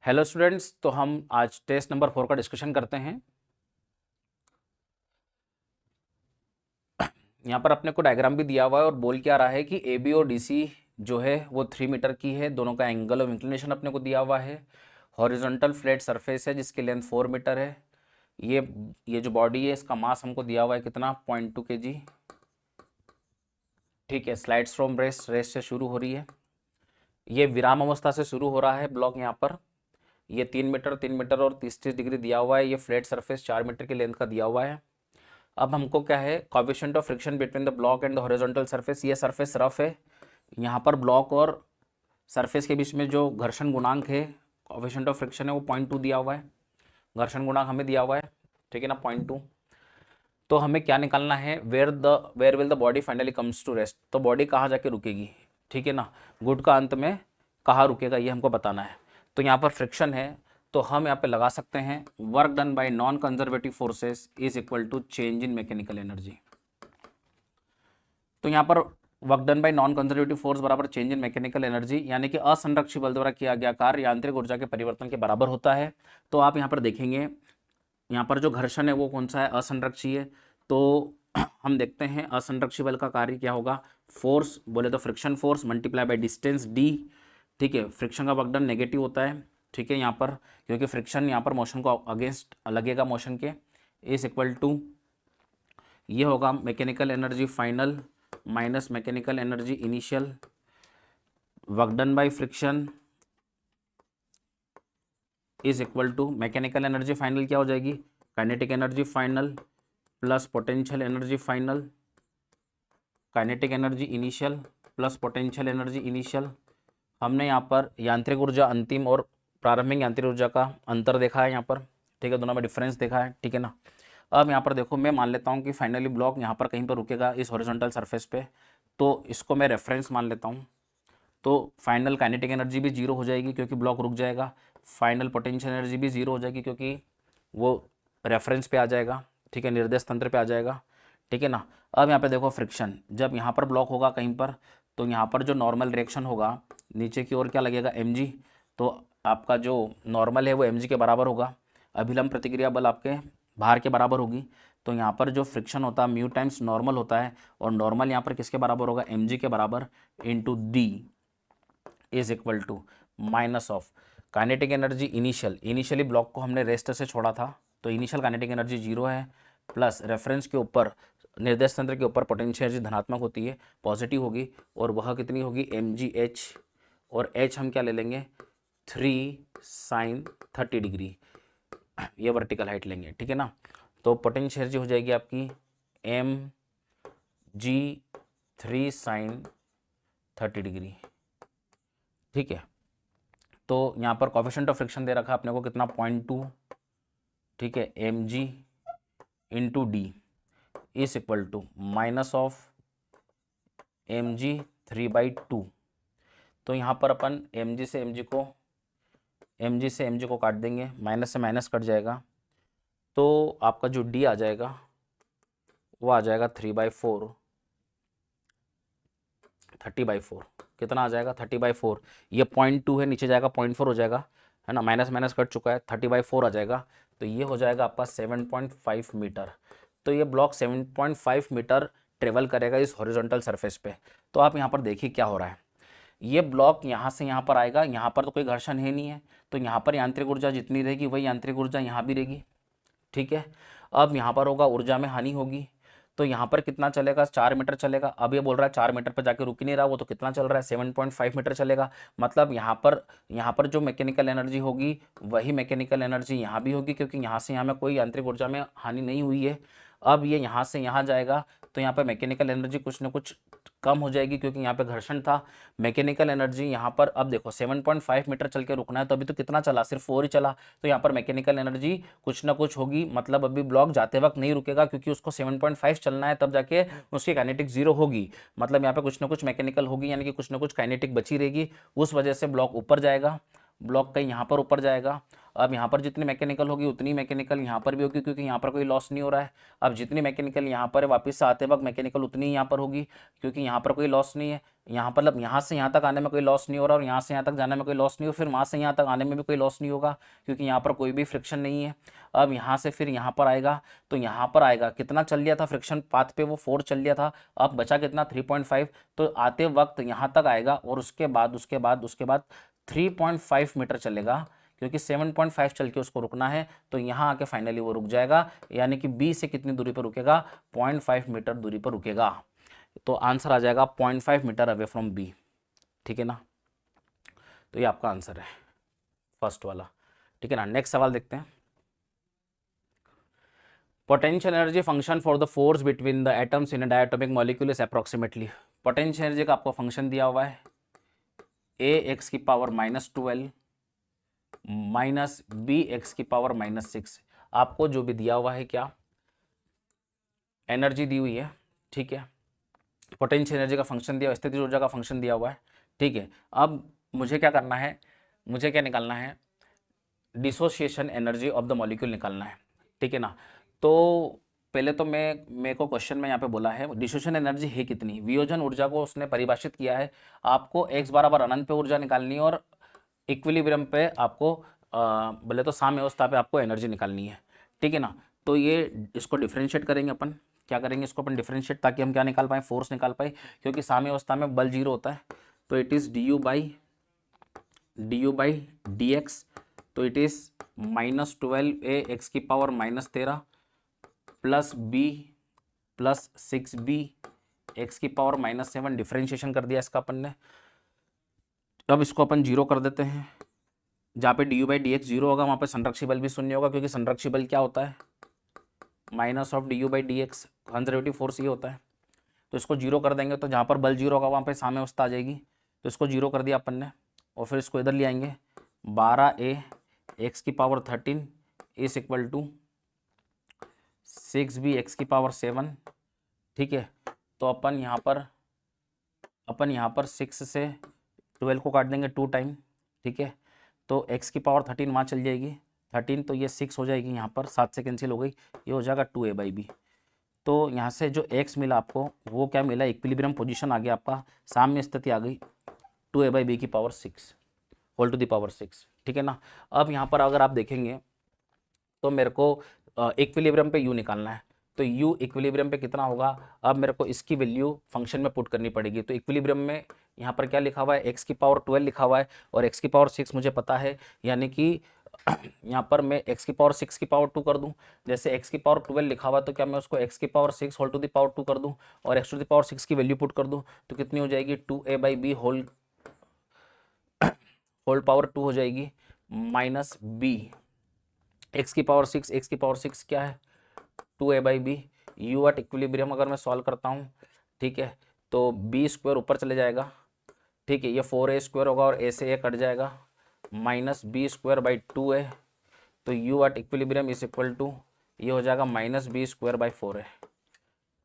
Hello students, तो हम आज टेस्ट नंबर 4 का डिस्कशन करते हैं। यहाँ पर अपने को डायग्राम भी दिया हुआ है और बोल क्या रहा है कि ए बी और डी सी जो है वो 3 मीटर की है। दोनों का एंगल ऑफ इंक्लिनेशन अपने को दिया हुआ है। हॉरिजॉन्टल फ्लैट सरफेस है जिसकी लेंथ 4 मीटर है। ये जो बॉडी है इसका मास हमको दिया हुआ है कितना 0.2 kg। ठीक है, स्लाइड्स फ्रॉम रेस्ट, रेस्ट से शुरू हो रही है। ये विराम अवस्था से शुरू हो रहा है ब्लॉक। यहाँ पर ये 3 मीटर और 30 डिग्री दिया हुआ है। ये फ्लैट सरफेस 4 मीटर की लेंथ का दिया हुआ है। अब हमको क्या है, coefficient of friction between the block and the horizontal surface. ये सरफेस रफ है। यहाँ पर ब्लॉक और सरफेस के बीच में जो घर्षण गुणांक है, कोएफिशिएंट ऑफ फ्रिक्शन है, वो 0.2 दिया हुआ है। घर्षण गुणांक हमें दिया हुआ है, ठीक है ना, 0.2। तो हमें क्या निकालना है, where will the body finally comes to rest. तो बॉडी कहाँ जाके रुकेगी, ठीक है ना, गुड का अंत में कहाँ रुकेगा ये हमको बताना है। तो यहाँ पर फ्रिक्शन है तो हम यहाँ पे लगा सकते हैं work done by non conservative forces is equal to change in mechanical energy. तो यहाँ पर work done by non conservative force बराबर चेंज इन मैकेनिकल एनर्जी, यानी कि असंरक्षी बल द्वारा किया गया कार्य यांत्रिक ऊर्जा के परिवर्तन के बराबर होता है। तो आप यहाँ पर देखेंगे, यहाँ पर जो घर्षण है वो कौन सा है, असंरक्षी है। तो हम देखते हैं असंरक्षी बल का कार्य क्या होगा। फोर्स बोले तो friction force multiply by distance D. ठीक है, फ्रिक्शन का वर्क डन नेगेटिव होता है, ठीक है, यहाँ पर क्योंकि फ्रिक्शन यहाँ पर मोशन को अगेंस्ट लगेगा मोशन के, इज इक्वल टू ये होगा mechanical energy final minus mechanical energy initial. Work done by friction is equal to mechanical energy final क्या हो जाएगी, kinetic energy final plus potential energy final, kinetic energy initial plus potential energy initial. हमने यहाँ पर यांत्रिक ऊर्जा अंतिम और प्रारंभिक यांत्रिक ऊर्जा का अंतर देखा है यहाँ पर, ठीक है, दोनों में डिफरेंस देखा है, ठीक है ना। अब यहाँ पर देखो, मैं मान लेता हूँ कि फाइनली ब्लॉक यहाँ पर कहीं पर रुकेगा इस हॉरिजॉन्टल सरफेस पे, तो इसको मैं रेफरेंस मान लेता हूँ। तो फाइनल काइनेटिक एनर्जी भी जीरो हो जाएगी क्योंकि ब्लॉक रुक जाएगा। फाइनल पोटेंशियल एनर्जी भी जीरो हो जाएगी क्योंकि वो रेफरेंस पे आ जाएगा, ठीक है, निर्देश तंत्र पे आ जाएगा, ठीक है ना। अब यहाँ पे देखो फ्रिक्शन, जब यहाँ पर ब्लॉक होगा कहीं पर, तो यहाँ पर जो नॉर्मल रिएक्शन होगा नीचे की ओर क्या लगेगा, mg। तो आपका जो नॉर्मल है वो mg के बराबर होगा। अभिलंब प्रतिक्रिया बल आपके भार के बराबर होगी। तो यहाँ पर जो फ्रिक्शन होता है म्यू टाइम्स नॉर्मल होता है, और नॉर्मल यहाँ पर किसके बराबर होगा, mg के बराबर, into d is equal to minus of kinetic energy initial. Initially block को हमने रेस्ट से छोड़ा था तो इनिशियल काइनेटिक एनर्जी जीरो है, प्लस रेफरेंस के ऊपर निर्देश तंत्र के ऊपर पोटेंशियल एनर्जी धनात्मक होती है, पॉजिटिव होगी, और वह कितनी होगी, mgh, और h हम क्या ले लेंगे, 3 sin 30 डिग्री, ये वर्टिकल हाइट लेंगे, ठीक है ना। तो पोटेंशियल एनर्जी हो जाएगी आपकी mg 3 sin 30 डिग्री, ठीक है। तो यहाँ पर कोएफिशिएंट ऑफ फ्रिक्शन दे रखा है अपने को कितना, 0.2, ठीक है, mg into d is equal to minus of mg 3/2। तो यहाँ पर अपन mg से mg को काट देंगे, माइनस से माइनस कट जाएगा, तो आपका जो d आ जाएगा वो आ जाएगा 3/4, 30/4, कितना आ जाएगा, 30/4। ये 0.2 है, नीचे जाएगा 0.4 हो जाएगा, है ना, माइनस माइनस कट चुका है, 30/4 आ जाएगा। तो ये हो जाएगा आपका 7.5 मीटर। तो ये ब्लॉक 7.5 मीटर ट्रेवल करेगा इस हॉरिजॉन्टल सरफेस पे। तो आप यहाँ पर देखिए क्या हो रहा है, ये ब्लॉक यहाँ से यहाँ पर आएगा, यहाँ पर तो कोई घर्षण है नहीं है, तो यहाँ पर यांत्रिक ऊर्जा जितनी रहेगी वही यांत्रिक ऊर्जा यहाँ भी रहेगी, ठीक है। अब यहाँ पर होगा ऊर्जा में हानि होगी, तो यहाँ पर कितना चलेगा, 4 मीटर चलेगा। अब ये बोल रहा है 4 मीटर पर जाके रुक ही नहीं रहा, वो तो कितना चल रहा है, 7.5 मीटर चलेगा। मतलब यहाँ पर जो मैकेनिकल एनर्जी होगी वही मैकेनिकल एनर्जी यहाँ भी होगी, क्योंकि यहाँ से यहाँ में कोई यांत्रिक ऊर्जा में हानि नहीं हुई है। अब ये यहाँ से यहाँ जाएगा तो यहाँ पर मैकेनिकल एनर्जी कुछ ना कुछ कम हो जाएगी, क्योंकि यहाँ पे घर्षण था। मैकेनिकल एनर्जी यहाँ पर, अब देखो 7.5 मीटर चल के रुकना है, तो अभी तो कितना चला, सिर्फ 4 ही चला, तो यहाँ पर मैकेनिकल एनर्जी कुछ ना कुछ होगी। मतलब अभी ब्लॉक जाते वक्त नहीं रुकेगा, क्योंकि उसको 7.5 चलना है, तब जाके उसकी काइनेटिक जीरो होगी। मतलब यहाँ पे कुछ ना कुछ मैकेनिकल होगी, यानी कि कुछ ना कुछ काइनेटिक बची रहेगी, उस वजह से ब्लॉक ऊपर जाएगा, ब्लॉक कहीं यहाँ पर ऊपर जाएगा। अब यहाँ पर जितनी मैकेनिकल होगी उतनी मैकेनिकल यहाँ पर भी होगी, क्योंकि यहाँ पर कोई लॉस नहीं हो रहा है। अब जितनी मैकेनिकल यहाँ पर है वापस से आते वक्त मैकेनिकल उतनी ही यहाँ पर होगी, क्योंकि यहाँ पर कोई लॉस नहीं है। यहाँ पर मतलब यहाँ से यहाँ तक आने में कोई लॉस नहीं हो रहा और यहाँ से यहाँ तक जाने में कोई लॉस नहीं हो, फिर वहाँ से यहाँ तक आने में भी कोई लॉस नहीं होगा, क्योंकि यहाँ पर कोई भी फ्रिक्शन नहीं है। अब यहाँ से फिर यहाँ पर आएगा, तो यहाँ पर आएगा कितना चल लिया था फ्रिक्शन पाथ पे, वो 4 चल लिया था। अब बचा कितना 3.5, तो आते वक्त यहाँ तक आएगा और उसके बाद 3.5 मीटर चलेगा, क्योंकि 7.5 चल के उसको रुकना है, तो यहाँ आके फाइनली वो रुक जाएगा। यानी कि बी से कितनी दूरी पर रुकेगा, 0.5 मीटर दूरी पर रुकेगा। तो आंसर आ जाएगा 0.5 मीटर अवे फ्रॉम बी। ठीक है ना, तो ये आपका आंसर है फर्स्ट वाला। ठीक है ना, नेक्स्ट सवाल देखते हैं। Potential energy function for the force between the atoms in a diatomic molecule is approximately. Potential energy का आपको फंक्शन दिया हुआ है ए एक्स की पावर -12 माइनस बी एक्स की पावर -6। आपको जो भी दिया हुआ है क्या, एनर्जी दी हुई है, ठीक है, पोटेंशियल एनर्जी का फंक्शन दिया, स्थितिज ऊर्जा का फंक्शन दिया हुआ है, ठीक है। अब मुझे क्या करना है, मुझे क्या निकालना है, dissociation energy of the molecule निकालना है। ठीक है ना, तो पहले तो मेरे को क्वेश्चन में यहाँ पे बोला है डिसोसिएशन एनर्जी है कितनी, वियोजन ऊर्जा को उसने परिभाषित किया है, आपको x बराबर अनंत पे ऊर्जा निकालनी है और इक्विलिब्रियम पे आपको बोले तो साम्य अवस्था पे आपको एनर्जी निकालनी है। ठीक है ना, तो ये इसको डिफ्रेंशिएट करेंगे अपन, क्या करेंगे इसको अपन डिफ्रेंशिएट, ताकि हम क्या निकाल पाए, फोर्स निकाल पाए, क्योंकि साम्य अवस्था में बल 0 होता है। तो it is du by dx, तो इट इज़ -12a x की power -13 plus b plus 6b x की पावर -7। डिफ्रेंशिएशन कर दिया इसका अपन ने। अब इसको अपन 0 कर देते हैं, जहाँ पे du बाई डी एक्स 0 होगा वहाँ पे संरक्षी बल भी शून्य होगा, क्योंकि संरक्षी बल क्या होता है, minus of du by D x, conservative force ये होता है। तो इसको 0 कर देंगे, तो जहाँ पर बल 0 होगा वहाँ पे साम्य अवस्था आ जाएगी, तो इसको 0 कर दिया अपन ने, और फिर इसको इधर ले आएंगे, 12a x की power 13 is equal to 6b x की पावर 7। ठीक है, तो अपन यहाँ पर 6 से 12 को काट देंगे 2 टाइम। ठीक है, तो x की पावर 13 वहाँ चल जाएगी, 13 तो ये 6 हो जाएगी, यहाँ पर 7 से कैंसिल हो गई, ये हो जाएगा 2a बाई बी। तो यहाँ से जो x मिला आपको वो क्या मिला, इक्विलिब्रियम पोजीशन आ गया आपका, साम्य स्थिति आ गई, 2a बाई बी की power 6 whole to the power 6। ठीक है ना, अब यहाँ पर अगर आप देखेंगे तो मेरे को इक्विलिब्रियम पे u निकालना है, तो u इक्विलिब्रियम पे कितना होगा, अब मेरे को इसकी वैल्यू फंक्शन में पुट करनी पड़ेगी। तो इक्विलिब्रियम में यहाँ पर क्या लिखा हुआ है, x की पावर 12 लिखा हुआ है और x की पावर 6 मुझे पता है, यानी कि यहाँ पर मैं x की पावर 6 की पावर 2 कर दूं। जैसे x की पावर 12 लिखा हुआ है, तो क्या मैं उसको x की power 6 whole to the power 2 कर दूं और x टू द पावर 6 की वैल्यू पुट कर दूं, तो कितनी हो जाएगी, 2a by B whole power 2 हो जाएगी, माइनस b x की पावर 6, x की पावर 6 क्या है, 2a by b. u at equilibrium अगर मैं सॉल्व करता हूँ, ठीक है, तो b स्क्वायर ऊपर चले जाएगा, ठीक है, ये 4a स्क्वायर होगा और a से a कट जाएगा, minus b square by 2a, तो u at equilibrium is equal to ये हो जाएगा minus b square by 4a।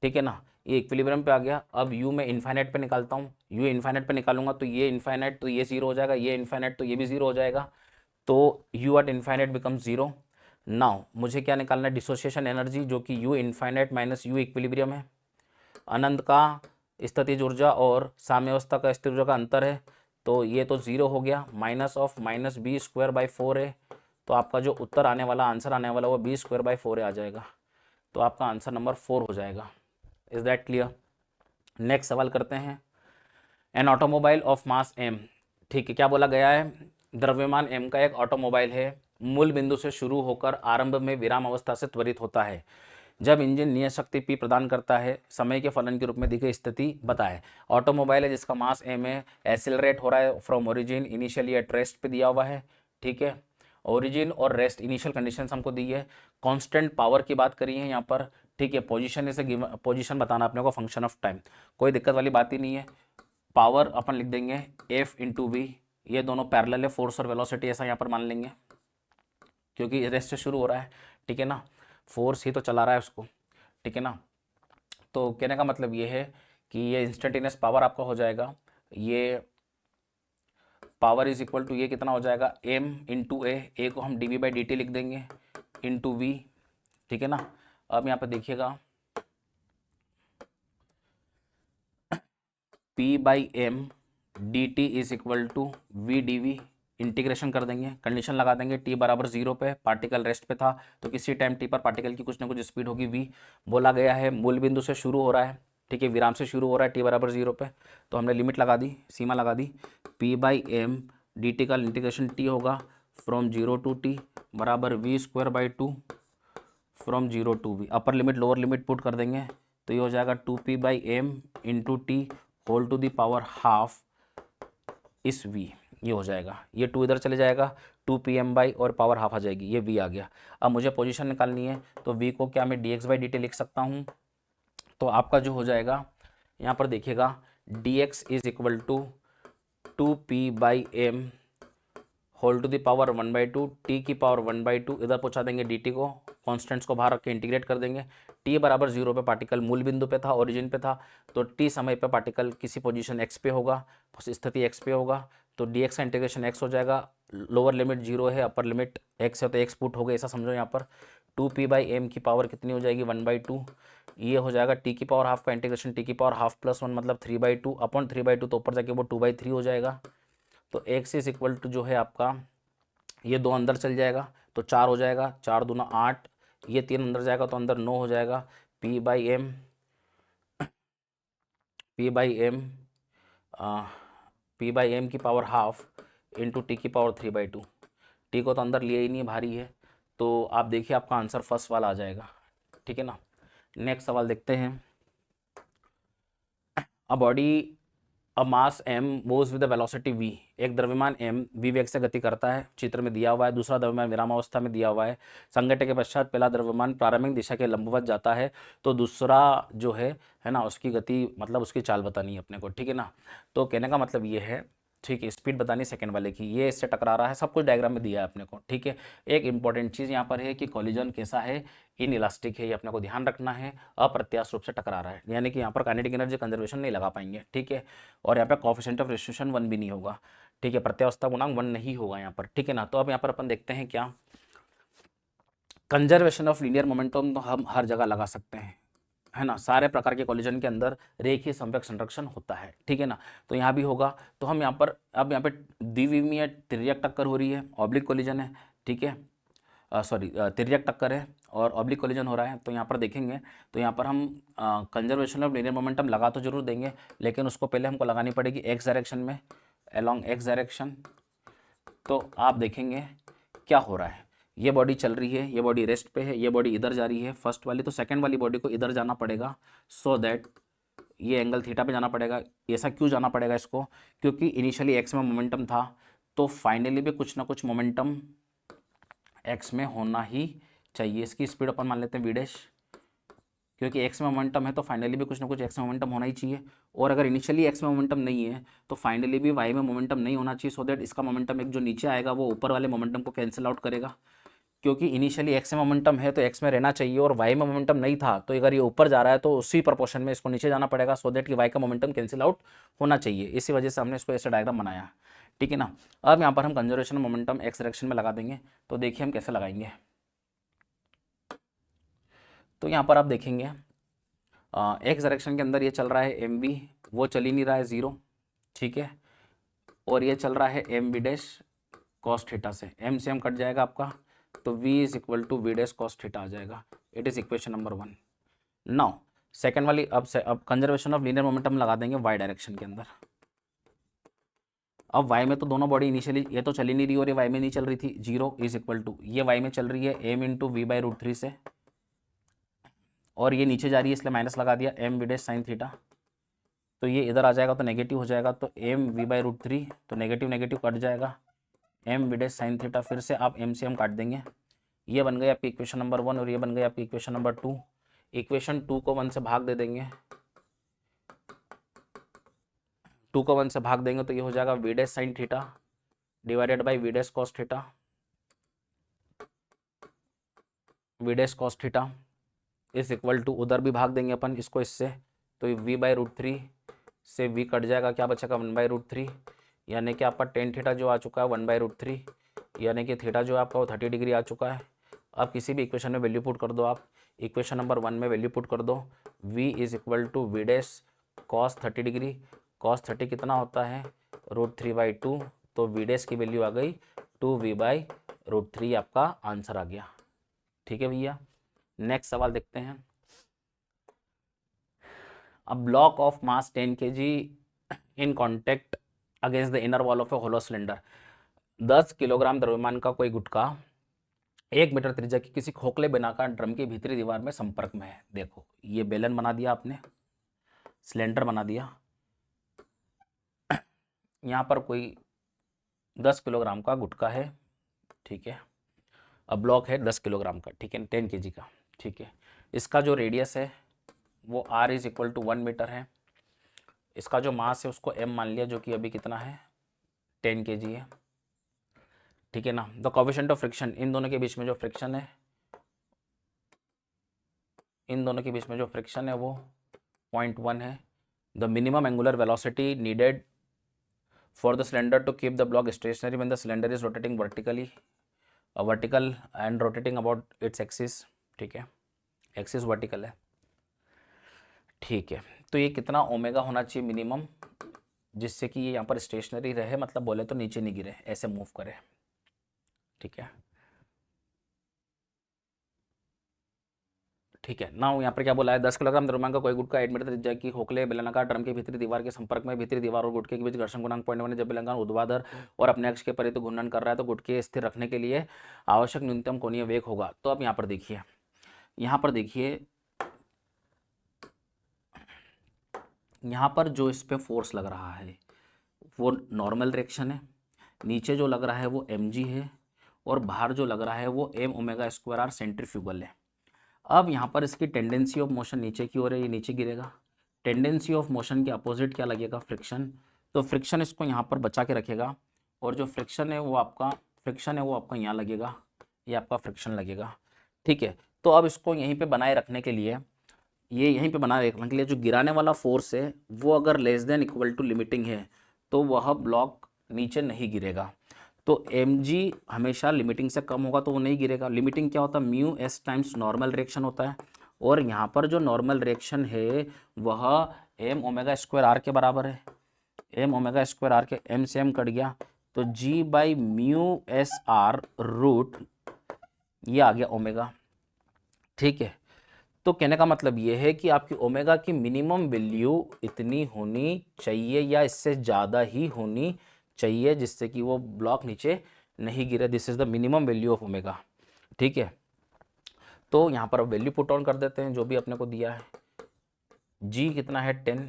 ठीक है ना, ये इक्विलिब्रियम पे आ गया। अब u मैं इन्फाइनाइट पे निकालता हूँ, u इन्फाइनाइट पे निकालूंगा तो ये इन्फाइनाइट, तो ये 0 हो जाएगा, ये इन्फाइनाइट तो ये भी 0 हो जाएगा, तो u at infinite become 0। Now मुझे क्या निकालना है, डिसोसिएशन एनर्जी, जो कि u infinite minus u equilibrium है, अनंत का स्थितिज ऊर्जा और साम्य अवस्था का स्थितिज ऊर्जा का अंतर है, तो ये तो 0 हो गया, minus of minus b square by 4a, तो आपका जो उत्तर आने वाला, आंसर आने वाला वो बी स्क्वायर बाई 4a आ जाएगा, तो आपका आंसर नंबर 4 हो जाएगा। Is that clear? नेक्स्ट सवाल करते हैं, an automobile of mass m। ठीक है, क्या बोला गया है, द्रव्यमान m का एक ऑटोमोबाइल है, मूल बिंदु से शुरू होकर आरंभ में विराम अवस्था से त्वरित होता है। जब इंजन नियत शक्ति P प्रदान करता है, समय के फलन के रूप में दी गई स्थिति बताए। ऑटोमोबाइल है जिसका मास m है, एक्सेलरेट हो रहा है from origin, initially at rest पे दिया हुआ है। ठीक है, ओरिजिन और रेस्ट इनिशियल कंडीशंस हमको दी है, कांस्टेंट पावर की बात करी है यहाँ पर। ठीक है, पोजीशन इसे गिवन, पोजीशन बताना अपने को फंक्शन ऑफ टाइम, कोई दिक्कत वाली बात ही नहीं है। पावर अपन लिख देंगे F इंटू वी, ये दोनों पैरेलल है, फोर्स और वेलोसिटी ऐसा यहाँ पर मान लेंगे, क्योंकि रेस्ट से शुरू हो रहा है। ठीक है ना, फोर्स ही तो चला रहा है उसको। ठीक है ना, तो कहने का मतलब ये है कि ये इंस्टेंटेनियस पावर आपका हो जाएगा, ये पावर इज इक्वल टू ये कितना हो जाएगा m इंटू ए को हम dv/dt लिख देंगे इंटू v, ठीक है ना। अब यहाँ पे देखिएगा p/m dt is equal to v dv, integration कर देंगे, कंडीशन लगा देंगे t बराबर 0 पे, पार्टिकल रेस्ट पे था तो किसी टाइम t पर पार्टिकल की कुछ ना कुछ स्पीड होगी v। बोला गया है मूल बिंदु से शुरू हो रहा है, ठीक है, विराम से शुरू हो रहा है t बराबर 0 पे, तो हमने लिमिट लगा दी, सीमा लगा दी, p/m dt का इंटीग्रेशन t होगा फ्रॉम 0 टू t बराबर v²/2 from 0 to v। Upper limit lower limit put कर देंगे तो ये हो जाएगा 2p/m into t whole to the power half is v, ये हो जाएगा, ये 2 इधर चले जाएगा, 2pm/ और पावर हाफ आ जाएगी, ये v आ गया। अब मुझे पोजीशन निकालनी है तो v को क्या मैं dx/dt लिख सकता हूँ, तो आपका जो हो जाएगा यहाँ पर देखिएगा dx is equal to 2p/m whole to the power 1/2 t की पावर 1/2, इधर पहुँचा देंगे dt को, कॉन्स्टेंट्स को बाहर रख के इंटीग्रेट कर देंगे। t बराबर 0 पे पार्टिकल मूल बिंदु पे था, ओरिजिन पे था, तो t समय पे पार्टिकल किसी पोजीशन x पे होगा, स्थिति x पे होगा, तो dx का इंटीग्रेशन x हो जाएगा, लोअर लिमिट 0 है, अपर लिमिट x है तो x पुट हो गया, ऐसा समझो यहाँ पर 2p/m की पावर कितनी हो जाएगी 1/2, ये हो जाएगा t की पावर हाफ का इंटीग्रेशन t की पावर हाफ प्लस 1 मतलब 3/2 अपॉन 3/2, तो ऊपर जाके वो 2/3 हो जाएगा। तो x इज इक्वल टू जो है आपका ये 2 अंदर चल जाएगा तो 4 हो जाएगा, 4 दूना 8, ये 3 अंदर जाएगा तो अंदर 9 हो जाएगा, p/m p/m की पावर हाफ इंटू टी की पावर 3/2, टी को तो अंदर लिया ही नहीं, भारी है, तो आप देखिए आपका आंसर फर्स्ट वाला आ जाएगा, ठीक है ना। नेक्स्ट सवाल देखते हैं। A body a mass m moves with the velocity v, एक द्रव्यमान m v वेग से गति करता है, चित्र में दिया हुआ है, दूसरा द्रव्यमान विरामावस्था में दिया हुआ है, संघटन के पश्चात पहला द्रव्यमान प्रारंभिक दिशा के लंबवत जाता है, तो दूसरा जो है ना उसकी गति मतलब उसकी चाल बतानी है अपने को, ठीक है ना। तो कहने का मतलब ये है, ठीक है, स्पीड बतानी सेकंड वाले की, ये इससे टकरा रहा है, सब कुछ डायग्राम में दिया है अपने को, ठीक है। एक इंपॉर्टेंट चीज़ यहाँ पर है कि कॉलिजन कैसा है, इन इलास्टिक है, ये अपने को ध्यान रखना है, अप्रत्याश रूप से टकरा रहा है, यानी कि यहाँ पर काइनेटिक एनर्जी कंजर्वेशन नहीं लगा पाएंगे, ठीक है। और यहाँ पे कोएफिशिएंट ऑफ रेस्टिट्यूशन 1 भी नहीं होगा, ठीक है, प्रत्यावस्था गुणांक 1 नहीं होगा यहाँ पर, ठीक है ना। तो अब यहाँ पर अपन देखते हैं क्या, कंजर्वेशन ऑफ लीनियर मोमेंटम तो हम हर जगह लगा सकते हैं, है ना, सारे प्रकार के कॉलिजन के अंदर रेखीय संवेग संरक्षण होता है, ठीक है ना। तो यहाँ भी होगा, तो हम यहाँ पर अब यहाँ पे द्विविमीय तिर्यक टक्कर हो रही है, ऑब्लिक कॉलिजन है, ठीक है, सॉरी तिर्यक टक्कर है और ऑब्लिक कॉलिजन हो रहा है, तो यहाँ पर देखेंगे तो यहाँ पर हम कंजर्वेशन ऑफ लीनियर मोमेंटम लगा तो जरूर देंगे, लेकिन उसको पहले हमको लगानी पड़ेगी एक्स डायरेक्शन में, अलोंग एक्स डायरेक्शन। तो आप देखेंगे क्या हो रहा है, ये बॉडी चल रही है, ये बॉडी रेस्ट पे है, ये बॉडी इधर जा रही है फर्स्ट वाली, तो सेकंड वाली बॉडी को इधर जाना पड़ेगा, सो दैट ये एंगल थीटा पे जाना पड़ेगा। ऐसा क्यों जाना पड़ेगा इसको, क्योंकि इनिशियली एक्स में मोमेंटम था, तो फाइनली भी कुछ ना कुछ मोमेंटम एक्स में होना ही चाहिए। इसकी स्पीड अपन मान लेते हैं वी डैश, क्योंकि एक्स में मोमेंटम है तो फाइनली भी कुछ ना कुछ एक्स में मोमेंटम होना ही चाहिए, और अगर इनिशियली एक्स में मोमेंटम नहीं है तो फाइनली भी वाई में मोमेंटम नहीं होना चाहिए, सो दैट इसका मोमेंटम एक जो नीचे आएगा वो ऊपर वाले मोमेंटम को कैंसिल आउट करेगा। क्योंकि इनिशियली एक्स में मोमेंटम है तो एक्स में रहना चाहिए, और वाई में मोमेंटम नहीं था, तो अगर ये ऊपर जा रहा है तो उसी प्रोपोर्शन में इसको नीचे जाना पड़ेगा, सो दैट कि वाई का मोमेंटम कैंसिल आउट होना चाहिए। इसी वजह से हमने इसको ऐसा डायग्राम बनाया, ठीक है ना। अब यहाँ पर हम कंजर्वेशन मोमेंटम एक्स डायरेक्शन में लगा देंगे, तो देखिए हम कैसे लगाएंगे। तो यहाँ पर आप देखेंगे एक्स डायरेक्शन के अंदर ये चल रहा है एम बी, वो चल ही नहीं रहा है 0, ठीक है, और ये चल रहा है M B dash cos theta से, एम से एम कट जाएगा आपका, तो v is equal to we dash cos theta आ जाएगा। It is equation number 1। Now second वाली, अब कंजर्वेशन ऑफ लीनियर मोमेंटम लगा देंगे y डायरेक्शन के अंदर। अब y में तो दोनों बॉडी इनिशियली ये तो चल ही नहीं रही और ये y में नहीं चल रही थी, 0 इज इक्वल टू ये y में चल रही है m इंटू v/√3 से, और ये नीचे जा रही है इसलिए माइनस लगा दिया m v dash sine theta, तो ये इधर आ जाएगा तो नेगेटिव हो जाएगा, तो m v/√3, तो नेगेटिव नेगेटिव कट जाएगा, m v dash sine theta, फिर से आप m से m काट देंगे, ये बन गई आपकी इक्वेशन नंबर 1 और ये बन गई आपकी इक्वेशन नंबर 2। इक्वेशन 2 को 1 से भाग दे देंगे, 2 को 1 से भाग देंगे तो ये हो जाएगा v dash sine theta divided by v dash cos theta, v dash cos theta is equal to, उधर भी भाग देंगे अपन इसको इससे, तो v/√3 से v कट जाएगा, क्या बचेगा 1/√3, यानी कि आपका टेन थीटा जो आ चुका है 1/√3, यानी कि थीटा जो है आपका वो 30 डिग्री आ चुका है। अब किसी भी इक्वेशन में वैल्यू पुट कर दो आप। इक्वेशन नंबर 1 में वैल्यू पुट कर दो, v is equal to we dash cos 30 degree. Cos 30 कितना होता है, √3/2। तो वी डैश की वैल्यू आ गई 2v/√3, आपका आंसर आ गया। ठीक है भैया, नेक्स्ट सवाल देखते हैं। A block of mass 10 kg in contact against the inner wall of a hollow cylinder। 10 kilogram द्रव्यमान का कोई गुटका 1 मीटर त्रिज्या की किसी खोखले बेलनाकार ड्रम की भीतरी दीवार में संपर्क में है। देखो ये बेलन बना दिया आपने, सिलेंडर बना दिया, यहाँ पर कोई 10 किलोग्राम का गुटका है, ठीक है। अब ब्लॉक है 10 किलोग्राम का, ठीक है, 10 kg का, ठीक है। इसका जो रेडियस है वो r is equal to 1 metre है। इसका जो मास है उसको m मान लिया, जो कि अभी कितना है 10 kg है, ठीक है ना। द कोएफिशिएंट ऑफ फ्रिक्शन, इन दोनों के बीच में जो फ्रिक्शन है, इन दोनों के बीच में जो फ्रिक्शन है वो 0.1 है। The minimum angular velocity needed for the cylinder to keep the block stationary when the cylinder is rotating vertical and rotating about its axis, ठीक है, एक्सिस वर्टिकल है, ठीक है। तो ये कितना ओमेगा होना चाहिए मिनिमम, जिससे कि ये यहाँ पर स्टेशनरी रहे, मतलब बोले तो नीचे नहीं गिरे, ऐसे मूव करे, ठीक है, ठीक है ना। यहाँ पर क्या बोला है, 10 किलोग्राम द्रव्यमान का कोई गुटका 8 मीटर त्रिज्या की खोखले बेलनाकार ड्रम के भीतरी दीवार के संपर्क में, भीतरी दीवार और गुटके के बीच घर्षण गुणांक 0.1 है। जब बेलनाकार ऊर्ध्वाधर और अपने अक्ष के परित घूर्णन कर रहा है तो गुटके स्थिर रखने के लिए आवश्यक न्यूनतम कोणीय वेग होगा। तो अब यहाँ पर देखिए, यहाँ पर देखिए, यहाँ पर जो इस पे फोर्स लग रहा है वो नॉर्मल डायरेक्शन है, नीचे जो लग रहा है वो mg है, और बाहर जो लग रहा है वो m⍵²r सेंट्रीफ्यूगल है। अब यहाँ पर इसकी टेंडेंसी ऑफ मोशन नीचे की ओर है, ये नीचे गिरेगा। टेंडेंसी ऑफ मोशन के अपोजिट क्या लगेगा, फ्रिक्शन। तो फ्रिक्शन इसको यहाँ पर बचा के रखेगा, और जो फ्रिक्शन है वो आपका यहाँ लगेगा, ये आपका फ्रिक्शन लगेगा, ठीक है। तो अब इसको यहीं पे बनाए रखने के लिए, ये यहीं पे बनाए रखने के लिए जो गिराने वाला फोर्स है वो अगर less than equal to limiting है तो वह ब्लॉक नीचे नहीं गिरेगा। तो mg हमेशा लिमिटिंग से कम होगा तो वो नहीं गिरेगा। लिमिटिंग क्या होता है, mu S times normal reaction होता है, और यहाँ पर जो नॉर्मल रिएक्शन है वह m⍵²r के बराबर है। m⍵²r के m से m कट गया तो g/μ/s/r रूट, ये आ गया ओमेगा, ठीक है। तो कहने का मतलब ये है कि आपकी ओमेगा की मिनिमम वैल्यू इतनी होनी चाहिए या इससे ज़्यादा ही होनी चाहिए, जिससे कि वो ब्लॉक नीचे नहीं गिरे। This is the minimum value of omega, ठीक है। तो यहाँ पर अब वैल्यू पुट ऑन कर देते हैं जो भी अपने को दिया है। जी कितना है 10,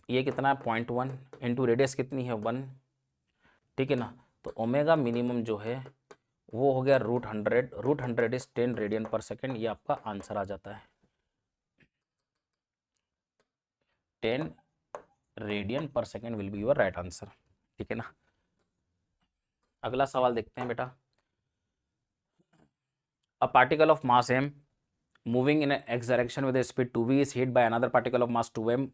ये कितना है 0.1, इंटू रेडियस कितनी है 1, ठीक है ना। तो ओमेगा मिनिमम जो है वो हो गया √100, √100 इज 10 रेडियन पर सेकेंड, ये आपका आंसर आ जाता है 10 रेडियन पर second will be your right answer, ठीक है ना। अगला सवाल देखते हैं बेटा। A particle of mass m moving in a x direction with a speed 2v is hit by another particle of mass 2m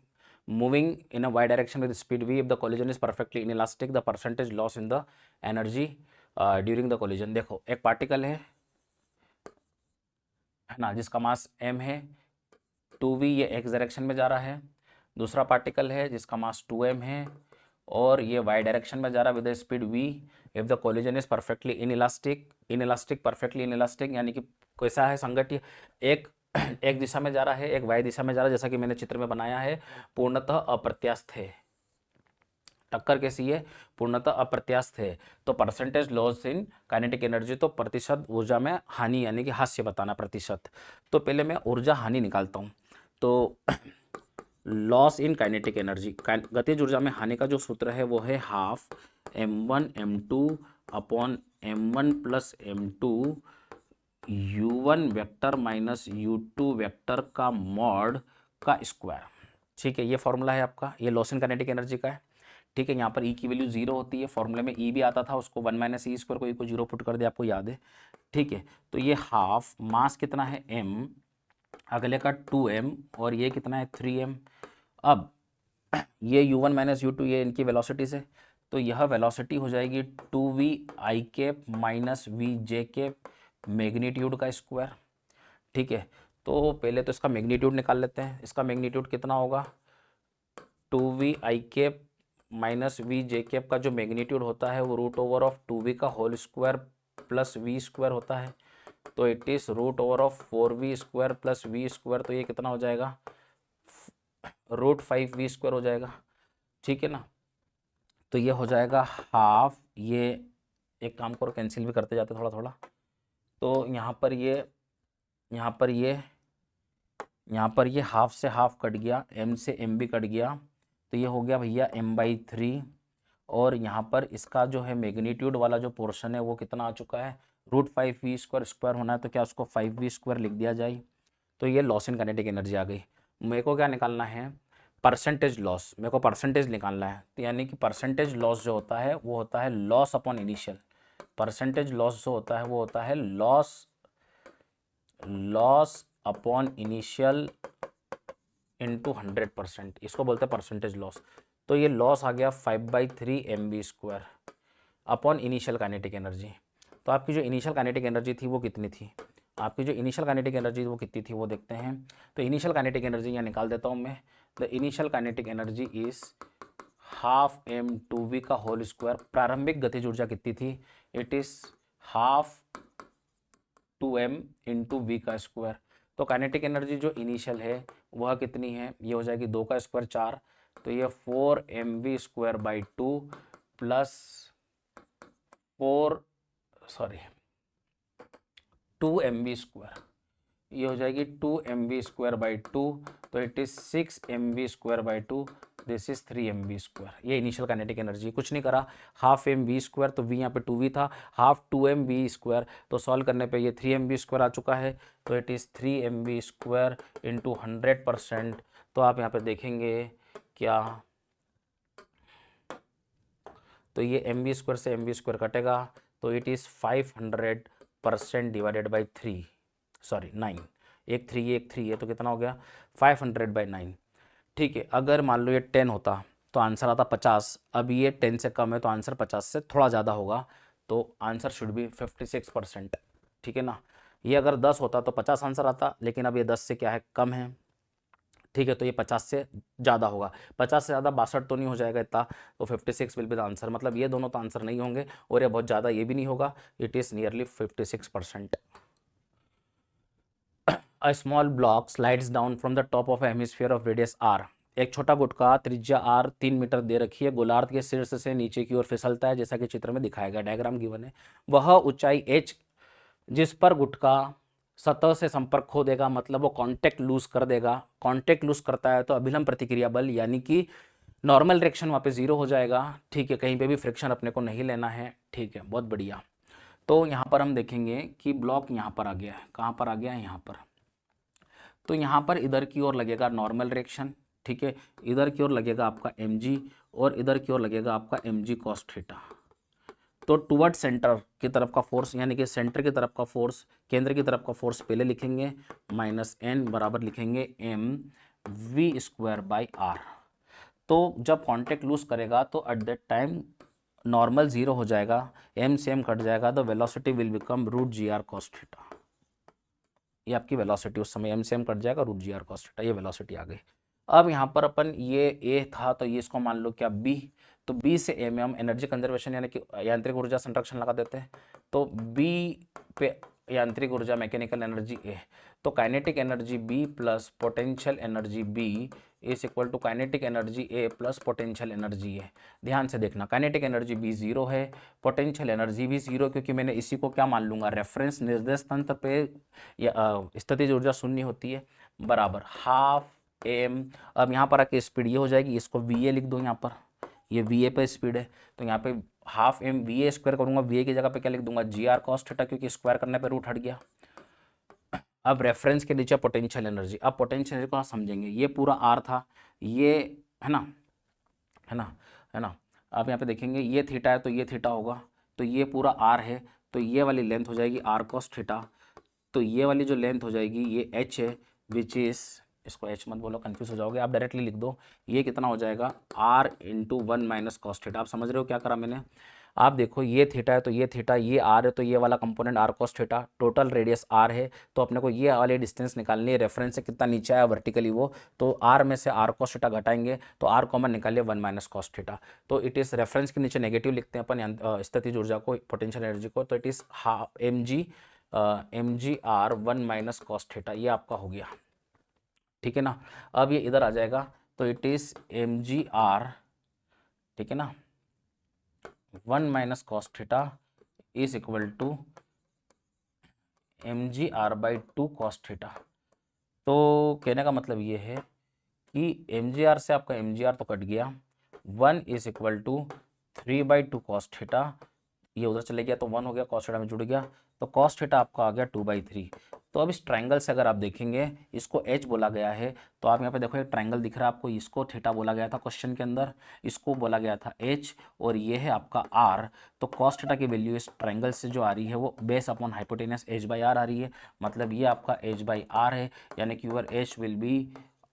moving in a y direction with speed v. If the collision is perfectly inelastic, the percentage loss in the energy during the collision। देखो एक particle है ना, जिसका मास m है, 2v ये x direction में जा रहा है। दूसरा पार्टिकल है जिसका मास 2m है और ये y डायरेक्शन में जा रहा है with speed v। If the collision is perfectly inelastic perfectly inelastic यानी कि कैसा है, संगठित, एक दिशा में जा रहा है, एक y दिशा में जा रहा है, जैसा कि मैंने चित्र में बनाया है, पूर्णतः अप्रत्यास्थ है। टक्कर कैसी है, पूर्णतः अप्रत्यास्थ है। तो percentage loss in kinetic energy, तो प्रतिशत ऊर्जा में हानि, यानी कि हास्य बताना प्रतिशत। तो पहले मैं ऊर्जा हानि निकालता हूँ। तो लॉस इन काइनेटिक एनर्जी, गतिज ऊर्जा में हानि का जो सूत्र है वो है half m1 m2 upon m1 plus m2 u1 vector minus u2 vector का मॉड का स्क्वायर, ठीक है। ये फॉर्मूला है आपका, ये लॉस इन काइनेटिक एनर्जी का है, ठीक है। यहाँ पर E की वैल्यू 0 होती है, फॉर्मूले में E भी आता था, उसको 1 माइनस ई स्क्वायर को 0 पुट कर दे, आपको याद है, ठीक है। तो ये हाफ, मास कितना है m, अगले का 2m और ये कितना है 3m। अब ये u1 माइनस u2 ये इनकी वेलोसिटी से, तो यह वेलोसिटी हो जाएगी 2v i cap minus v j cap magnitude का स्क्वायर। ठीक है, तो पहले तो इसका मैग्नीट्यूड निकाल लेते हैं। इसका मैग्नीट्यूड कितना होगा, 2v i cap minus v j cap का जो मैग्नीट्यूड होता है वो रूट ओवर ऑफ 2v का whole square plus v square होता है। तो it is root over of 4v square plus v square, तो ये कितना हो जाएगा, रूट 5v स्क्वायर हो जाएगा। ठीक है ना, तो ये हो जाएगा हाफ, ये एक काम करो कैंसिल भी करते जाते थोड़ा थोड़ा, तो यहाँ पर ये हाफ से हाफ कट गया, m से m भी कट गया, तो ये हो गया भैया m/3। और यहाँ पर इसका जो है मैग्नीट्यूड वाला जो पोर्शन है वो कितना आ चुका है, रूट 5v स्क्वायर, स्क्वायर होना है तो क्या उसको 5v स्क्वायर लिख दिया जाए। तो ये लॉस इन काइनेटिक एनर्जी आ गई। मेरे को क्या निकालना है, परसेंटेज लॉस, मेरे को परसेंटेज निकालना है। तो यानी कि परसेंटेज लॉस जो होता है वो होता है loss upon initial. Percentage loss जो होता है वो होता है लॉस अपॉन इनिशियल इंटू 100%, इसको बोलते हैं परसेंटेज लॉस। तो ये लॉस आ गया 5/3 mv square upon initial kinetic energy. तो आपकी जो इनिशियल काइनेटिक एनर्जी थी वो कितनी थी, आपकी जो इनिशियल काइनेटिक एनर्जी वो कितनी थी वो देखते हैं। तो इनिशियल काइनेटिक एनर्जी यहाँ निकाल देता हूँ मैं। The initial kinetic energy is half m2v का होल स्क्वायर। प्रारंभिक गतिज ऊर्जा कितनी थी, it is half 2m into v का स्क्वायर। तो काइनेटिक एनर्जी जो इनिशियल है वह कितनी है, ये हो जाएगी 2 का स्क्वायर 4, तो ये 4mv square by 2 plus 2mv square, ये हो जाएगी 2mv स्क्वायर बाई 2, तो it is 6mv square by 2, this is 3mv square. ये इनिशियल काइनेटिक एनर्जी, कुछ नहीं करा, हाफ mv स्क्वायर, तो v यहाँ पे 2v था, हाफ 2mv स्क्वायर, तो सॉल्व करने पे ये 3mv स्क्वायर आ चुका है। तो it is 3mv square into 100%। तो आप यहाँ पे देखेंगे क्या, तो ये mv स्क्वायर से mv स्क्वायर कटेगा, तो it is 500% divided by 3, sorry 9, एक 3 है तो कितना हो गया 500/9। ठीक है, अगर मान लो ये 10 होता तो आंसर आता 50, अब ये 10 से कम है तो आंसर 50 से थोड़ा ज़्यादा होगा, तो आंसर शुड बी 56%। ठीक है ना, ये अगर 10 होता तो 50 आंसर आता, लेकिन अब ये 10 से क्या है, कम है। ठीक है, तो ये 50 से ज़्यादा होगा, 50 से ज़्यादा 62 तो नहीं हो जाएगा इतना, तो 56 विल बी द आंसर। मतलब ये दोनों तो आंसर नहीं होंगे, और ये बहुत ज़्यादा ये भी नहीं होगा, it is nearly 56%। A small block slides down from the top of a hemisphere of radius r। एक छोटा गुटका त्रिज्या r 3 मीटर दे रखी है, गोलार्ध के शीर्ष से नीचे की ओर फिसलता है, जैसा कि चित्र में दिखाया गया, डायग्राम गिवन है। वह ऊंचाई h जिस पर गुटका सतह से संपर्क खो देगा, मतलब वो कांटेक्ट लूज कर देगा, कांटेक्ट लूज करता है तो अभिलंब प्रतिक्रिया बल यानी कि नॉर्मल रिएक्शन वहाँ पे 0 हो जाएगा। ठीक है, कहीं पे भी फ्रिक्शन अपने को नहीं लेना है। ठीक है, बहुत बढ़िया। तो यहाँ पर हम देखेंगे कि ब्लॉक यहाँ पर आ गया है, कहाँ पर आ गया है, यहाँ पर। तो यहाँ पर इधर की ओर लगेगा नॉर्मल रिएक्शन, ठीक है, इधर की ओर लगेगा आपका mg और इधर की ओर लगेगा आपका mg cos थीटा। तो टुवर्ड सेंटर की तरफ का फोर्स, यानी कि सेंटर की तरफ का फोर्स, केंद्र की तरफ का फोर्स पहले लिखेंगे, -n बराबर लिखेंगे mv स्क्वायर बाई r। तो जब कांटेक्ट लूज करेगा तो एट दैट टाइम नॉर्मल 0 हो जाएगा, m से m कट जाएगा, तो velocity will become √gr cos theta. ये आपकी वेलोसिटी उस समय m से m कट जाएगा, √gr cos थीटा, ये वेलोसिटी आ गई। अब यहाँ पर अपन ये a था तो ये इसको मान लो क्या b, तो b से a में हम एनर्जी कंजर्वेशन यानी कि यांत्रिक ऊर्जा संरक्षण लगा देते हैं। तो b पे यांत्रिक ऊर्जा मैकेनिकल एनर्जी a, तो kinetic energy b plus potential energy b is equal to kinetic energy a plus potential energy a। ध्यान से देखना, काइनेटिक एनर्जी b 0 है, पोटेंशियल एनर्जी भी 0, क्योंकि मैंने इसी को क्या मान लूंगा, रेफरेंस निर्देश तंत्र पे स्थितिज ऊर्जा शून्य होती है, बराबर हाफ m। अब यहाँ पर आके स्पीड ये हो जाएगी, इसको va लिख दो, यहाँ पर ये va पे स्पीड है, तो यहाँ पे हाफ m va स्क्वायर करूंगा, va की जगह पे क्या लिख दूंगा, gr cos थीटा, क्योंकि स्क्वायर करने पे रूट हट गया। अब रेफरेंस के नीचे पोटेंशियल एनर्जी, अब पोटेंशियल एनर्जी को समझेंगे, ये पूरा आर था, ये है ना, है ना, है ना। आप यहाँ पे देखेंगे ये थीटा है तो ये थीटा होगा, तो ये पूरा आर है, तो ये वाली लेंथ हो जाएगी आर कॉस थीटा, तो ये वाली जो लेंथ हो जाएगी ये एच है, विच इज़ इसको एच मत बोलो, कंफ्यूज हो जाओगे, आप डायरेक्टली लिख दो। ये कितना हो जाएगा r into 1 minus cos theta. आप समझ रहे हो क्या करा मैंने? आप देखो ये थीटा है तो ये थीटा, ये आर है तो ये वाला component r cos theta, total radius r है तो अपने को ये वाली डिस्टेंस निकालनी है, रेफरेंस से कितना नीचे आया वर्टिकली वो, तो आर में से आर कॉस थीटा घटाएंगे तो आर कॉमन निकालिए 1 माइनस कॉस थीटा। तो इट इज़ रेफरेंस के नीचे नेगेटिव लिखते हैं अपन स्थितिज ऊर्जा को, पोटेंशियल एनर्जी को, तो it is m g r 1 minus cos theta, ये आपका हो गया, ठीक है ना। अब ये इधर आ जाएगा तो it is m g r, ठीक है ना, 1 minus cos theta is equal to M g r by 2 cos theta. तो कहने का मतलब ये है कि एम जी आर से आपका एम जी आर तो कट गया, 1 is equal to 3/2 cos theta, ये उधर चले गया तो 1 हो गया, कॉस थीटा में जुड़ गया, तो कॉस थीटा आपका आ गया 2/3। तो अब इस ट्रायंगल से अगर आप देखेंगे, इसको एच बोला गया है, तो आप यहाँ पे देखो एक ट्रायंगल दिख रहा है आपको, इसको थीटा बोला गया था क्वेश्चन के अंदर, इसको बोला गया था एच, और ये है आपका आर। तो कॉस थीटा की वैल्यू इस ट्रायंगल से जो आ रही है वो base upon hypotenuse H by R आ रही है, मतलब ये आपका एच बाई आर है, यानी कि your h will be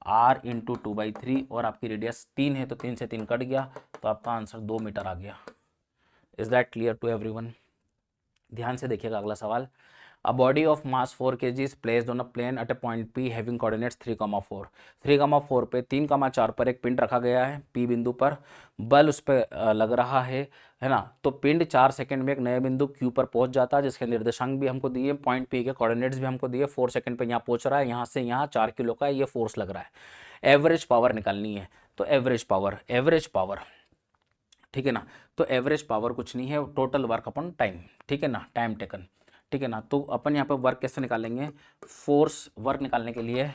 r into 2/3, और आपकी रेडियस 3 है तो 3 से 3 कट गया, तो आपका आंसर 2 मीटर आ गया। Is that clear to everyone? ध्यान से देखिएगा अगला सवाल। A body of mass 4 kg is placed on a plane at a point P having coordinates 3,4। 3,4 पे 3,4 पर एक पिंड रखा गया है P बिंदु पर, बल उस पर लग रहा है ना। तो पिंड 4 सेकंड में एक नए बिंदु Q पर पहुंच जाता है, जिसके निर्देशांक भी हमको दिए, पॉइंट P के कोऑर्डिनेट्स भी हमको दिए, 4 सेकंड पे यहाँ पहुंच रहा है, यहाँ से यहाँ 4 किलो का ये फोर्स लग रहा है। एवरेज पावर निकालनी है, तो एवरेज पावर, ठीक है ना, तो एवरेज पावर कुछ नहीं है, टोटल वर्क अपॉन टाइम, ठीक है ना, टाइम टेकन, ठीक है ना। तो अपन यहाँ पे वर्क कैसे निकालेंगे? फोर्स वर्क निकालने के लिए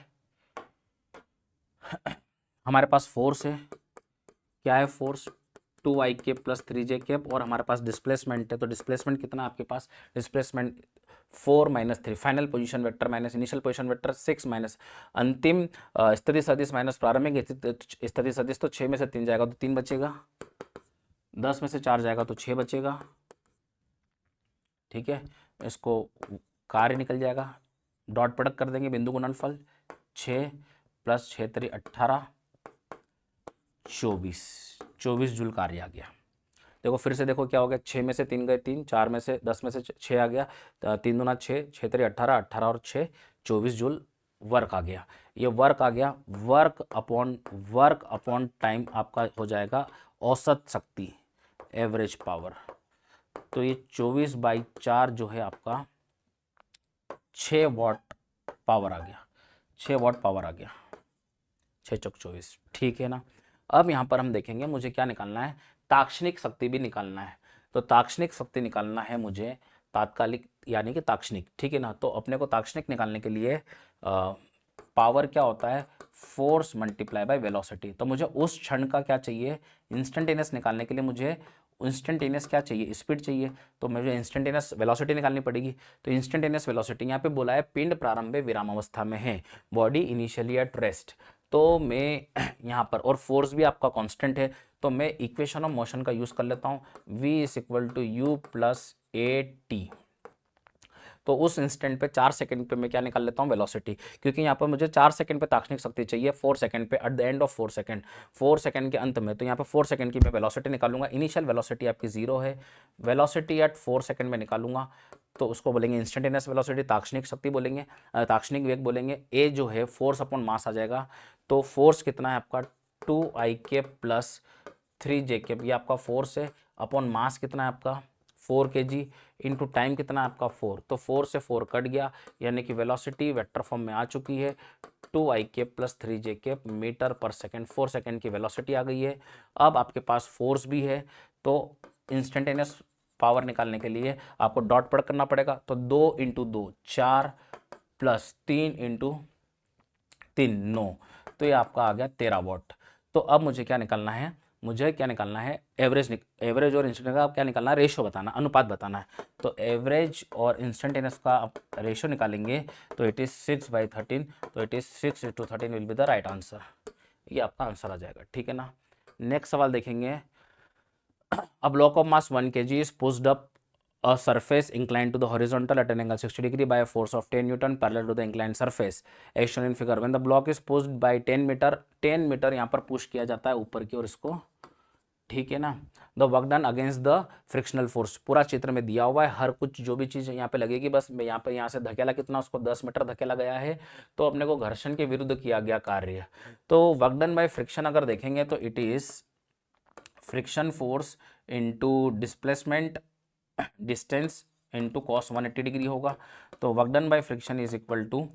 हमारे पास फोर्स है, क्या है force? 2i cap plus 3j cap, और हमारे पास डिस्प्लेसमेंट है, तो डिस्प्लेसमेंट कितना आपके पास? Displacement 4 minus 3, final position vector minus initial position vector 6 minus अंतिम स्थिति सदिश माइनस प्रारंभिक स्थिति सदिश, तो 6 में से 3 जाएगा तो 3 बचेगा, 10 में से 4 जाएगा तो 6 बचेगा, ठीक है। इसको कार्य निकल जाएगा, डॉट प्रोडक्ट कर देंगे, बिंदु गुणनफल 6 प्लस 6 3 18, 24 जूल कार्य आ गया। देखो फिर से देखो क्या हो गया, 6 में से 3 गए 3, 4 में से 10 में से 6 आ गया, 3 दूना 6, 6 3 18, 18 और 6 24 जूल वर्क आ गया। ये वर्क आ गया, वर्क अपॉन टाइम आपका हो जाएगा औसत शक्ति, एवरेज पावर। तो ये 24/4 जो है आपका 6 वाट पावर आ गया, 6 वाट पावर आ गया, 6 चौक 24, ठीक है ना। अब यहाँ पर हम देखेंगे मुझे क्या निकालना है, ताक्षणिक शक्ति भी निकालना है। तो ताक्षणिक शक्ति निकालना है मुझे, तात्कालिक यानी कि ताक्षणिक, ठीक है ना। तो अपने को ताक्षणिक निकालने के लिए पावर क्या होता है? Force multiply by velocity. तो मुझे उस क्षण का क्या चाहिए? इंस्टेंटेनियस निकालने के लिए मुझे इंस्टेंटेनियस क्या चाहिए? स्पीड चाहिए, तो मुझे इंस्टेंटेनियस वेलोसिटी निकालनी पड़ेगी। तो इंस्टेंटेनियस वेलोसिटी यहाँ पे बोला है पिंड प्रारंभ में विराम अवस्था में है, बॉडी इनिशियली एट रेस्ट। तो मैं यहाँ पर, और फोर्स भी आपका कांस्टेंट है, तो मैं इक्वेशन ऑफ मोशन का यूज कर लेता हूँ, v is equal to u plus a t. तो उस इंस्टेंट पे 4 सेकंड पे मैं क्या निकाल लेता हूँ? वेलोसिटी, क्योंकि यहाँ पर मुझे 4 सेकंड पे ताक्षणिक शक्ति चाहिए, 4 सेकंड पे, at the end of 4 second के अंत में, तो यहाँ पे 4 सेकंड की मैं वेलोसिटी निकालूंगा। इनिशियल वेलोसिटी आपकी 0 है, वेलोसिटी एट 4 सेकंड में निकालूंगा, तो उसको बोलेंगे इंस्टेंटेनियस वेलोसिटी, ताक्षणिक शक्ति बोलेंगे, ताक्षणिक वेग बोलेंगे। ए जो है फोर्स अपॉन मास आ जाएगा, तो फोर्स कितना है आपका? 2i cap plus 3j cap, ये आपका फोर्स है, अपॉन मास कितना है आपका? 4 kg, इंटू टाइम कितना है आपका? 4, तो 4 से 4 कट गया, यानी कि वेलोसिटी वेक्टर फॉर्म में आ चुकी है, 2i cap plus 3j cap metre पर सेकंड, 4 सेकंड की वेलोसिटी आ गई है। अब आपके पास फोर्स भी है, तो इंस्टेंटेनियस पावर निकालने के लिए आपको डॉट प्रोडक्ट करना पड़ेगा, तो 2 इंटू 2 4 प्लस 3 इंटू 3 9, तो ये आपका आ गया 13 वाट। तो अब मुझे क्या निकालना है? मुझे क्या निकालना है? एवरेज और इंस्टेंटेनियस का क्या निकालना है? रेशो बताना, अनुपात बताना है। तो एवरेज और इंस्टेंटेनियस का आप रेशो निकालेंगे, तो इट इज 6/13, तो it is 6:13 will be the right answer, ये आपका आंसर आ जाएगा, ठीक है ना। नेक्स्ट सवाल देखेंगे। A block of mass 1 kg is pushed up A surface inclined to the horizontal at an angle 60 degree by a force of 10 Newton parallel to the inclined surface as shown in figure. When the block is pushed by 10 metre यहाँ पर push किया जाता है ऊपर की ओर इसको, ठीक है ना. The work done against the frictional force, पूरा चित्र में दिया हुआ है, हर कुछ जो भी चीज़ यहाँ पे लगेगी. बस यहाँ से धकेला कितना, उसको 10 मीटर धकेला गया है, तो अपने को घर्षण के विरुद्ध किया गया कार्य. तो वर्क डन बाय फ्रिक्शन अगर देखेंगे तो it is friction force into displacement distance into cos 180 degree होगा. तो work done by friction is equal to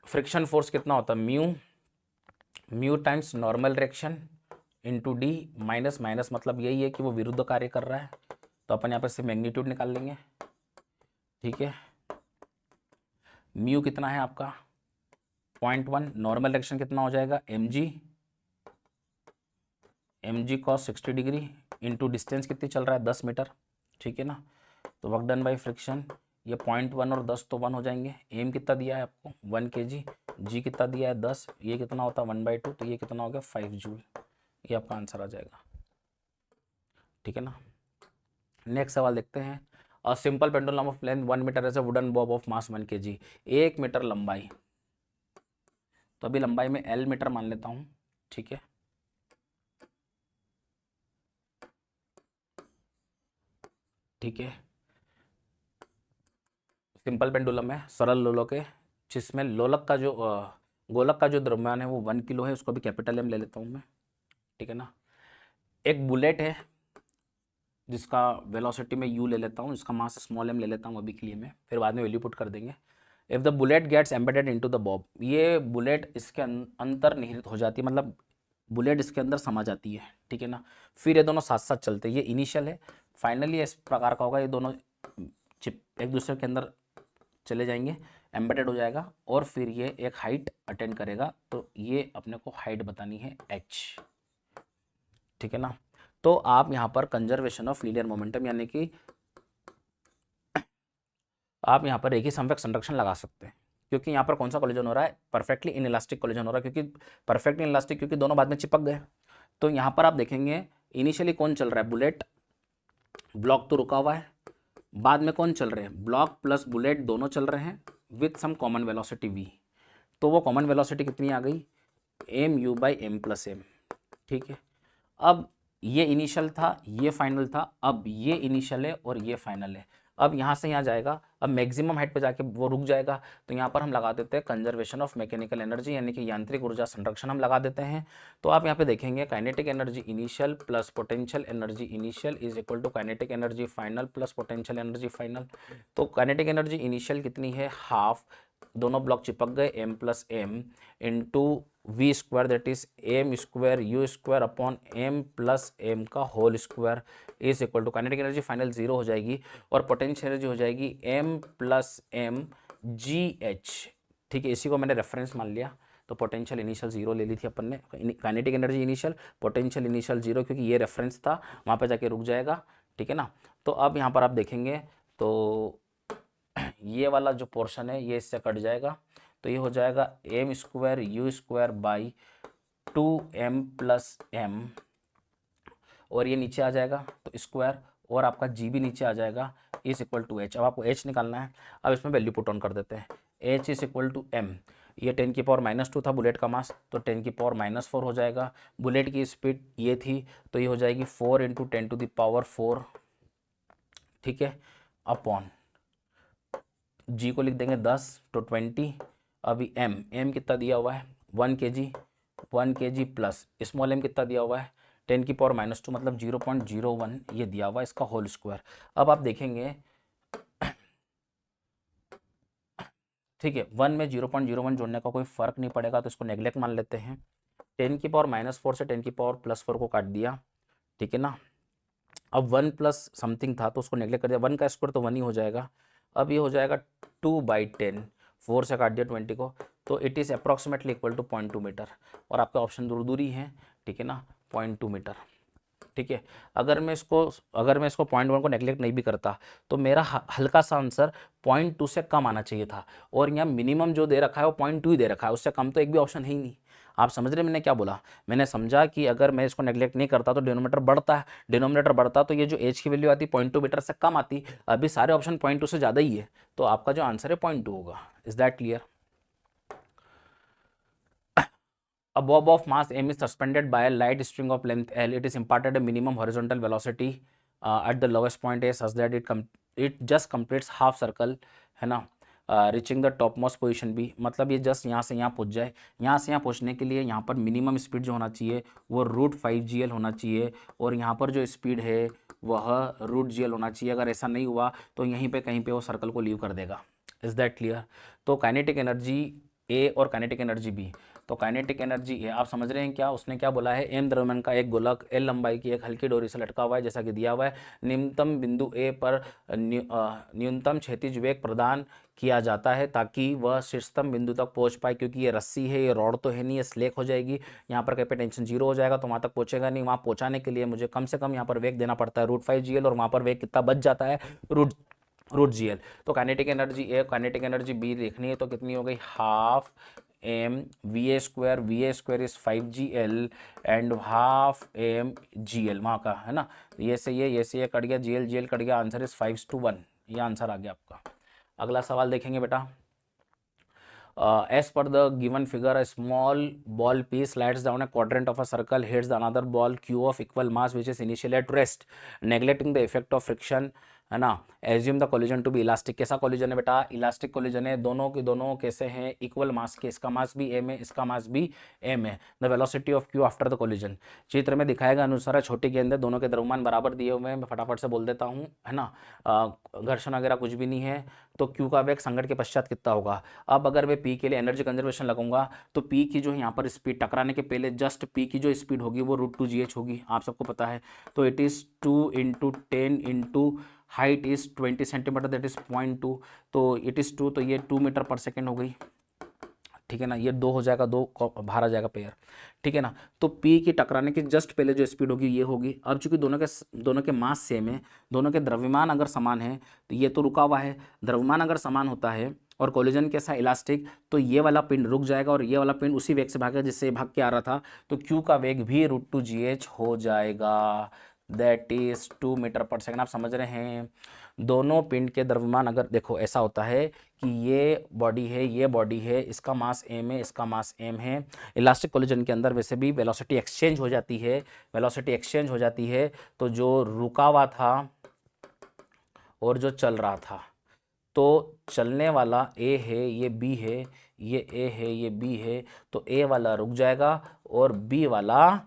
friction force कितना होता है, mu times normal direction into d, minus minus मतलब यही है कि वो विरुद्ध कार्य कर रहा है, तो अपन यहाँ पर से मैग्नीट्यूड निकाल लेंगे. ठीक है, म्यू कितना है आपका 0.1, नॉर्मल डायरेक्शन कितना हो जाएगा mg cos 60 degree into distance कितनी चल रहा है 10 मीटर. ठीक है ना. तो वर्क डन बाई फ्रिक्शन ये 0.1 और 10 तो 1 हो जाएंगे. एम कितना दिया है आपको 1 kg, जी कितना दिया है 10, ये कितना होता है 1/2, तो ये कितना हो गया 5 जूल. ये आपका आंसर आ जाएगा. ठीक है ना. नेक्स्ट सवाल देखते हैं. A simple pendulum of length 1 metre as a wooden bob of mass 1 kg, 1 metre लंबाई. तो अभी लंबाई में L मीटर मान लेता हूँ. ठीक है, ठीक है. सिंपल पेंडुलम है, सरल लोलक है, जिसमें लोलक का जो गोलक का जो द्रव्यमान है वो 1 किलो है. उसको भी कैपिटल M ले लेता हूँ मैं. ठीक है ना. एक बुलेट है जिसका वेलोसिटी में U ले लेता हूँ, इसका मास स्मॉल m ले लेता हूँ अभी के लिए मैं, फिर बाद में वैल्यू पुट कर देंगे. If the bullet gets embedded into the bob, ये बुलेट इसके अंतर्निहित हो जाती है, मतलब बुलेट इसके अंदर समा जाती है. ठीक है ना. फिर ये दोनों साथ साथ चलते हैं. ये इनिशियल है, फाइनली इस प्रकार का होगा, ये दोनों चिप एक दूसरे के अंदर चले जाएंगे, एम्बेडेड हो जाएगा, और फिर ये एक हाइट अटेंड करेगा. तो ये अपने को हाइट बतानी है h. ठीक है ना. तो आप यहाँ पर कंजर्वेशन ऑफ लीनियर मोमेंटम, यानी कि आप यहाँ पर एक ही समवेग संरक्षण लगा सकते हैं, क्योंकि यहाँ पर कौन सा कोलिजन हो रहा है, परफेक्टली इनइलास्टिक कोलिजन हो रहा है. क्योंकि परफेक्टली इनइलास्टिक, क्योंकि दोनों बाद में चिपक गए. तो यहाँ पर आप देखेंगे इनिशियली कौन चल रहा है, बुलेट. ब्लॉक तो रुका हुआ है. बाद में कौन चल रहे हैं, ब्लॉक प्लस बुलेट दोनों चल रहे हैं with some common velocity v. तो वो कॉमन वेलोसिटी कितनी आ गई, mu/m+m. ठीक है. अब ये इनिशियल था, ये फाइनल था, अब ये इनिशियल है और ये फाइनल है. अब यहाँ से यहाँ जाएगा, अब मैक्सिमम हाइट पे जाके वो रुक जाएगा. तो यहाँ पर हम लगा देते हैं कंजर्वेशन ऑफ मैकेनिकल एनर्जी, यानी कि यांत्रिक ऊर्जा संरक्षण हम लगा देते हैं. तो आप यहाँ पे देखेंगे kinetic energy initial plus potential energy initial is equal to kinetic energy final plus potential energy final. तो काइनेटिक एनर्जी इनिशियल कितनी है, हाफ, दोनों ब्लॉक चिपक गए, m+m into v², that is m²u² upon m+m का whole square is equal to kinetic energy final 0 हो जाएगी, और पोटेंशियल एनर्जी हो जाएगी m+m gh. ठीक है, इसी को मैंने रेफरेंस मान लिया. तो पोटेंशियल इनिशियल 0 ले ली थी अपन ने, kinetic energy initial, potential initial 0, क्योंकि ये रेफरेंस था, वहाँ पर जाके रुक जाएगा. ठीक है ना. तो अब यहाँ पर आप देखेंगे तो ये वाला जो पोर्शन है ये इससे कट जाएगा. तो ये हो जाएगा m²u²/2m+m, और ये नीचे आ जाएगा तो स्क्वायर, और आपका g भी नीचे आ जाएगा इज इक्वल टू h. अब आपको h निकालना है. अब इसमें वैल्यू पुट ऑन कर देते हैं. h is equal to m, ये 10⁻⁻² था बुलेट का मास, तो 10⁻⁴ हो जाएगा. बुलेट की स्पीड ये थी, तो ये हो जाएगी 4 × 10⁴. ठीक है, अपॉन g को लिख देंगे 10, तो 20. अभी m कितना दिया हुआ है 1 kg प्लस स्मॉल m कितना दिया हुआ है 10⁻⁻², मतलब 0.01 ये दिया हुआ है, इसका होल स्क्वायर. अब आप देखेंगे, ठीक है, 1 में 0.01 जोड़ने का कोई फर्क नहीं पड़ेगा, तो इसको नेग्लेक्ट मान लेते हैं. 10⁻⁻4 से 10⁻+4 को काट दिया. ठीक है ना. अब 1 प्लस समथिंग था तो उसको नेग्लेक्ट कर दिया, 1 का स्क्वायर तो 1 ही हो जाएगा. अब ये हो जाएगा 2/10, 4 से काट दिया 20 को, तो it is approximately equal to 0.2 metre. और आपका ऑप्शन दूर दूर ही है. ठीक है ना, 0.2 मीटर. ठीक है. अगर मैं इसको 0.1 को नेग्लेक्ट नहीं भी करता तो मेरा हल्का सा आंसर 0.2 से कम आना चाहिए था, और यहाँ मिनिमम जो दे रखा है वो 0.2 ही दे रखा है, उससे कम तो एक भी ऑप्शन है ही नहीं. आप समझ रहे हैं मैंने क्या बोला? मैंने समझा कि अगर मैं इसको नेग्लेक्ट नहीं करता तो डिनोमिनेटर बढ़ता है, डिनोमिनेटर बढ़ता तो ये जो एच की वैल्यू आती 0.2 मीटर से कम आती। अभी सारे ऑप्शन 0.2 से ज़्यादा ही है, तो आपका जो आंसर है 0.2 होगा। Is that clear? A bob of mass m is suspended by a light string of length L. It is imparted a minimum horizontal velocity at the lowest point A such that it just completes half circle, है ना, reaching the top most position B. मतलब ये just यहाँ से यहाँ पहुँच जाए। यहाँ से यहाँ पहुँचने के लिए यहाँ पर मिनिमम स्पीड जो होना चाहिए वो √5 GL होना चाहिए, और यहाँ पर जो स्पीड है वह √GL होना चाहिए। अगर ऐसा नहीं हुआ तो यहीं पे कहीं पे वो सर्कल को लीव कर देगा। Is that clear? तो काइनेटिक एनर्जी ए और काइनेटिक एनर्जी बी। तो काइनेटिक एनर्जी है, आप समझ रहे हैं क्या उसने क्या बोला है? एम द्रव्यमान का एक गोलक एल लंबाई की एक हल्की डोरी से लटका हुआ है, जैसा कि दिया हुआ है। न्यूनतम बिंदु ए पर न्यूनतम क्षैतिज वेग प्रदान किया जाता है ताकि वह शीर्षतम बिंदु तक पहुंच पाए, क्योंकि ये रस्सी है, ये रॉड तो है नहीं, ये स्लेक हो जाएगी। यहाँ पर कहीं पे टेंशन 0 हो जाएगा तो वहाँ तक पहुंचेगा नहीं। वहाँ पहुँचाने के लिए मुझे कम से कम यहाँ पर वेग देना पड़ता है √5 GL, और वहाँ पर वेग कितना बच जाता है? √GL। तो काइनेटिक एनर्जी ए, काइनेटिक एनर्जी बी देखनी है तो कितनी हो गई? Half m va² is 5GL and half m GL वहाँ का है ना। ये से ये कट गया, GL कट गया, आंसर इज 5:1। ये आंसर आ गया आपका। अगला सवाल देखेंगे बेटा। As per the given figure, a small ball piece slides down a quadrant of a circle, hits the another ball q of equal mass which is initially at rest, neglecting the effect of friction, है ना। Assume the collision to be elastic. कैसा collision है बेटा? Elastic collision है। दोनों के दोनों कैसे हैं? इक्वल मास के। इसका मास भी m है, इसका मास भी m है। The velocity of q after the collision चित्र में दिखाएगा अनुसार छोटी गेंद है, दोनों के द्रव्यमान बराबर दिए हुए हैं। मैं फटाफट से बोल देता हूँ, है ना। घर्षण वगैरह कुछ भी नहीं है, तो q का वेग संघटन के पश्चात कितना होगा? अब अगर मैं p के लिए एनर्जी कंजर्वेशन लगाऊंगा तो p की जो है यहाँ पर स्पीड टकराने के पहले जस्ट p की जो स्पीड होगी वो √2gh होगी, आप सबको पता है। तो it is 2 × 10 × height is 20 centimetre, that is 0.2। तो इट इज़ 2, तो ये 2 मीटर पर सेकेंड हो गई, ठीक है ना। ये 2 हो जाएगा, 2 बाहर आ जाएगा पेयर, ठीक है ना। तो P की टकराने के जस्ट पहले जो स्पीड होगी ये होगी। अब चूंकि दोनों के मास सेम है, दोनों के द्रव्यमान अगर समान है, तो ये तो रुका हुआ है। द्रव्यमान अगर समान होता है और कोलिजन कैसा? इलास्टिक, तो ये वाला पिंड रुक जाएगा और ये वाला पिंड उसी वेग से भागेगा जिससे भाग के आ रहा था, तो Q का वेग भी √2gh हो जाएगा, दैट इज 2 मीटर पर सेकेंड। आप समझ रहे हैं? दोनों पिंड के द्रव्यमान अगर देखो ऐसा होता है कि ये बॉडी है, ये बॉडी है, इसका मास m है, इसका मास m है। इलास्टिक कोलिजन के अंदर वैसे भी वेलोसिटी एक्सचेंज हो जाती है, वेलोसिटी एक्सचेंज हो जाती है। तो जो रुका हुआ था और जो चल रहा था, तो चलने वाला A है, ये B है, ये A है, ये B है, तो A वाला रुक जाएगा और B वाला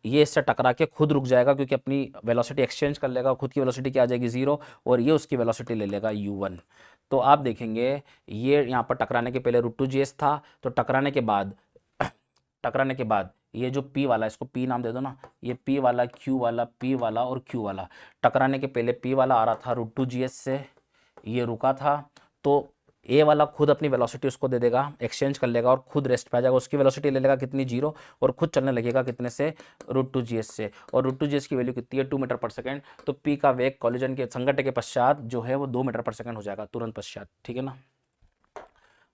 ये इससे टकरा के खुद रुक जाएगा, क्योंकि अपनी वेलोसिटी एक्सचेंज कर लेगा। खुद की वेलोसिटी क्या आ जाएगी? 0, और ये उसकी वेलोसिटी ले लेगा u1। तो आप देखेंगे ये यहाँ पर टकराने के पहले √2gh था, तो टकराने के बाद ये जो P वाला, इसको P नाम दे दो ना, ये P वाला, Q वाला, P वाला और Q वाला, टकराने के पहले P वाला आ रहा था √2gh से, ये रुका था, तो ए वाला खुद अपनी वेलोसिटी उसको दे देगा, एक्सचेंज कर लेगा और खुद रेस्ट पे आ जाएगा। उसकी वेलोसिटी ले लेगा कितनी? 0, और खुद चलने लगेगा कितने से? √2gh से, और √2gh की वैल्यू कितनी है? 2 मीटर पर सेकेंड। तो पी का वेग कॉलिजन के संघटन के पश्चात जो है वो 2 मीटर पर सेकेंड हो जाएगा, तुरंत पश्चात, ठीक है ना।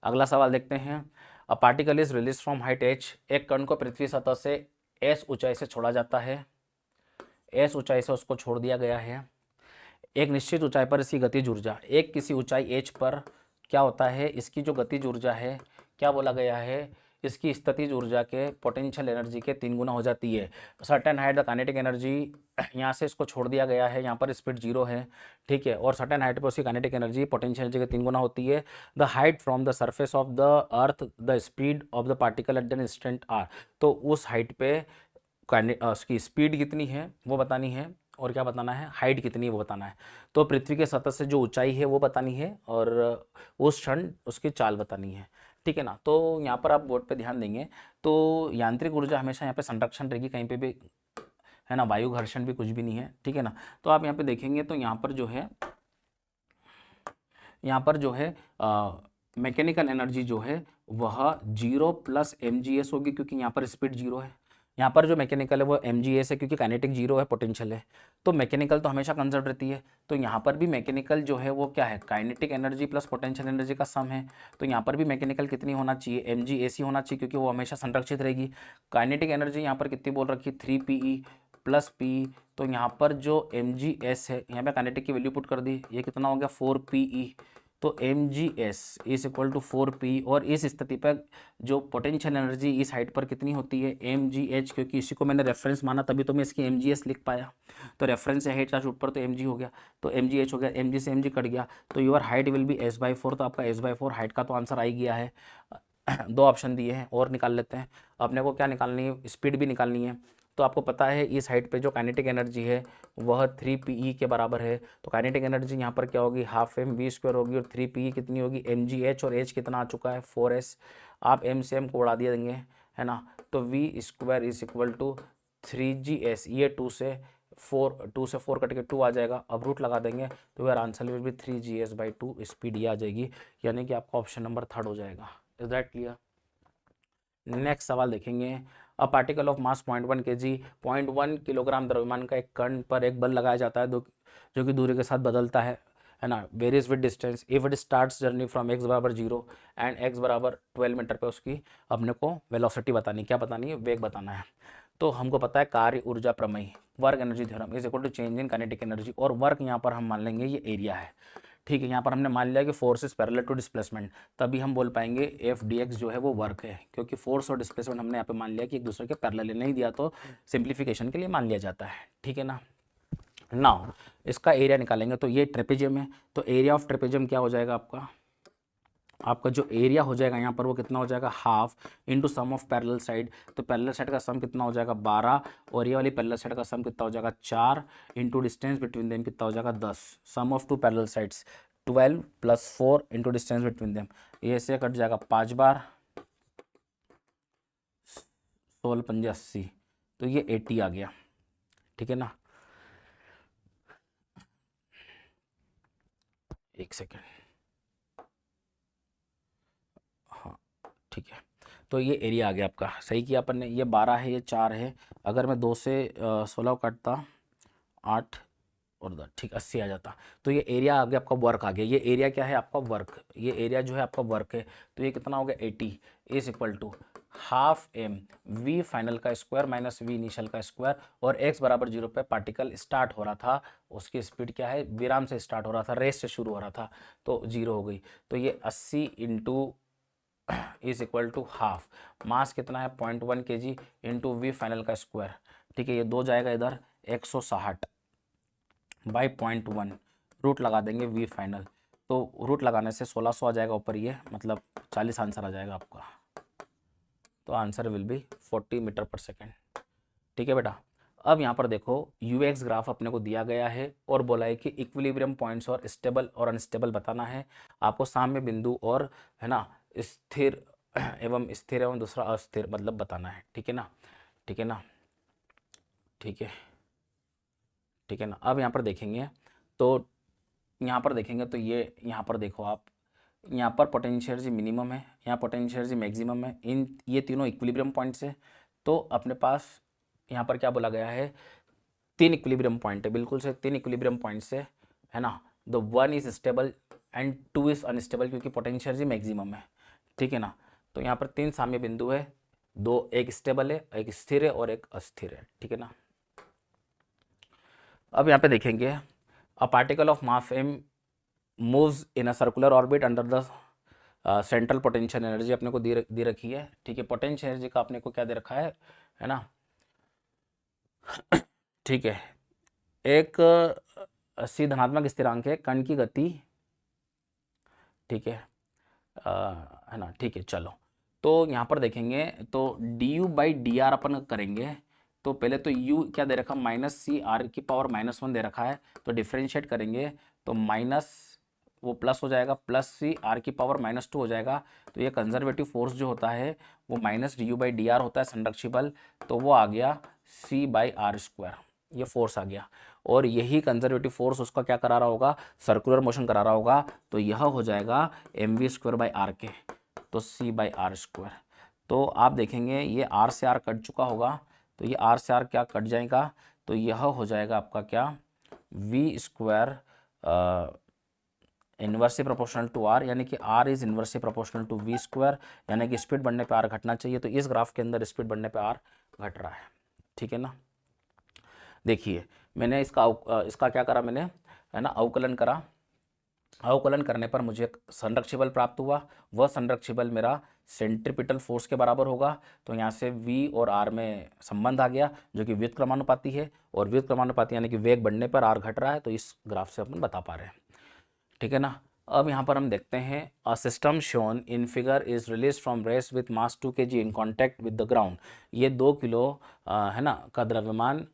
अगला सवाल देखते हैं। A particle is release from height h। एक कण को पृथ्वी सतह से s ऊंचाई से छोड़ा जाता है, s ऊंचाई से उसको छोड़ दिया गया है। एक निश्चित ऊंचाई पर इसकी गतिज ऊर्जा, एक किसी ऊंचाई h पर क्या होता है? इसकी जो गतिज ऊर्जा है, क्या बोला गया है? इसकी स्थितिज ऊर्जा के पोटेंशियल एनर्जी के 3 गुना हो जाती है। Certain height the kinetic energy, यहाँ से इसको छोड़ दिया गया है, यहाँ पर स्पीड 0 है, ठीक है, और सर्टेन हाइट पर उसकी काइनेटिक एनर्जी पोटेंशियल एनर्जी के 3 गुना होती है। The height from the surface of the earth, the speed of the particle at the instant r. तो उस हाइट पे उसकी स्पीड कितनी है वो बतानी है, और क्या बताना है? हाइट कितनी है वो बताना है। तो पृथ्वी के सतह से जो ऊंचाई है वो बतानी है, और उस क्षण उसकी चाल बतानी है, ठीक है ना। तो यहाँ पर आप बोर्ड पे ध्यान देंगे तो यांत्रिक ऊर्जा हमेशा यहाँ पे संरक्षण रहेगी, कहीं पे भी, है ना, वायु घर्षण भी कुछ भी नहीं है, ठीक है ना। तो आप यहाँ पे देखेंगे तो यहाँ पर जो है मैकेनिकल एनर्जी जो है वह 0 + mgs होगी, क्योंकि यहाँ पर स्पीड 0 है। यहाँ पर जो मैकेनिकल है वो mgs है, क्योंकि काइनेटिक जीरो है, पोटेंशियल है, तो मैकेनिकल तो हमेशा कंजर्व रहती है। तो यहाँ पर भी मैकेनिकल जो है वो क्या है, kinetic energy plus potential energy का सम है। तो यहाँ पर भी मैकेनिकल कितनी होना चाहिए, mgac होना चाहिए, क्योंकि वो हमेशा संरक्षित रहेगी। काइनेटिक एनर्जी यहाँ पर कितनी बोल रखी है, 3pe प्लस पी। तो यहाँ पर जो mgs है, यहाँ पे काइनेटिक की वैल्यू पुट कर दी, ये कितना हो गया 4pe। तो mgs is equal to 4p, और इस स्थिति पर जो पोटेंशियल एनर्जी इस हाइट पर कितनी होती है, mgh, क्योंकि इसी को मैंने रेफरेंस माना तभी तो मैं इसकी mgs लिख पाया। तो रेफरेंस है हाइट का ऊपर, तो mg हो गया, तो mgh हो गया, mg से mg कट गया, तो your height will be s/4। तो आपका s/4 हाइट का तो आंसर आ ही गया है। दो ऑप्शन दिए हैं और निकाल लेते हैं। अपने को क्या निकालनी है, स्पीड भी निकालनी है। तो आपको पता है इस हाइट पे जो काइनेटिक एनर्जी है वह 3pe के बराबर है। तो काइनेटिक एनर्जी यहाँ पर क्या होगी, हाफ mv² होगी, और 3pe कितनी होगी, mgh, और h कितना आ चुका है 4s। आप m से m को उड़ा दिए देंगे, है ना, तो v² is equal to 3gs, ये 2 से 4 कट के 2 आ जाएगा। अब रूट लगा देंगे तो यार answer will be 3gs/2, speed ये आ जाएगी, यानी कि आपका ऑप्शन नंबर 3 हो जाएगा। Is that clear? नेक्स्ट सवाल देखेंगे। A particle of mass 0.1 kg, 0.1 kilogram द्रव्यमान का एक कण पर एक बल लगाया जाता है जो कि दूरी के साथ बदलता है ना, varies with distance. If it starts journey from x बराबर 0 एंड x बराबर 12 मीटर पे उसकी अपने को वेलोसिटी बतानी, क्या बतानी है, वेग बताना है। तो हमको पता है कार्य ऊर्जा प्रमेय, work energy theorem is equal to change in kinetic energy, और वर्क यहाँ पर हम मान लेंगे ये एरिया है। ठीक है, यहाँ पर हमने मान लिया कि force is parallel to displacement, तभी हम बोल पाएंगे एफ डी एक्स जो है वो वर्क है, क्योंकि फोर्स और डिस्प्लेसमेंट हमने यहाँ पे मान लिया कि एक दूसरे के पैरेलल है। नहीं दिया तो सिंप्लीफिकेशन के लिए मान लिया जाता है। ठीक है ना। नाउ इसका एरिया निकालेंगे, तो ये ट्रेपेजियम है, तो एरिया ऑफ ट्रेपेजियम क्या हो जाएगा आपका जो एरिया हो जाएगा यहाँ पर वो कितना हो जाएगा, half into sum of parallel side. तो पैरेलल साइड का सम कितना हो जाएगा 12, और ये वाली पैरेलल साइड का सम कितना हो जाएगा 4, इंटू डिस्टेंस बिटवीन देम कितना हो जाएगा 10। Sum of two parallel sides 12 + 4 into distance between them, ये से कट जाएगा 5 बार, 16 पंजे 80, तो ये 80 आ गया। ठीक है ना, एक सेकेंड, हाँ ठीक है। तो ये एरिया आ गया आपका, सही किया अपन ने। ये 12 है, ये 4 है, अगर मैं 2 से 16 काटता 8 और 10, ठीक 80 आ जाता। तो ये एरिया आ गया आपका, वर्क आ गया। ये एरिया क्या है आपका, वर्क। ये एरिया जो है आपका वर्क है, तो ये कितना हो गया 80 is equal to half m v final का स्क्वायर माइनस v इनिशियल का स्क्वायर, और x बराबर 0 पे पार्टिकल स्टार्ट हो रहा था, उसकी स्पीड क्या है, विराम से स्टार्ट हो रहा था, रेस से शुरू हो रहा था, तो 0 हो गई। तो ये 80 into is equal to half, mass कितना है 0.1 kg इंटू वी फाइनल का स्क्वायर। ठीक है, ये 2 जाएगा इधर, 160 बाई 0.1, रूट लगा देंगे वी फाइनल, तो रूट लगाने से 1600 आ जाएगा ऊपर, ये मतलब 40 आंसर आ जाएगा आपका। तो आंसर विल बी 40 मीटर पर सेकेंड। ठीक है बेटा। अब यहाँ पर देखो यूएक्स ग्राफ अपने को दिया गया है और बोला है कि इक्विलिब्रियम पॉइंट्स और स्टेबल और अनस्टेबल बताना है आपको, साम्य बिंदु और है ना स्थिर एवं दूसरा अस्थिर मतलब बताना है। ठीक है ना, ठीक है ना, ठीक है, ठीक है ना। अब यहाँ पर देखेंगे तो यहाँ पर देखेंगे तो ये यहाँ पर देखो आप, यहाँ पर पोटेंशियल एनर्जी मिनिमम है, यहाँ पोटेंशियल एनर्जी मैक्सिमम है, इन ये तीनों इक्विलिब्रियम पॉइंट्स है। तो अपने पास यहाँ पर क्या बोला गया है, 3 इक्विलिब्रियम पॉइंट है, बिल्कुल से 3 इक्विलिब्रियम पॉइंट से, है ना। The 1 is stable and 2 is unstable, क्योंकि पोटेंशियल एनर्जी मैक्सिमम है। ठीक है ना, तो यहाँ पर 3 साम्य बिंदु है, 2, एक स्टेबल है, एक स्थिर है और एक अस्थिर है। ठीक है ना। अब यहाँ पे देखेंगे a particle of mass m moves in a circular orbit under the central potential energy अपने को दे रखी है। ठीक है, पोटेंशियल एनर्जी का अपने को क्या दे रखा है ना। ठीक है, एक c धनात्मक स्थिरांक है, कण की गति। ठीक है ना, ठीक है चलो। तो यहाँ पर देखेंगे तो du/dr अपन करेंगे, तो पहले तो u क्या दे रखा, -c r⁻⁻1 दे रखा है, तो डिफ्रेंशिएट करेंगे तो माइनस वो प्लस हो जाएगा, +c r⁻2 हो जाएगा। तो ये कंजर्वेटिव फोर्स जो होता है वो -du/dr होता है, संरक्षी बल, तो वो आ गया c/r², ये फोर्स आ गया। और यही कंजर्वेटिव फोर्स उसका क्या करा रहा होगा, सर्कुलर मोशन करा रहा होगा, तो यह हो जाएगा mv²/r के, तो c/r²। तो आप देखेंगे ये r से r कट चुका होगा, तो ये आर से आर क्या कट जाएगा, तो यह हो जाएगा आपका क्या, v square inversely proportional to r, यानी कि r is inversely proportional to v square, यानी कि स्पीड बढ़ने पे आर घटना चाहिए। तो इस ग्राफ के अंदर स्पीड बढ़ने पे आर घट रहा है, ठीक है ना। देखिए मैंने इसका क्या करा, मैंने है ना अवकलन करा। अवकलन करने पर मुझे एक संरक्षी बल प्राप्त हुआ। वह संरक्षी बल मेरा सेंट्रीपिटल फोर्स के बराबर होगा। तो यहाँ से V और R में संबंध आ गया जो कि व्युत्क्रमानुपाती है, और व्युत्क्रमानुपाती यानी कि वेग बढ़ने पर R घट रहा है। तो इस ग्राफ से अपन बता पा रहे हैं, ठीक है ना। अब यहाँ पर हम देखते हैं, a system shown in figure is release from rest with mass 2 kg in contact with the ground. ये 2 किलो है ना का द्रव्यमान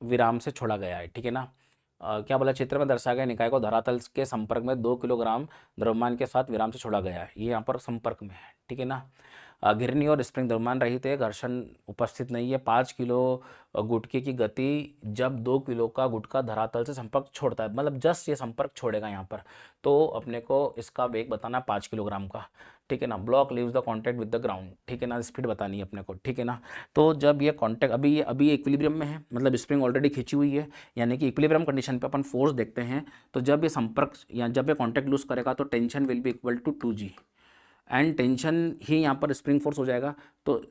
विराम से छोड़ा गया है, ठीक है ना। क्या बोला, चित्र में दर्शाए गए निकाय को धरातल के संपर्क में 2 किलोग्राम द्रव्यमान के साथ विराम से छोड़ा गया है। ये यहाँ पर संपर्क में है, ठीक है ना। घिरनी और स्प्रिंग द्रव्यमान रहित है, घर्षण उपस्थित नहीं है। 5 किलो गुटके की गति जब 2 किलो का गुटका धरातल से संपर्क छोड़ता है, मतलब जस्ट ये संपर्क छोड़ेगा यहाँ पर, तो अपने को इसका वेग बताना 5 किलोग्राम का, ठीक है ना। Block leaves the contact with the ground, ठीक है ना, स्पीड बतानी है अपने को, ठीक है ना। तो जब ये कॉन्टैक्ट अभी इक्विलिब्रियम में है, मतलब स्प्रिंग ऑलरेडी खींची हुई है, यानी कि इक्विलिब्रियम कंडीशन पे अपन फोर्स देखते हैं। तो जब ये संपर्क या जब ये कॉन्टैक्ट लूज करेगा तो tension will be equal to 2G, and tension ही यहाँ पर स्प्रिंग फोर्स हो जाएगा। तो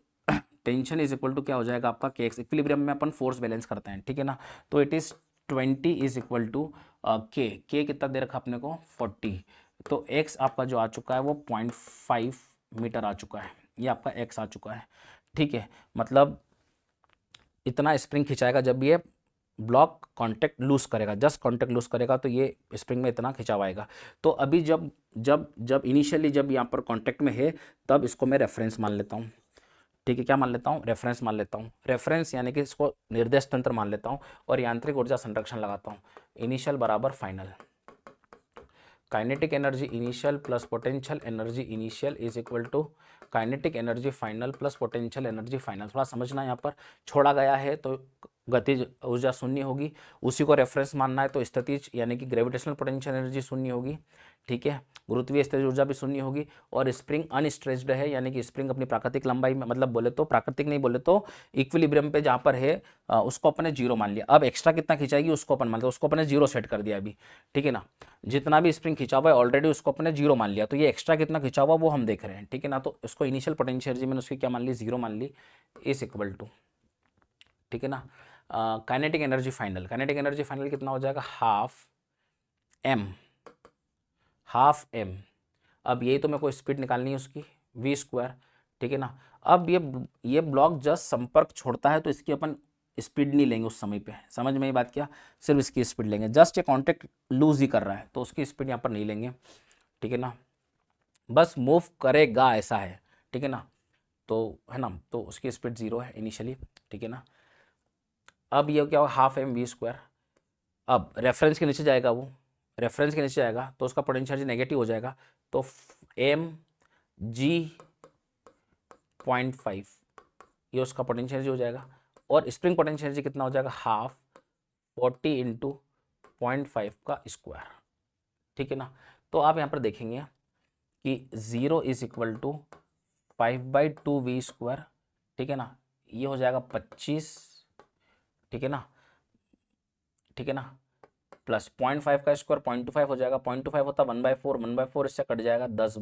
टेंशन इज इक्वल टू क्या हो जाएगा आपका KX। इक्विलिब्रियम में अपन फोर्स बैलेंस करते हैं, ठीक है ना। तो it is 20 is equal to k कितना दे रखा अपने को 40। तो x आपका जो आ चुका है वो 0.5 मीटर आ चुका है, ये आपका x आ चुका है, ठीक है। मतलब इतना स्प्रिंग खिंचाएगा जब ये ब्लॉक कांटेक्ट लूज करेगा, जस्ट कांटेक्ट लूज करेगा तो ये स्प्रिंग में इतना खिंचाव आएगा। तो अभी जब जब जब इनिशियली जब यहाँ पर कांटेक्ट में है, तब इसको मैं रेफरेंस मान लेता हूँ, ठीक है। क्या मान लेता हूँ, रेफरेंस मान लेता हूँ। रेफरेंस यानी कि इसको निर्देश तंत्र मान लेता हूँ और यांत्रिक ऊर्जा संरक्षण लगाता हूँ। इनिशियल बराबर final, kinetic energy initial plus potential energy initial is equal to kinetic energy final plus potential energy final. थोड़ा समझना, यहाँ पर छोड़ा गया है तो गतिज ऊर्जा शून्य होगी, उसी को रेफरेंस मानना है। तो स्थितिज यानी कि ग्रेविटेशनल पोटेंशियल एनर्जी शून्य होगी, ठीक है। गुरुत्वीय स्थितिज ऊर्जा भी शून्य होगी, और स्प्रिंग अनस्ट्रेच्ड है, यानी कि स्प्रिंग अपनी प्राकृतिक लंबाई में, मतलब बोले तो प्राकृतिक नहीं, बोले तो इक्विलिब्रियम पे जहाँ पर है उसको अपने जीरो मान लिया। अब एक्स्ट्रा कितना खिंचाएगी उसको अपन मान लिया, उसको अपने जीरो सेट कर दिया अभी, ठीक है ना। जितना भी स्प्रिंग खिंचा हुआ है ऑलरेडी उसको अपने जीरो मान लिया, तो ये एक्स्ट्रा कितना खिंचा हुआ वो हम देख रहे हैं, ठीक है ना। तो इसको इनिशियल पोटेंशियल एनर्जी मैंने उसकी क्या मान ली, जीरो मान ली, इज इक्वल टू, ठीक है ना। Kinetic energy final, kinetic energy final कितना हो जाएगा, हाफ एम। अब यही तो मेरे को स्पीड निकालनी है उसकी, वी स्क्वायर, ठीक है ना। अब ये ब्लॉक जस्ट संपर्क छोड़ता है तो इसकी अपन स्पीड नहीं लेंगे उस समय पे, समझ में ये बात, क्या सिर्फ इसकी स्पीड लेंगे। जस्ट ये कॉन्टेक्ट लूज ही कर रहा है तो उसकी स्पीड यहाँ पर नहीं लेंगे, ठीक है ना। बस मूव करेगा ऐसा है, ठीक है ना। तो है ना, तो उसकी स्पीड जीरो है इनिशियली, ठीक है ना। अब ये क्या हो, हाफ एम वी स्क्वायर। अब रेफरेंस के नीचे जाएगा, वो रेफरेंस के नीचे जाएगा तो उसका पोटेंशियल नेगेटिव हो जाएगा। तो mg 0.5 ये उसका पोटेंशियल हो जाएगा, और स्प्रिंग पोटेंशियल कितना हो जाएगा, हाफ 40 इंटू 0.5 का स्क्वायर, ठीक है ना। तो आप यहाँ पर देखेंगे कि 0 is equal to 5/2 v square, ठीक है ना। ये हो जाएगा 25, ठीक है ना, ठीक है ना, प्लस 0.5 का स्क्वायर 0.25 हो जाएगा, 0.25 होता 1/4, 1/4 इससे कट जाएगा 10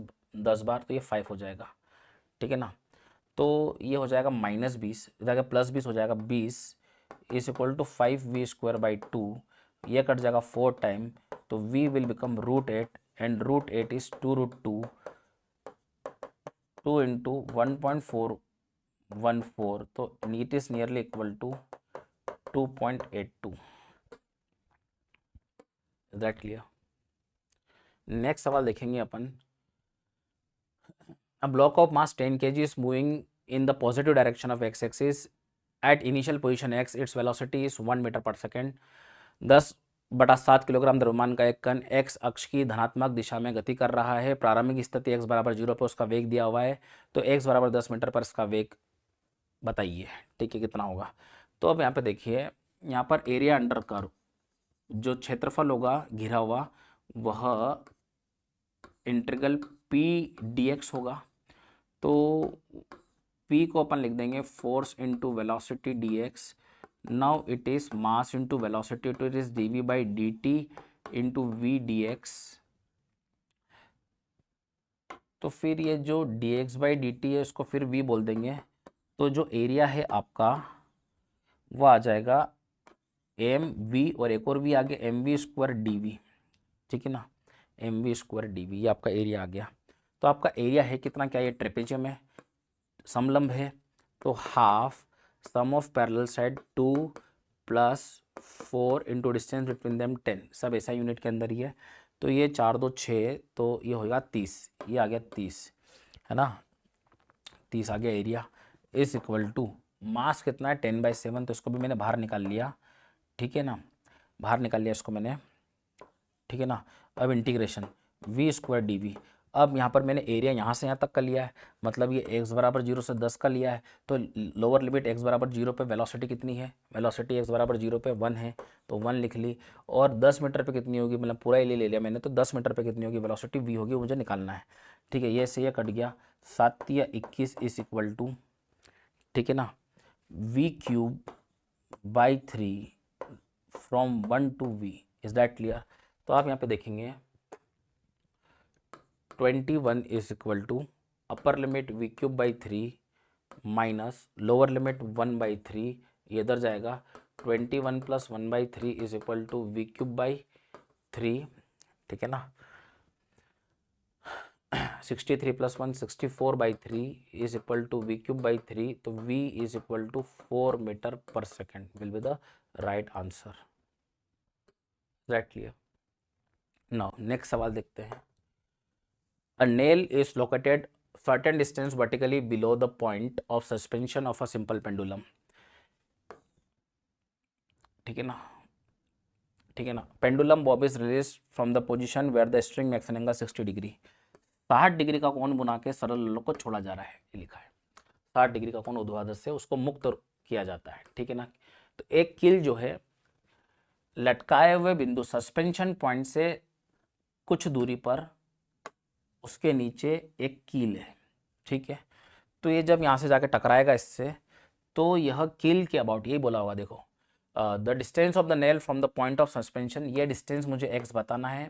बार, तो ये 5 हो जाएगा, ठीक है ना। तो ये हो जाएगा -20, इधर +20 हो जाएगा 20 इज इक्वल टू 5v²/2, ये कट जाएगा 4 टाइम, तो v will become √8 and √8 is 2√2, 2 into 1.414, तो it is nearly equal to 2.82। Is that clear? Next सवाल देखेंगे अपन। A block of mass 10 kg is moving in the positive direction of x-axis. At initial position x, its velocity is 1 metre पर second. 10/7 kilogram द्रव्यमान का एक कण x अक्ष की धनात्मक दिशा में गति कर रहा है। प्रारंभिक स्थिति x बराबर 0 पर उसका वेग दिया हुआ है, तो x बराबर 10 मीटर पर इसका वेग बताइए, ठीक है, कितना होगा। तो अब यहाँ पे देखिए, यहाँ पर एरिया अंडर कर्व, जो क्षेत्रफल होगा घिरा हुआ, वह इंटीग्रल p dx होगा। तो P को अपन लिख देंगे force into velocity dx. Now it is mass into velocity, तो it is dv by dt into v dx. तो फिर ये जो dx बाई dt है इसको फिर v बोल देंगे. तो जो एरिया है आपका वो आ जाएगा एम वी और एक और वी आ गया m v square d v. ठीक है ना, m v square d v, ये आपका एरिया आ गया. तो आपका एरिया है कितना, क्या ये ट्रेपेजियम है, समलंब है, तो half sum of parallel side 2 plus 4 into distance between them 10, सब ऐसा यूनिट के अंदर ही है. तो ये 4 2 6, तो ये होगा 30, ये आ गया 30 है ना, 30 आ गया area. Is equal to mass कितना है 10/7, तो इसको भी मैंने बाहर निकाल लिया. ठीक है ना, बाहर निकाल लिया इसको मैंने. ठीक है ना, अब integration v square d v. अब यहाँ पर मैंने एरिया यहाँ से यहाँ तक का लिया है, मतलब ये x बराबर 0 से 10 का लिया है. तो लोअर लिमिट x बराबर 0 पे वेलोसिटी कितनी है, वेलोसिटी x बराबर 0 पे 1 है, तो 1 लिख ली. और 10 मीटर पे कितनी होगी, मतलब पूरा एरिया ले लिया मैंने, तो 10 मीटर पे कितनी होगी वेलोसिटी v होगी, मुझे निकालना है. ठीक है, ये से ये कट गया, 7 या 21 इज इक्वल टू, ठीक है ना, v cube by 3 from 1 to v. Is that clear. तो आप यहाँ पे देखेंगे 21 is equal to upper limit v cube by 3 minus lower limit 1/3, ये इधर जाएगा. 21 प्लस 1/3 is equal to v cube by 3. ठीक है ना, 63 plus 1 64/3 is equal to v cube by 3. तो v is equal to 4 metre पर second will be the right answer. That clear. Now next सवाल देखते हैं. A nail is located certain distance vertically below the point of suspension of a simple pendulum. ठीक है ना, ठीक है ना. Pendulum bob is release from the position where the string makes an angle 60 degree. 60 degree का कोण बना के सरल लोलक को छोड़ा जा रहा है, ये लिखा है. 60 डिग्री का कोण ऊर्ध्वाधर से उसको मुक्त किया जाता है. ठीक है ना. तो एक कील जो है लटकाए हुए बिंदु सस्पेंशन पॉइंट से कुछ दूरी पर उसके नीचे एक कील है. ठीक है, तो ये जब यहाँ से जाके टकराएगा इससे, तो यह कील के अबाउट यही बोला होगा. देखो the distance of the nail from the point of suspension, ये डिस्टेंस मुझे x बताना है.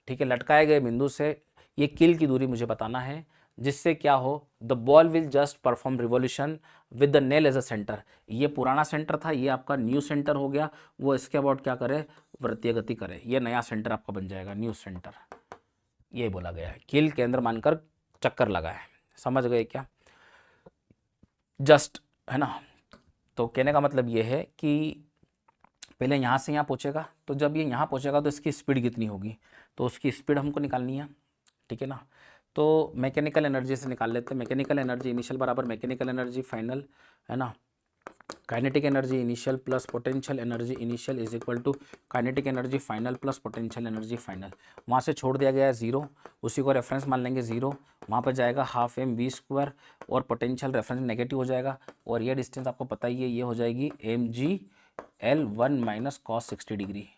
ठीक है, लटकाए गए बिंदु से ये कील की दूरी मुझे बताना है, जिससे क्या हो, the ball will just perform revolution with the nail as a centre. ये पुराना सेंटर था, ये आपका न्यू सेंटर हो गया. वो इसके अबाउट क्या करे, वृत्तीय गति करे. ये नया सेंटर आपका बन जाएगा, न्यू सेंटर. ये बोला गया है, कील केंद्र मानकर चक्कर लगाए. समझ गए क्या, जस्ट है ना. तो कहने का मतलब ये है कि पहले यहाँ से यहाँ पहुँचेगा, तो जब ये यहाँ पहुँचेगा तो इसकी स्पीड कितनी होगी, तो उसकी स्पीड हमको निकालनी है. ठीक है ना, तो मैकेनिकल एनर्जी से निकाल लेते हैं. मैकेनिकल एनर्जी इनिशियल बराबर मैकेनिकल एनर्जी फाइनल, है ना. Kinetic energy initial plus potential energy initial is equal to kinetic energy final plus potential energy final. वहाँ से छोड़ दिया गया है 0, उसी को रेफरेंस मान लेंगे 0. वहाँ पर जाएगा हाफ एम वी स्क्वायर और पोटेंशियल रेफरेंस नेगेटिव हो जाएगा. और ये डिस्टेंस आपको पता ही है, ये हो जाएगी m g l 1 minus cos 60 degree.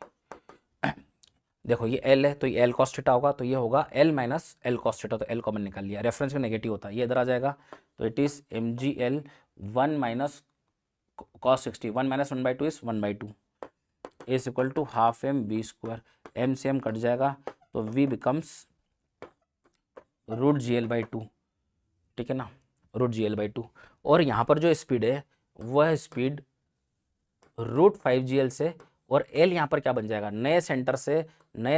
देखो ये L है, तो ये L कॉस थीटा होगा, तो ये होगा L minus L cos theta. तो L कॉमन निकाल लिया, रेफरेंस में नेगेटिव होता है, ये इधर आ जाएगा. तो it is m g l 1 minus cos 60, 1 minus 1/2 is 1/2 is equal to half m v square. M से एम कट जाएगा, तो v becomes root g l by 2. ठीक है ना, रूट जी एल बाई 2. और यहाँ पर जो स्पीड है वह स्पीड रूट 5GL से, और L यहाँ पर क्या बन जाएगा, नए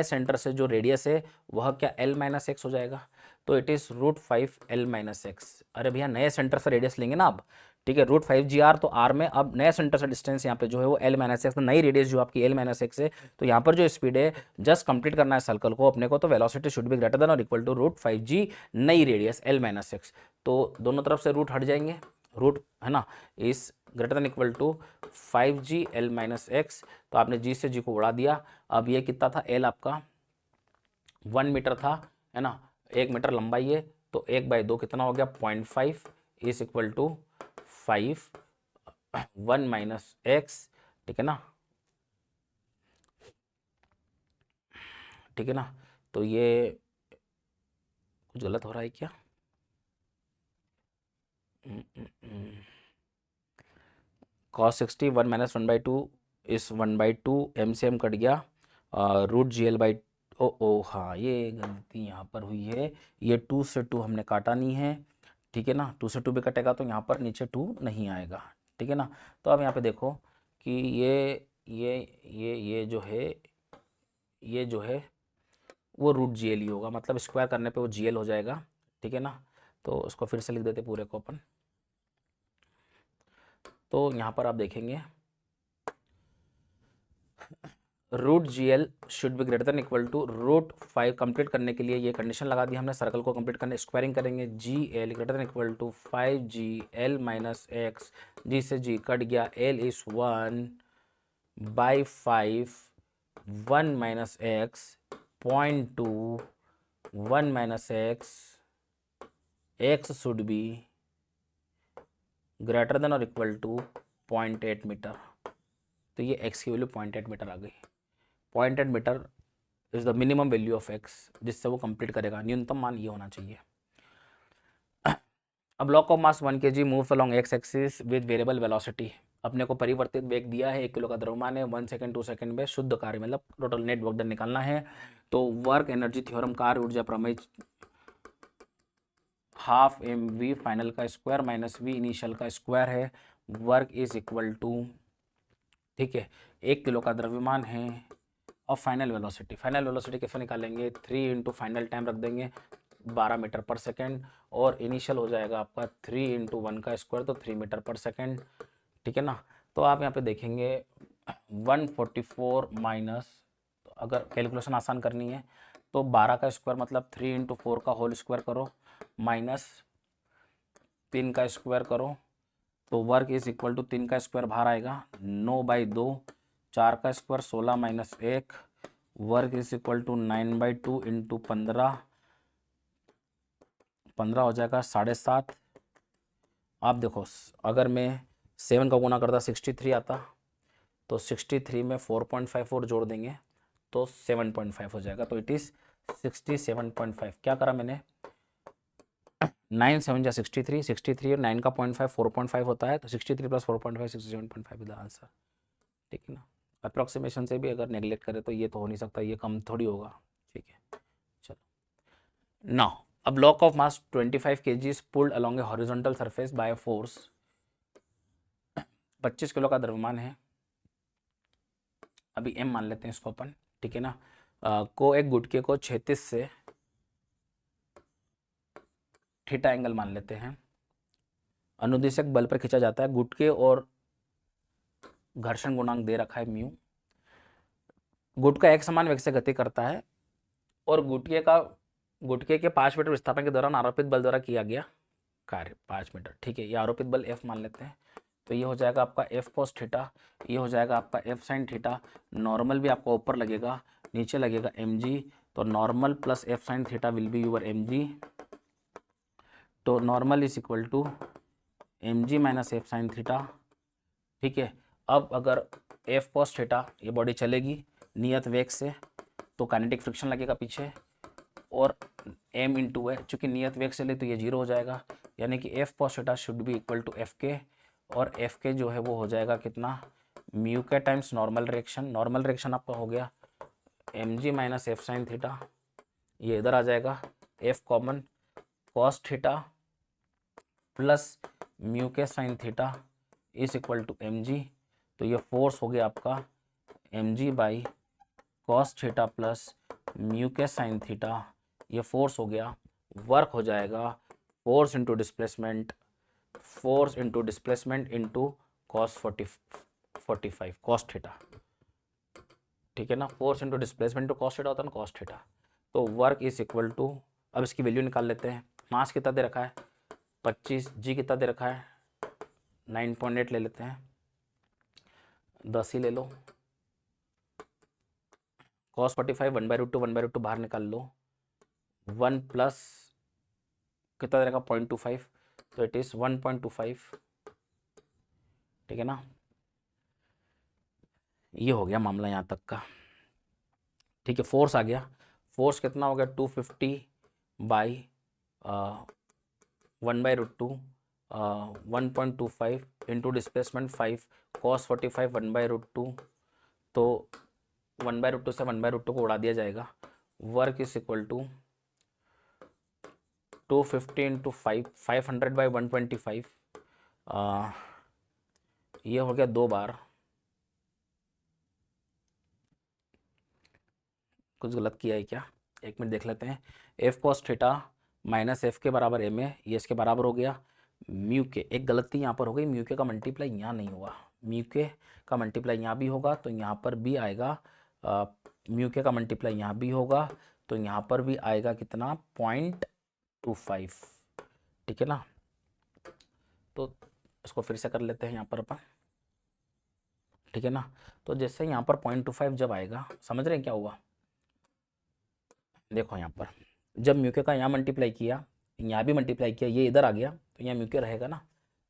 सेंटर से जो रेडियस है वह क्या L माइनस एक्स हो जाएगा. तो it is root 5L minus x. अरे भैया नए सेंटर से रेडियस लेंगे ना आप. ठीक है, रूट 5GR, तो R में अब नए सेंटर से डिस्टेंस यहाँ पे जो है वो L माइनस एक्स, नई रेडियस जो आपकी L माइनस एक्स है. तो यहाँ पर जो स्पीड है जस्ट कंप्लीट करना है सर्कल को अपने को, तो velocity should be greater than और इक्वल टू रूट 5G नई रेडियस L माइनस एक्स. तो दोनों तरफ से रूट हट जाएंगे, रूट है ना, is greater than equal to 5G L minus x. तो आपने G से G को उड़ा दिया. अब ये कितना था, L आपका 1 मीटर था, है ना, 1 मीटर लंबाई है, तो 1/2 कितना हो गया 0.5 is equal to 5 1 minus x. ठीक है ना, ठीक है ना. तो ये कुछ गलत हो रहा है क्या, कॉस 60 1 माइनस 1/2 इस 1/2 एम से एम कट गया, रूट जी एल बाई, ओ हाँ ये गलती यहाँ पर हुई है, ये 2 से 2 हमने काटा नहीं है, ठीक है ना, 2 से 2 भी कटेगा तो यहाँ पर नीचे 2 नहीं आएगा, ठीक है ना। तो अब यहाँ पे देखो कि ये जो है वो रूट जी एल ही होगा, मतलब स्क्वायर करने पे वो जी एल हो जाएगा, ठीक है ना। तो उसको फिर से लिख देते पूरे को अपन। तो यहाँ पर आप देखेंगे root g l should be greater than equal to root 5। Complete करने के लिए ये कंडीशन लगा दी हमने, सर्कल को कंप्लीट करने स्क्वायरिंग करेंगे, G L greater than equal to 5 GL minus X, G से जी कट गया, L is 1/5 1 minus X 0.2 1 minus X should be greater than और इक्वल टू 0.8 मीटर। तो ये x की वैल्यू 0.8 मीटर आ गई। 0.8 metre is the minimum value of x जिससे वो कंप्लीट करेगा, न्यूनतम मान ये होना चाहिए। अब block of mass 1 kg moves along x axis with variable velocity. अपने को परिवर्तित वेग दिया है, 1 किलो का द्रव्यमान है, 1 सेकंड 2 सेकंड में शुद्ध कार्य मतलब टोटल नेट वर्क डन निकालना है। तो वर्क एनर्जी थ्योरम, कार्य ऊर्जा प्रमेय, हाफ एम वी फाइनल का स्क्वायर माइनस वी इनिशियल का स्क्वायर है, वर्क इज इक्वल टू, ठीक है, 1 किलो का द्रव्यमान है और फाइनल वेलोसिटी कैसे निकालेंगे, 3 इंटू फाइनल टाइम रख देंगे 12 मीटर पर सेकेंड, और इनिशियल हो जाएगा आपका 3 इंटू 1 का स्क्वायर तो 3 मीटर पर सेकेंड, ठीक है ना। तो आप यहाँ पे देखेंगे 144 माइनस, अगर कैलकुलेशन आसान करनी है तो 12 का स्क्वायर मतलब 3 इंटू 4 का होल स्क्वायर करो माइनस 3 का स्क्वायर करो, तो वर्क इज इक्वल टू 3 का स्क्वायर बाहर आएगा 9/2, 4 का square 16 minus 1, work is equal to 9/2 into 15 हो जाएगा 7.5। आप देखो अगर मैं 7 का गुना करता 63 आता, तो 63 में 4.5 और जोड़ देंगे तो 7.5 हो जाएगा, तो इट इज़ 67.5। क्या करा मैंने, 9 7 जा 63, 63 और 9 का 0.5 4.5 होता है, तो 63 प्लस 4.5 67.5 इज द आंसर, ठीक है ना। अप्रॉक्सीमेशन से भी अगर नेगलेक्ट करें तो ये तो हो नहीं सकता, ये कम थोड़ी होगा, ठीक है। चलो now a block of mass 25 kg is pulled along A horizontal surface by force, 25 kilo का द्रव्यमान है, अभी m मान लेते हैं इसको अपन, ठीक है ना। को एक गुटके को 36 से थीटा एंगल मान लेते हैं, अनुदिशक बल पर खींचा जाता है, गुटके और घर्षण गुणांक दे रखा है म्यू, गुटका एक समान वेग से गति करता है और गुटके के 5 मीटर विस्थापन के दौरान आरोपित बल द्वारा किया गया कार्य 5 मीटर, ठीक है, ये आरोपित बल F मान लेते हैं। तो ये हो जाएगा आपका F cos थीटा, ये हो जाएगा आपका F sin थीटा, नॉर्मल भी आपका ऊपर लगेगा नीचे लगेगा mg, तो normal plus F sin theta will be your mg, तो normal is equal to mg minus F sin theta, ठीक है। अब अगर F cos थीटा ये बॉडी चलेगी नियत वेग से तो काइनेटिक फ्रिक्शन लगेगा पीछे, और m इंटू है चूँकि नियत वेग से ले तो ये 0 हो जाएगा, यानी कि F cos theta should be equal to F के, और एफ के जो है वो हो जाएगा कितना, म्यू के टाइम्स नॉर्मल रिएक्शन आपका हो गया M G minus F sine theta, ये इधर आ जाएगा, F common cos theta plus mu K sine theta is equal to M G, तो ये फोर्स हो गया आपका M G by cos theta plus mu K sine theta, ये फोर्स हो गया, वर्क हो जाएगा force into displacement into cos 45 cos theta, ठीक है ना, force into displacement to cos theta होता है ना कॉस थीटा, तो वर्क इज इक्वल टू, अब इसकी वैल्यू निकाल लेते हैं, मास कितना दे रखा है 25, जी कितना दे रखा है 9.8 ले लेते हैं, 10 ही ले लो, कॉस 45 1/√2 बाहर निकाल लो, 1 प्लस कितना दे रखा 0.25, तो इट इज 1.25, ठीक है ना। ये हो गया मामला यहाँ तक का, ठीक है। फोर्स आ गया, फोर्स कितना हो गया 250 बाई 1/√2 1.25 इंटू डिस्प्लेसमेंट 5 कॉस 45 1/√2, तो 1/√2 से 1/√2 को उड़ा दिया जाएगा। Work is equal to 250 into 500/125, ये हो गया 2 बार। कुछ गलत किया है क्या? एक मिनट देख लेते हैं। F cos theta minus F के बराबर एम है, ये इसके बराबर हो गया। म्यू के, एक गलती यहाँ पर हो गई, म्यू के का मल्टीप्लाई यहाँ नहीं हुआ, म्यू के का मल्टीप्लाई यहाँ भी होगा तो यहाँ पर भी आएगा, म्यू के का मल्टीप्लाई यहाँ भी होगा तो यहाँ पर भी आएगा कितना, 0.25। ठीक है ना, तो इसको फिर से कर लेते हैं यहाँ पर अपन। ठीक है ना, तो जैसे यहाँ पर 0.25 जब आएगा, समझ रहे हैं क्या हुआ? देखो यहाँ पर जब म्यूके का यहाँ मल्टीप्लाई किया, यहाँ भी मल्टीप्लाई किया, ये इधर आ गया तो यहाँ म्यूके रहेगा ना।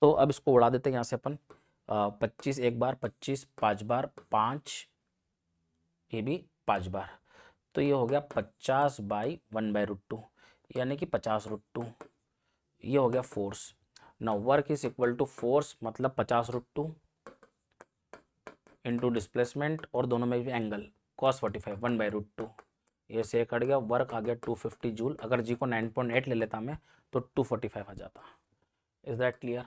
तो अब इसको उड़ा देते हैं यहाँ से अपन। 25 एक बार, 25 5 बार, 5 ये भी 5 बार, तो ये हो गया 50/1/√2, यानी कि 50√2। ये हो गया force. Now work is equal to force मतलब 50√2 इंटू डिस्प्लेसमेंट, और दोनों में भी एंगल cos 45 1/√2, ये से कट गया, वर्क आ गया 250 जूल। अगर जी को 9.8 ले लेता मैं तो 245 आ जाता। Is that clear?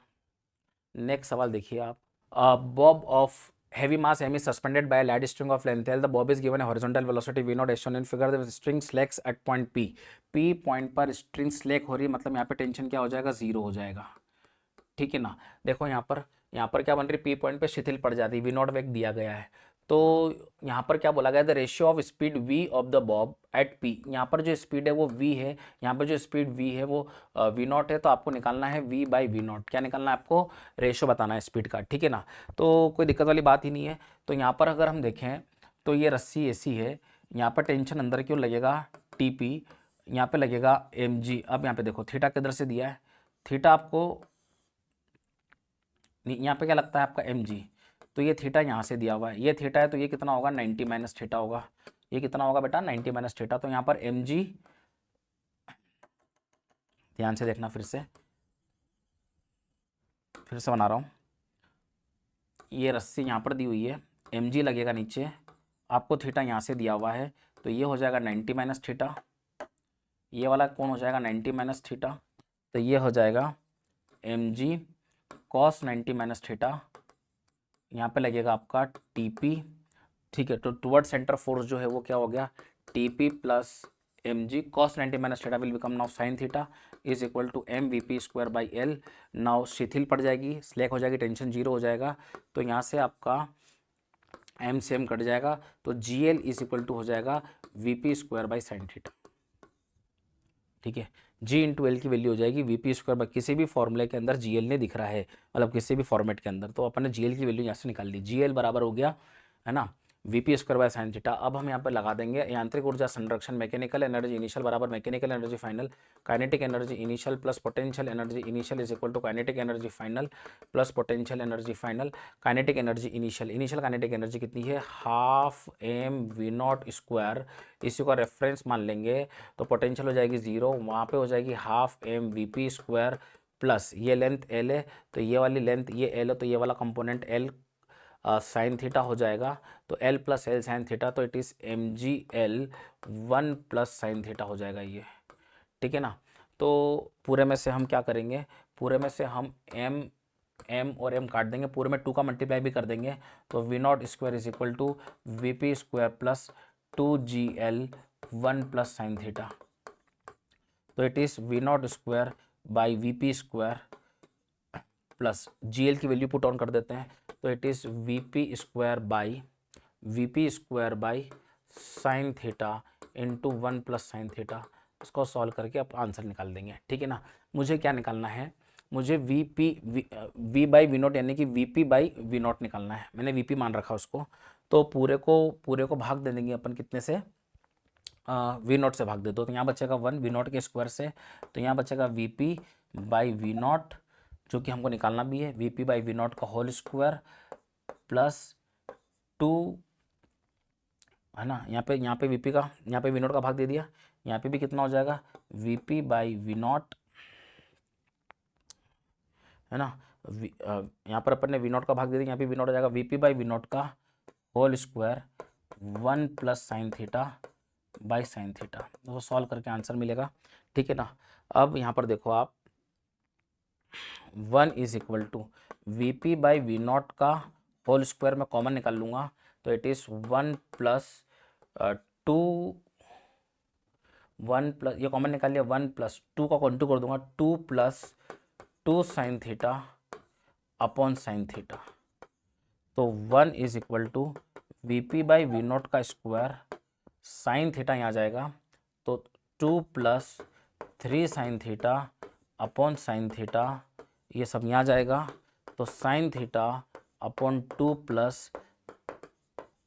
नेक्स्ट सवाल देखिए आप। Bob of heavy mass m is suspended by a lead string of length L. The bob is given a horizontal velocity v0 as shown in figure. The string slacks at point P. P point पर string slack हो रही है, मतलब यहाँ पे tension क्या हो जाएगा, 0 हो जाएगा। ठीक है ना, देखो यहाँ पर क्या बन रही है, P पॉइंट पे शिथिल पड़ जाती है, v0 वेग दिया गया है। तो यहाँ पर क्या बोला गया, the ratio of speed v of the bob at p। यहाँ पर जो स्पीड है वो v है, यहाँ पर जो स्पीड v है वो v0 है, तो आपको निकालना है v/v0। क्या निकालना है आपको? रेशियो बताना है स्पीड का। ठीक है ना, तो कोई दिक्कत वाली बात ही नहीं है। तो यहाँ पर अगर हम देखें तो ये रस्सी ऐसी है, यहाँ पर टेंशन अंदर क्यों लगेगा, TP, यहाँ पे लगेगा mg। अब यहाँ पे देखो थीटा किधर से दिया है, थीटा आपको यहाँ पे क्या लगता है आपका mg, तो ये थीटा यहाँ से दिया हुआ है, ये थीटा है तो ये कितना होगा, 90 माइनस थीटा होगा। ये कितना होगा बेटा, 90 माइनस थीटा। तो यहाँ पर mg, ध्यान से देखना, फिर से बना रहा हूँ। ये रस्सी यहाँ पर दी हुई है, mg लगेगा नीचे, आपको थीटा यहाँ से दिया हुआ है, तो ये हो जाएगा 90 माइनस थीटा। ये वाला कौन हो जाएगा, 90 माइनस थीटा, तो ये हो जाएगा mg cos 90 माइनस थीटा। यहाँ पे लगेगा आपका TP। ठीक है, तो टुवर्ड सेंटर फोर्स जो है वो क्या हो गया, TP plus mg cos 90 minus theta will become now sine theta is equal to mvp²/L। Now शिथिल पड़ जाएगी, स्लैक हो जाएगी, टेंशन 0 हो जाएगा, तो यहाँ से आपका m से m कट जाएगा, तो GL इज इक्वल टू हो जाएगा vp²/sin थीटा। ठीक है, G इंटू एल की वैल्यू हो जाएगी vp², किसी भी फॉर्मूले के अंदर GL नहीं दिख रहा है, मतलब किसी भी फॉर्मेट के अंदर, तो अपन ने GL की वैल्यू यहाँ से निकाल ली। GL बराबर हो गया है ना vp²/sin थीटा। अब हम यहाँ पर लगा देंगे यांत्रिक ऊर्जा संरक्षण, मैकेनिकल एनर्जी इनिशियल बराबर mechanical energy final, kinetic energy initial plus potential energy initial is equal to kinetic energy final plus potential energy final. Kinetic energy initial kinetic energy कितनी है, हाफ mv0², इसी का रेफरेंस मान लेंगे, तो potential हो जाएगी 0, वहाँ पे हो जाएगी हाफ mvp² प्लस ये लेंथ L है, तो ये वाली लेंथ ये L है, तो ये वाला कंपोनेंट L साइन थीटा हो जाएगा, तो L plus L sine theta, तो it is mgl 1 plus sine theta हो जाएगा ये। ठीक है ना, तो पूरे में से हम क्या करेंगे, पूरे में से हम m और m काट देंगे, पूरे में 2 का मल्टीप्लाई भी कर देंगे, तो v0² is equal to vp² plus 2gl 1 plus sine theta, तो it is v0² plus GL की वैल्यू पुट ऑन कर देते हैं, तो it is vp² sine theta into 1 plus sine theta. इसको सॉल्व करके आप आंसर निकाल देंगे। ठीक है ना, मुझे क्या निकालना है, मुझे v/v0 यानी कि vp/v0 निकालना है। मैंने vp मान रखा उसको, तो पूरे को भाग दे देंगे अपन कितने से, v0 से भाग दे दो, तो यहाँ बचेगा 1 v0 के स्क्वायर से, तो यहाँ बचेगा vp/v0 जो कि हमको निकालना भी है, vp/v0 का होल स्क्वायर प्लस 2, है ना, यहाँ पे vp का, यहाँ पे v0 का भाग दे दिया, यहाँ पे भी कितना हो जाएगा vp/v0, है ना। यहाँ पर अपन ने वी नॉट का भाग दे दिया, यहाँ पे वी नॉट हो जाएगा V P by we not का whole square 1 plus sine theta by sine theta. तो सॉल्व करके आंसर मिलेगा, ठीक है ना। अब यहाँ पर देखो आप 1 is equal to V P by we not का होल स्क्वायर में कॉमन निकाल लूँगा, तो इट इज़ 1 प्लस 2, 1 प्लस ये कॉमन निकाल लिया, 1 प्लस 2 का कॉन्टू कर दूंगा, 2 plus 2 sine theta upon sine theta. तो 1 is equal to V P by we not का स्क्वायर साइन थीटा यहाँ आ जाएगा, तो 2 plus 3 sine theta upon sine theta, ये सब यहाँ आ जाएगा, तो sine theta upon 2 plus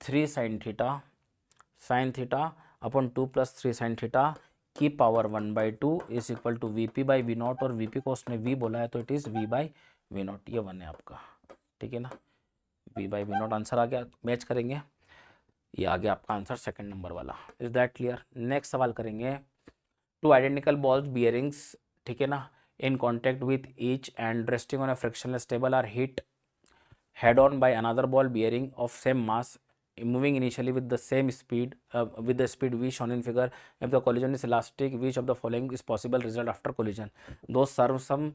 3 sine theta, sine theta upon 2 plus 3 sine theta की power 1/2 is equal to V P by we not, और वी पी को उसने वी बोला है तो it is V by we not, ये 1 है आपका, ठीक है ना। V by we not answer आ गया, मैच करेंगे, ये आ गया आपका आंसर सेकंड नंबर वाला। Is that clear. नेक्स्ट सवाल करेंगे, टू आइडेंटिकल बॉल्स बियरिंग्स, ठीक है ना, in contact with each and resting on a frictionless table are hit head on by another ball bearing of same mass moving initially with the same speed with the speed v shown in figure. If the collision is elastic, which of the following is possible result after collision? दो सर्वसम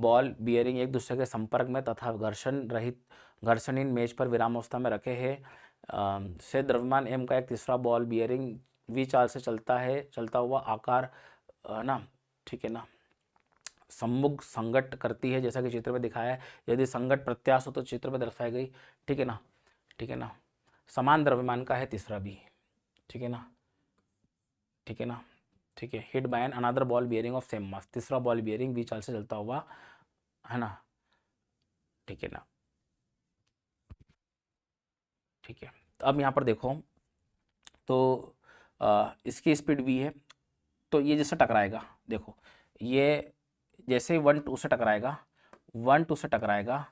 ball bearing एक दूसरे के संपर्क में तथा घर्षणहीन मेज पर विरामावस्था में रखे हैं से द्रव्यमान m का एक तीसरा बॉल बियरिंग v चाल से चलता हुआ आकार ना, ठीक है ना, सम्मुख संगत करती है, जैसा कि चित्र में दिखाया है। यदि संगत प्रत्याश हो तो चित्र में दर्शाई गई, ठीक है ना, ठीक है ना। समान द्रव्यमान का है तीसरा भी, ठीक है ना, ठीक है ना, ठीक है। Hit by an another ball bearing of same mass, तीसरा बॉल बियरिंग वी चाल से चलता हुआ, है ना, ठीक है ना, ठीक है। तो अब यहाँ पर देखो, तो इसकी स्पीड वी है, तो ये जैसे टकराएगा, देखो ये जैसे ही 1 2 से टकराएगा, 1 2 से टकराएगा,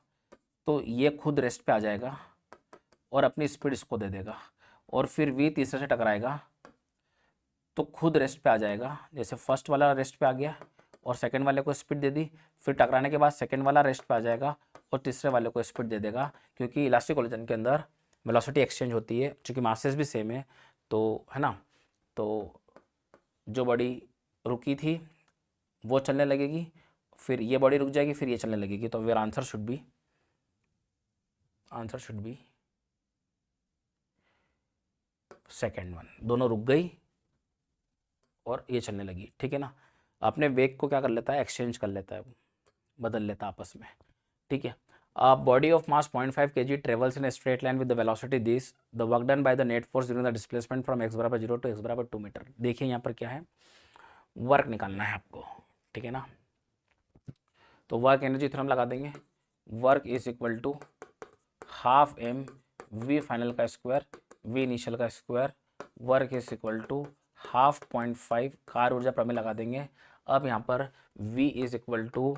तो ये खुद रेस्ट पे आ जाएगा और अपनी स्पीड इसको दे देगा, और फिर वी तीसरे से टकराएगा तो खुद रेस्ट पे आ जाएगा, जैसे फर्स्ट वाला रेस्ट पे आ गया और सेकंड वाले को स्पीड दे दी, फिर टकराने के बाद सेकंड वाला रेस्ट पे आ जाएगा और तीसरे वाले को स्पीड दे देगा, क्योंकि इलास्टिक कोलिजन के अंदर वेलोसिटी एक्सचेंज होती है, क्योंकि मासेस भी सेम है, तो है ना। तो जो बॉडी रुकी थी वो चलने लगेगी, फिर ये बॉडी रुक जाएगी, फिर ये चलने लगेगी, तो where answer should be second one, दोनों रुक गई और ये चलने लगी, ठीक है ना। अपने वेग को क्या कर लेता है, एक्सचेंज कर लेता है, बदल लेता है आपस में, ठीक है। Body of mass 0.5 kg travels in straight line with the velocity this, the work done by the net force during the displacement from x बराबर 0 टू x बराबर 2 मीटर। देखिए यहाँ पर क्या है, वर्क निकालना है आपको, ठीक है ना। तो वर्क एनर्जी थ्योरम लगा देंगे, work is equal to half m v final का स्क्वायर v इनिशियल का square, work is equal to half 0.5 कार्य ऊर्जा प्रमेय लगा देंगे। अब यहाँ पर v is equal to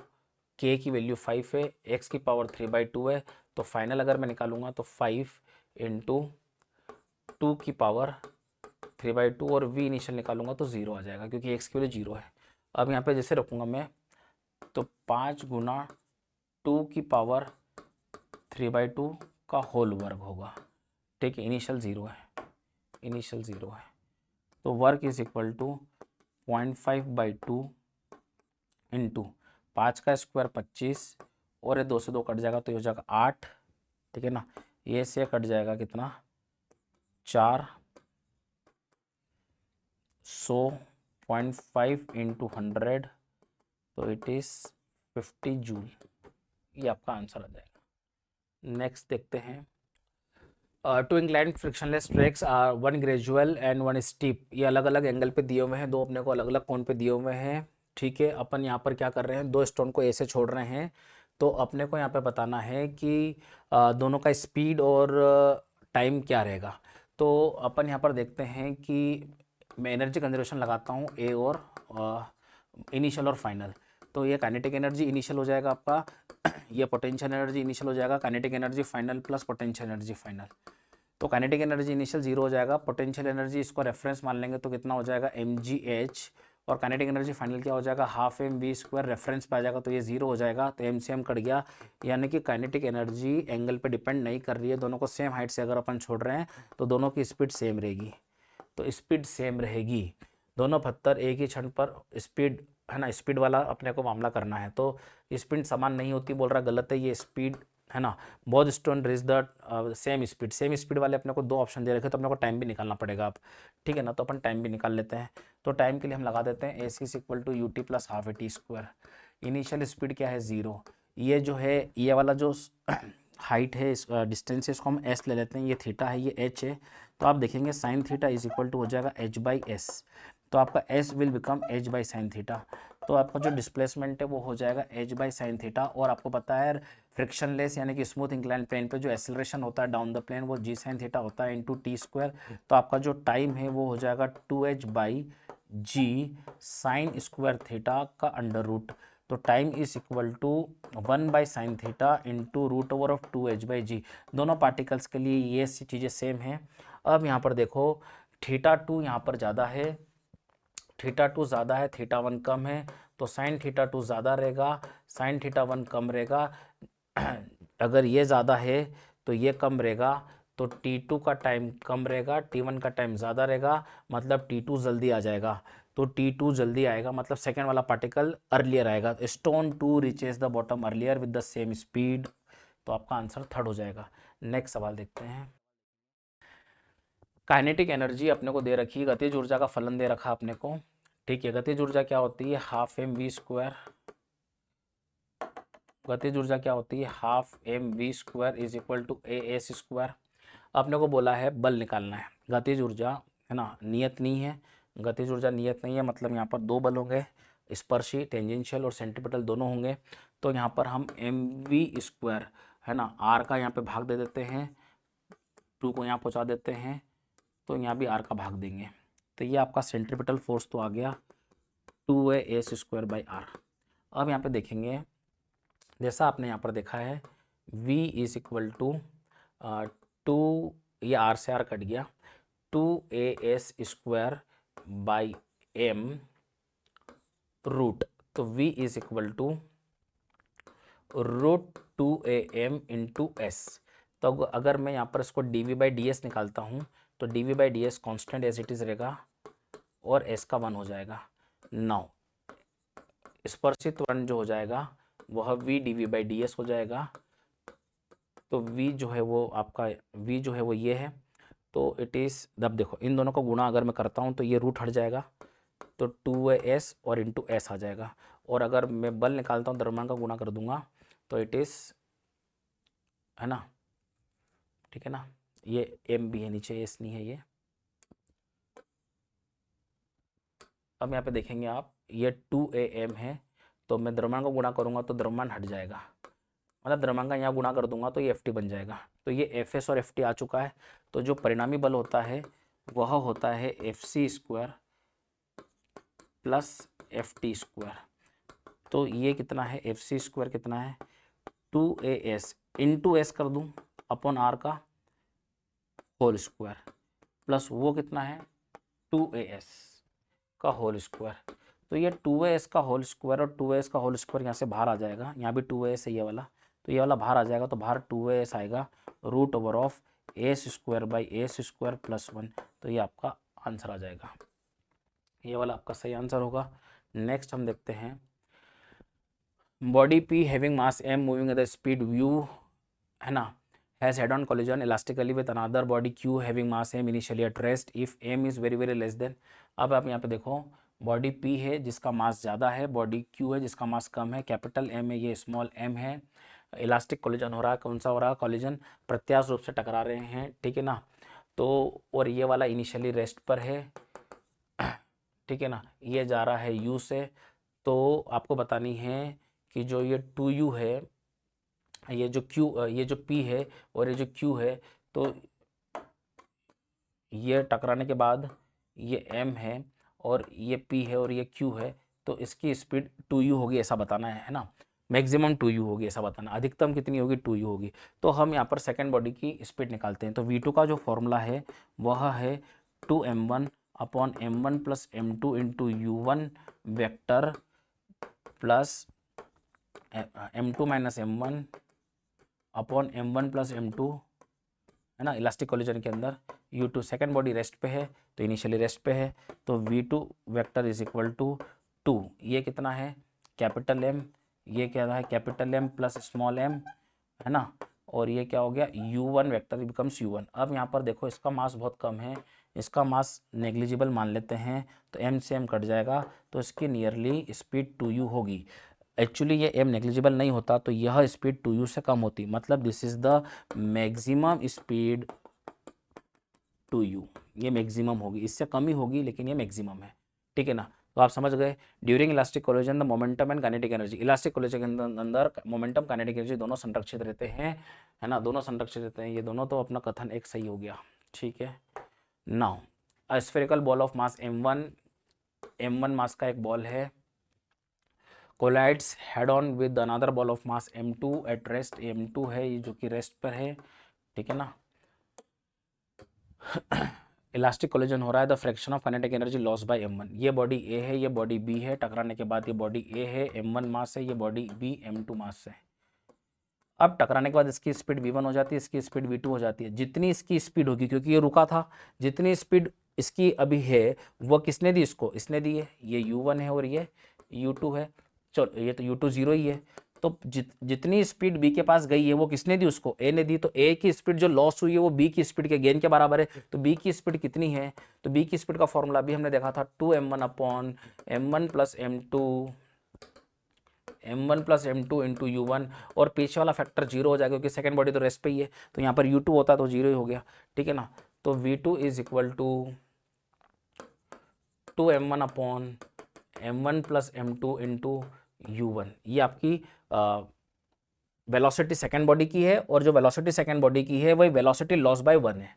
k की वैल्यू 5 है, x की पावर 3/2 है, तो फाइनल अगर मैं निकालूंगा तो 5 इंटू 2 की पावर 3/2 और v इनिशियल निकालूंगा तो 0 आ जाएगा, क्योंकि x की वैल्यू 0 है। अब यहाँ पे जैसे रखूँगा मैं, तो 5 गुना 2 की पावर 3/2 का होल वर्ग होगा, ठीक है। इनिशियल 0 है, इनिशियल 0 है, तो work is equal to 0.5/2 into 5 का स्क्वायर 25 और ये 2 से 2 कट जाएगा तो ये हो जाएगा 8, ठीक है ना। ये से कट जाएगा कितना, 4, 100 0.5 इंटू 100, तो इट इज़ 50 जूल, ये आपका आंसर आ जाएगा। नेक्स्ट देखते हैं, two inclined frictionless tracks are one gradual and one steep, ये अलग अलग एंगल पे दिए हुए हैं, दो अपने को अलग अलग कोण पे दिए हुए हैं, ठीक है। अपन यहाँ पर क्या कर रहे हैं, दो स्टोन को ऐसे छोड़ रहे हैं, तो अपने को यहाँ पे बताना है कि दोनों का स्पीड और टाइम क्या रहेगा। तो अपन यहाँ पर देखते हैं कि मैं एनर्जी कंजर्वेशन लगाता हूँ ए और इनिशियल और फाइनल, तो ये काइनेटिक एनर्जी इनिशियल हो जाएगा आपका, ये पोटेंशियल एनर्जी इनिशियल हो जाएगा, kinetic energy final plus potential energy final. तो काइनेटिक एनर्जी इनिशियल 0 हो जाएगा, पोटेंशियल एनर्जी इसको रेफरेंस मान लेंगे तो कितना हो जाएगा mgh और काइनेटिक एनर्जी फाइनल क्या हो जाएगा, half m v square, reference पे आ जाएगा तो ये 0 हो जाएगा, तो एम से एम कट गया, यानी कि काइनेटिक एनर्जी एंगल पे डिपेंड नहीं कर रही है, दोनों को सेम हाइट से अगर अपन छोड़ रहे हैं तो दोनों की स्पीड सेम रहेगी, तो स्पीड सेम रहेगी, दोनों पत्थर एक ही क्षण पर स्पीड, है ना, स्पीड वाला अपने को मामला करना है, तो स्पीड समान नहीं होती बोल रहा, गलत है, ये स्पीड है ना, both stone reach the same speed, same speed वाले अपने को 2 ऑप्शन दे रखे, तो अपने को टाइम भी निकालना पड़ेगा अब, ठीक है ना, तो अपन टाइम भी निकाल लेते हैं, तो टाइम के लिए हम लगा देते हैं AC equal to UT plus half a t square, initial speed क्या है 0, ये जो है ये वाला जो हाइट है, डिस्टेंस है, इसको हम s ले लेते हैं, ये थीटा है, ये h है, तो आप देखेंगे sine theta is equal to हो जाएगा h/s, तो आपका s will become h/sin theta, तो आपका जो डिस्प्लेसमेंट है वो हो जाएगा h/sin थीटा, और आपको पता है फ्रिक्शनलेस यानी कि स्मूथ इंक्लाइन प्लेन पे जो एक्सेलरेशन होता है डाउन द प्लेन वो g/sin थीटा होता है इंटू टी स्क्वायर, तो आपका जो टाइम है वो हो जाएगा 2h/g sin स्क्वायर थीटा का अंडर रूट, तो time is equal to 1/sin theta into root over of 2h/g, दोनों पार्टिकल्स के लिए ये चीज़ें सेम हैं। अब यहाँ पर देखो θ2 यहाँ पर ज़्यादा है, θ2 ज़्यादा है, θ1 कम है, तो sin θ2 ज़्यादा रहेगा, sin θ1 कम रहेगा, अगर ये ज़्यादा है तो ये कम रहेगा, तो T2 का टाइम कम रहेगा, T1 का टाइम ज़्यादा रहेगा, मतलब T2 जल्दी आ जाएगा, तो T2 जल्दी आएगा, मतलब सेकेंड वाला पार्टिकल अर्लियर आएगा, stone 2 reaches the bottom earlier with the same speed, तो आपका आंसर थर्ड हो जाएगा। नेक्स्ट सवाल देखते हैं, काइनेटिक एनर्जी अपने को दे रखी है, गतिज ऊर्जा का फलन दे रखा अपने को, ठीक है, गतिज ऊर्जा क्या होती है, हाफ एम वी स्क्वायर, गतिज ऊर्जा क्या होती है, half m v square is equal to a s square, अपने को बोला है बल निकालना है, गतिज ऊर्जा है ना नियत नहीं है, गतिज ऊर्जा नियत नहीं है, मतलब यहाँ पर 2 बल होंगे, स्पर्शी टेंजेंशियल और सेंट्रीपिटल दोनों होंगे, तो यहाँ पर हम एम वी स्क्वायर है ना, आर का यहाँ पे भाग दे देते हैं, 2 को यहाँ पहुँचा देते हैं, तो यहाँ भी आर का भाग देंगे, तो ये आपका सेंट्रीपिटल फोर्स तो आ गया 2a स्क्वायर बाई आर। अब यहाँ पे देखेंगे जैसा आपने यहाँ पर देखा है v इज इक्वल टू 2, ये आर से आर कट गया, 2a square by m root, तो v is equal to root 2am into s, तो अगर मैं यहाँ पर इसको dv/ds निकालता हूँ तो dv/ds constant as it is रहेगा और s का 1 हो जाएगा। नाउ स्पर्शित त्वरण जो हो जाएगा वह v dv/ds हो जाएगा, तो v जो है वो आपका v जो है वो ये है, तो इट इज़, अब देखो इन दोनों का गुणा अगर मैं करता हूँ तो ये रूट हट जाएगा, तो 2s और इंटू एस आ जाएगा, और अगर मैं बल निकालता हूँ द्रव्यमान का गुणा कर दूंगा तो इट इज़, है ना, ठीक है ना, ये m भी है नीचे, s नहीं है ये। अब यहाँ पे देखेंगे आप ये 2am है, तो मैं द्रव्यमान का गुणा करूँगा तो द्रव्यमान हट जाएगा, मतलब द्रव्यमान का यहाँ गुणा कर दूंगा तो ये ft बन जाएगा, तो ये fs और ft आ चुका है, तो जो परिणामी बल होता है वह होता है fc square plus ft square, तो ये कितना है, fc स्क्वायर कितना है 2as इंटू एस कर दूँ अपॉन आर का होल स्क्वायर, प्लस वो कितना है 2as का होल स्क्वायर, तो ये 2as का होल स्क्वायर और 2as का होल स्क्वायर यहाँ से बाहर आ जाएगा, यहाँ भी 2as है ये वाला, तो ये वाला बाहर आ जाएगा, तो बाहर 2as आएगा, root over of s square by s square plus 1, तो ये आपका आंसर आ जाएगा, ये वाला आपका सही आंसर होगा। नेक्स्ट हम देखते हैं, body P having mass m moving at the speed v, है ना, has head on collision elastically with another body q having mass m initially at rest if m is very very less than, अब आप यहाँ पे देखो body p है जिसका मास ज़्यादा है, बॉडी q है जिसका मास कम है, कैपिटल M है, ये स्मॉल m है, इलास्टिक कॉलिजन हो रहा है, कौन सा हो रहा है कॉलिजन, प्रत्याश रूप से टकरा रहे हैं, ठीक है ना, तो और ये वाला इनिशियली रेस्ट पर है, ठीक है ना, ये जा रहा है u से, तो आपको बतानी है कि जो ये 2u है, ये जो q, ये जो p है और ये जो q है, तो ये टकराने के बाद ये m है और ये p है और ये q है, तो इसकी स्पीड 2u होगी ऐसा बताना है ना, मैक्सिमम 2u होगी ऐसा बताना, अधिकतम कितनी होगी 2u होगी, तो हम यहाँ पर सेकेंड बॉडी की स्पीड निकालते हैं, तो v2 का जो फॉर्मूला है वह है 2m1 upon m1 plus m2 into u1 vector plus m2 minus m1 upon m1 plus m2, है ना, इलास्टिक कोलिजन के अंदर। u2 सेकेंड बॉडी रेस्ट पे है तो इनिशियली रेस्ट पे है, तो v2 vector is equal to 2, ये कितना है कैपिटल M, ये क्या है capital M plus small m, है ना, और ये क्या हो गया u1 वेक्टर बिकम्स u1। अब यहाँ पर देखो इसका मास बहुत कम है, इसका मास नेग्लिजिबल मान लेते हैं, तो m से m कट जाएगा, तो इसकी नियरली स्पीड 2u होगी। एक्चुअली ये m नेग्लिजिबल नहीं होता तो यह स्पीड 2u से कम होती, मतलब this is the maximum speed 2u, ये मैक्सिमम होगी, इससे कम ही होगी लेकिन ये मैक्सिमम है, ठीक है ना। तो आप समझ गए during elastic collision the momentum and kinetic energy, elastic collision के अंदर मोमेंटम काइनेटिक एनर्जी दोनों संरक्षित रहते हैं, है ना, दोनों संरक्षित रहते हैं, ये दोनों, तो अपना कथन एक सही हो गया, ठीक है। Now a spherical ball of mass m1 mass का एक बॉल है, collides head on with another ball of mass m2 at rest, m2 है ये जो कि रेस्ट पर है, ठीक है ना। इलास्टिक कोलिजन हो रहा है, the fraction of kinetic energy loss by m1, ये बॉडी A है, ये बॉडी B है, टकराने के बाद ये बॉडी A है, m1 मास है, ये बॉडी B m2 मास है। अब टकराने के बाद इसकी स्पीड v1 हो जाती है, इसकी स्पीड v2 हो जाती है, जितनी इसकी स्पीड होगी क्योंकि ये रुका था, जितनी स्पीड इसकी अभी है वो किसने दी इसको, इसने दी है, ये u1 है और ये u2 है, चलो ये तो u2 0 ही है, तो जितनी स्पीड b के पास गई है वो किसने दी, उसको a ने दी, तो a की स्पीड जो लॉस हुई है वो b की स्पीड के गेन के बराबर है, तो b की स्पीड कितनी है, तो b की स्पीड का फॉर्मूला भी हमने देखा था 2m1 upon m1 plus m1 plus m2 into u1, और पीछे वाला फैक्टर जीरो हो जाएगा क्योंकि सेकेंड बॉडी तो रेस्ट पे ही है, तो यहाँ पर u2 होता तो जीरो ही हो गया, ठीक है ना। तो v2 is equal to 2m1 upon m1 plus m2 into u1, ये आपकी वेलोसिटी सेकेंड बॉडी की है, और जो वेलोसिटी सेकेंड बॉडी की है वही वेलोसिटी लॉस बाय 1 है।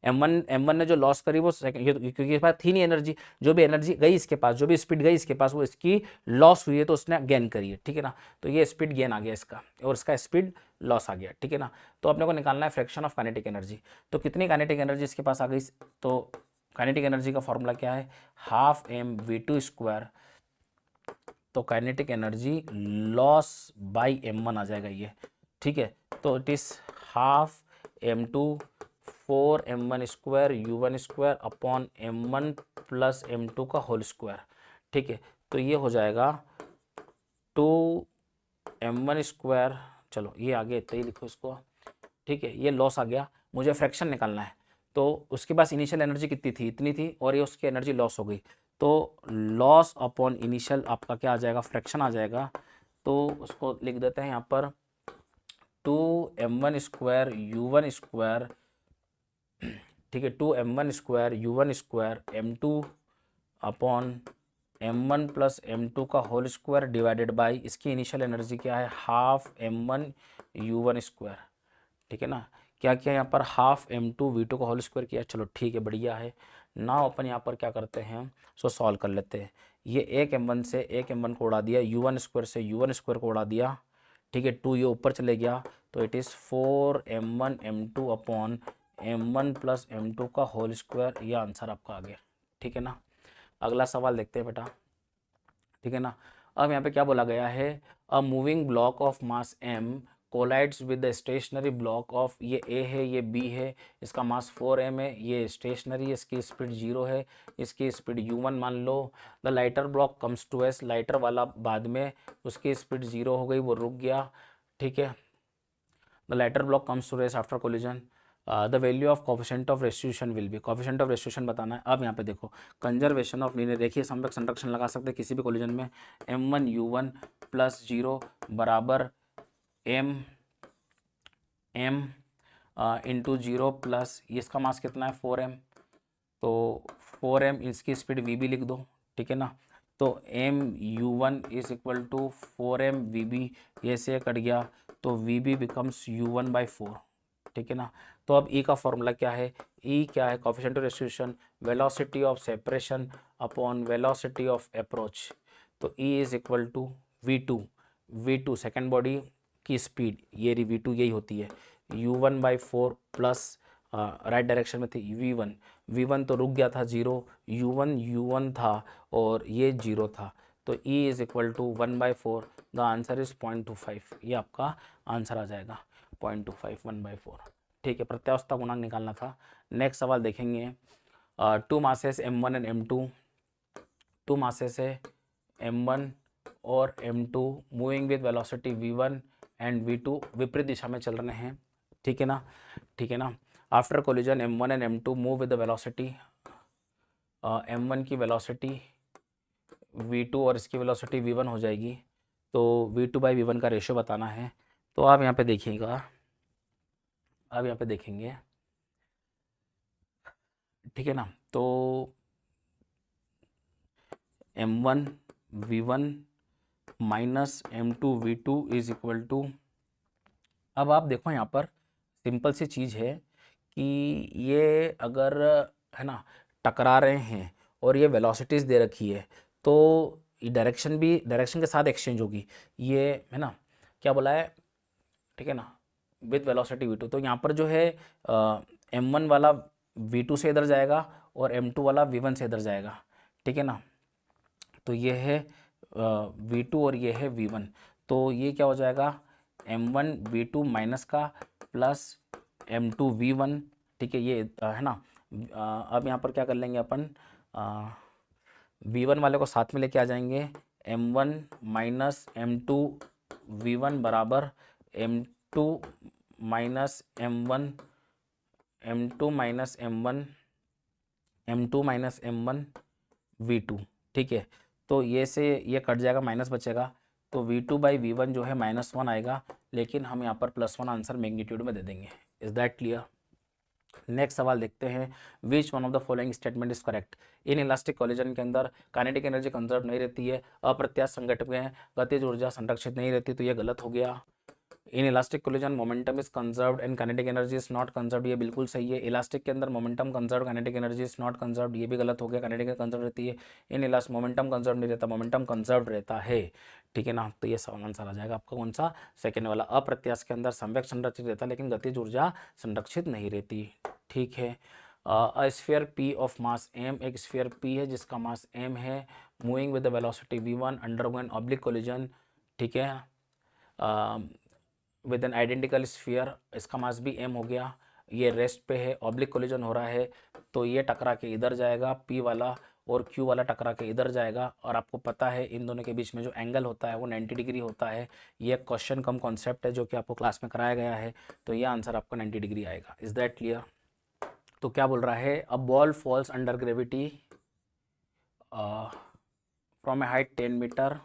m1 ने जो लॉस करी वो क्योंकि इसके पास थी नहीं एनर्जी, जो भी एनर्जी गई इसके पास, जो भी स्पीड गई इसके पास वो इसकी लॉस हुई है तो उसने गेन करी है, ठीक है ना। तो ये स्पीड गेन आ गया इसका और इसका स्पीड लॉस आ गया, ठीक है ना। तो अपने को निकालना है फ्रैक्शन ऑफ काइनेटिक एनर्जी, तो कितनी काइनेटिक एनर्जी इसके पास आ गई, तो काइनेटिक एनर्जी का फॉर्मूला क्या है, हाफ mv2 स्क्वायर, तो kinetic energy loss by m1 आ जाएगा ये, ठीक है। तो it is half m2 4m1 square u1 square upon m1 plus m2 का होल स्क्वायर, ठीक है। तो ये हो जाएगा 2m1 स्क्वायर, चलो ये आगे इतना ही लिखो इसको, ठीक है। ये लॉस आ गया, मुझे फ्रैक्शन निकालना है, तो उसके पास इनिशियल एनर्जी कितनी थी, इतनी थी, और ये उसकी एनर्जी लॉस हो गई, तो लॉस अपॉन इनिशियल आपका क्या आ जाएगा, फ्रैक्शन आ जाएगा। तो उसको लिख देते हैं यहाँ पर 2m1 स्क्वायर u1 स्क्वायर, ठीक है, 2m1 square u1 square m2 upon m1 plus m2 का होल स्क्वायर डिवाइडेड बाई इसकी इनिशियल एनर्जी क्या है, हाफ m1 u1 स्क्वायर, ठीक है ना। क्या किया यहाँ पर, हाफ m2 v2 का होल स्क्वायर किया, चलो ठीक है, बढ़िया है। नाउ अपन यहाँ पर क्या करते हैं, सो सॉल्व कर लेते हैं। ये एक m1 से एक m1 को उड़ा दिया, u1 स्क्वायर से u1 स्क्वायर को उड़ा दिया, ठीक है, 2 ये ऊपर चले गया, तो it is 4m1 m2 upon m1 plus m2 का होल स्क्वायर, ये आंसर आपका आ गया, ठीक है ना। अगला सवाल देखते हैं बेटा, ठीक है ना। अब यहाँ पे क्या बोला गया है, a moving block of mass m collides with the stationary block of, ये A है ये B है, इसका मास 4m है, ये स्टेशनरी है, इसकी स्पीड 0 है, इसकी स्पीड u1 मान लो। The lighter block comes to S, lighter वाला बाद में उसकी स्पीड 0 हो गई, वो रुक गया, ठीक है। The lighter block comes to S after collision, the value of coefficient of restitution will be, coefficient of restitution बताना है। अब यहाँ पे देखो कंजर्वेशन ऑफ लीनियर, देखिए समवेग संरक्षण लगा सकते हैं किसी भी कोलिजन में, m1 u1 प्लस 0 बराबर m इंटू 0 प्लस इसका मास कितना है 4m, तो 4m इसकी स्पीड v भी लिख दो, ठीक है ना। तो m u1 is equal to 4m vb, ये से कट गया, तो vb बिकम्स u1 बाई 4, ठीक है ना। तो अब E का फॉर्मूला क्या है, E क्या है, coefficient of restitution, velocity of separation upon velocity of approach, तो E is equal to v2 second body की स्पीड, ये वी2 यही होती है u1 by 4 plus right direction में थी v1 तो रुक गया था 0, u1 था और ये 0 था, तो E is equal to 1/4, the answer is 0.25, ये आपका आंसर आ जाएगा 0.25 1/4। ठीक है, प्रत्यावस्था गुणांक निकालना था। नेक्स्ट सवाल देखेंगे, two masses m1 and m2, two masses है m1 और m2 moving with velocity v1 and v2 विपरीत दिशा में चल रहे हैं, ठीक है ना, ठीक है ना। After collision m1 and m2 move with the velocity, m1 की वेलोसिटी v2 और इसकी वेलोसिटी v1 हो जाएगी, तो v2/v1 का रेशियो बताना है। तो आप यहाँ पे देखिएगा, आप यहाँ पे देखेंगे, ठीक है ना, तो m1 v1 minus m2 v2 is equal to, अब आप देखो यहाँ पर सिंपल सी चीज़ है कि ये अगर, है ना, टकरा रहे हैं और ये वेलोसिटीज़ दे रखी है, तो डायरेक्शन भी डायरेक्शन के साथ एक्सचेंज होगी, ये है ना, क्या बोला है, ठीक है ना, विद वेलोसिटी v2। तो यहाँ पर जो है m1 वाला v2 से इधर जाएगा और m2 वाला v1 से इधर जाएगा, ठीक है ना। तो ये है v2 और ये है v1, तो ये क्या हो जाएगा, m1 v2 माइनस का प्लस m2 v1, ठीक है, ये है ना। अब यहाँ पर क्या कर लेंगे अपन, v1 वाले को साथ में लेके आ जाएंगे, m1 माइनस m2 v1 बराबर m2 minus m1 m2 minus m1 m2 minus m1 v2, ठीक है। तो ये से ये कट जाएगा, माइनस बचेगा, तो v2/v1 जो है -1 आएगा, लेकिन हम यहाँ पर +1 आंसर मैग्नीट्यूड में दे देंगे। Is that clear? नेक्स्ट सवाल देखते हैं, which one of the following statement is correct. In elastic collision के अंदर काइनेटिक एनर्जी कंजर्व नहीं रहती है, अप्रत्यास्थ संघटक में गतिज ऊर्जा संरक्षित नहीं रहती, तो ये गलत हो गया। In elastic collision momentum is conserved and kinetic energy is not conserved, ये बिल्कुल सही है। इलास्टिक के अंदर momentum conserve, kinetic energy is not conserved, ये भी गलत हो गया, काइनेटिक कंजर्व रहती है। इन इलास्ट मोमेंटम कंजर्व नहीं रहता, मोमेंटम कंजर्व रहता है, ठीक है ना। तो ये सवाल आंसर आ जाएगा आपका कौन सा, सेकेंड वाला। अप्रत्यास्थ के अंदर संवेग संरक्षित रहता है लेकिन गतिज ऊर्जा संरक्षित नहीं रहती, ठीक है। A sphere p of mass m, एक स्फीयर p है जिसका मास m है, moving with the velocity v1 undergoing oblique collision, ठीक है, विद एन आइडेंटिकल स्फीयर, इसका मास भी m हो गया, ये रेस्ट पे है, ऑब्लिक कोलिजन हो रहा है, तो ये टकरा के इधर जाएगा p वाला और q वाला टकरा के इधर जाएगा। और आपको पता है इन दोनों के बीच में जो एंगल होता है वो 90 डिग्री होता है। ये क्वेश्चन कम कॉन्सेप्ट है जो कि आपको क्लास में कराया गया है, तो ये आंसर आपका 90 डिग्री आएगा। Is that clear? तो क्या बोल रहा है, a ball falls under gravity from a height 10 metre,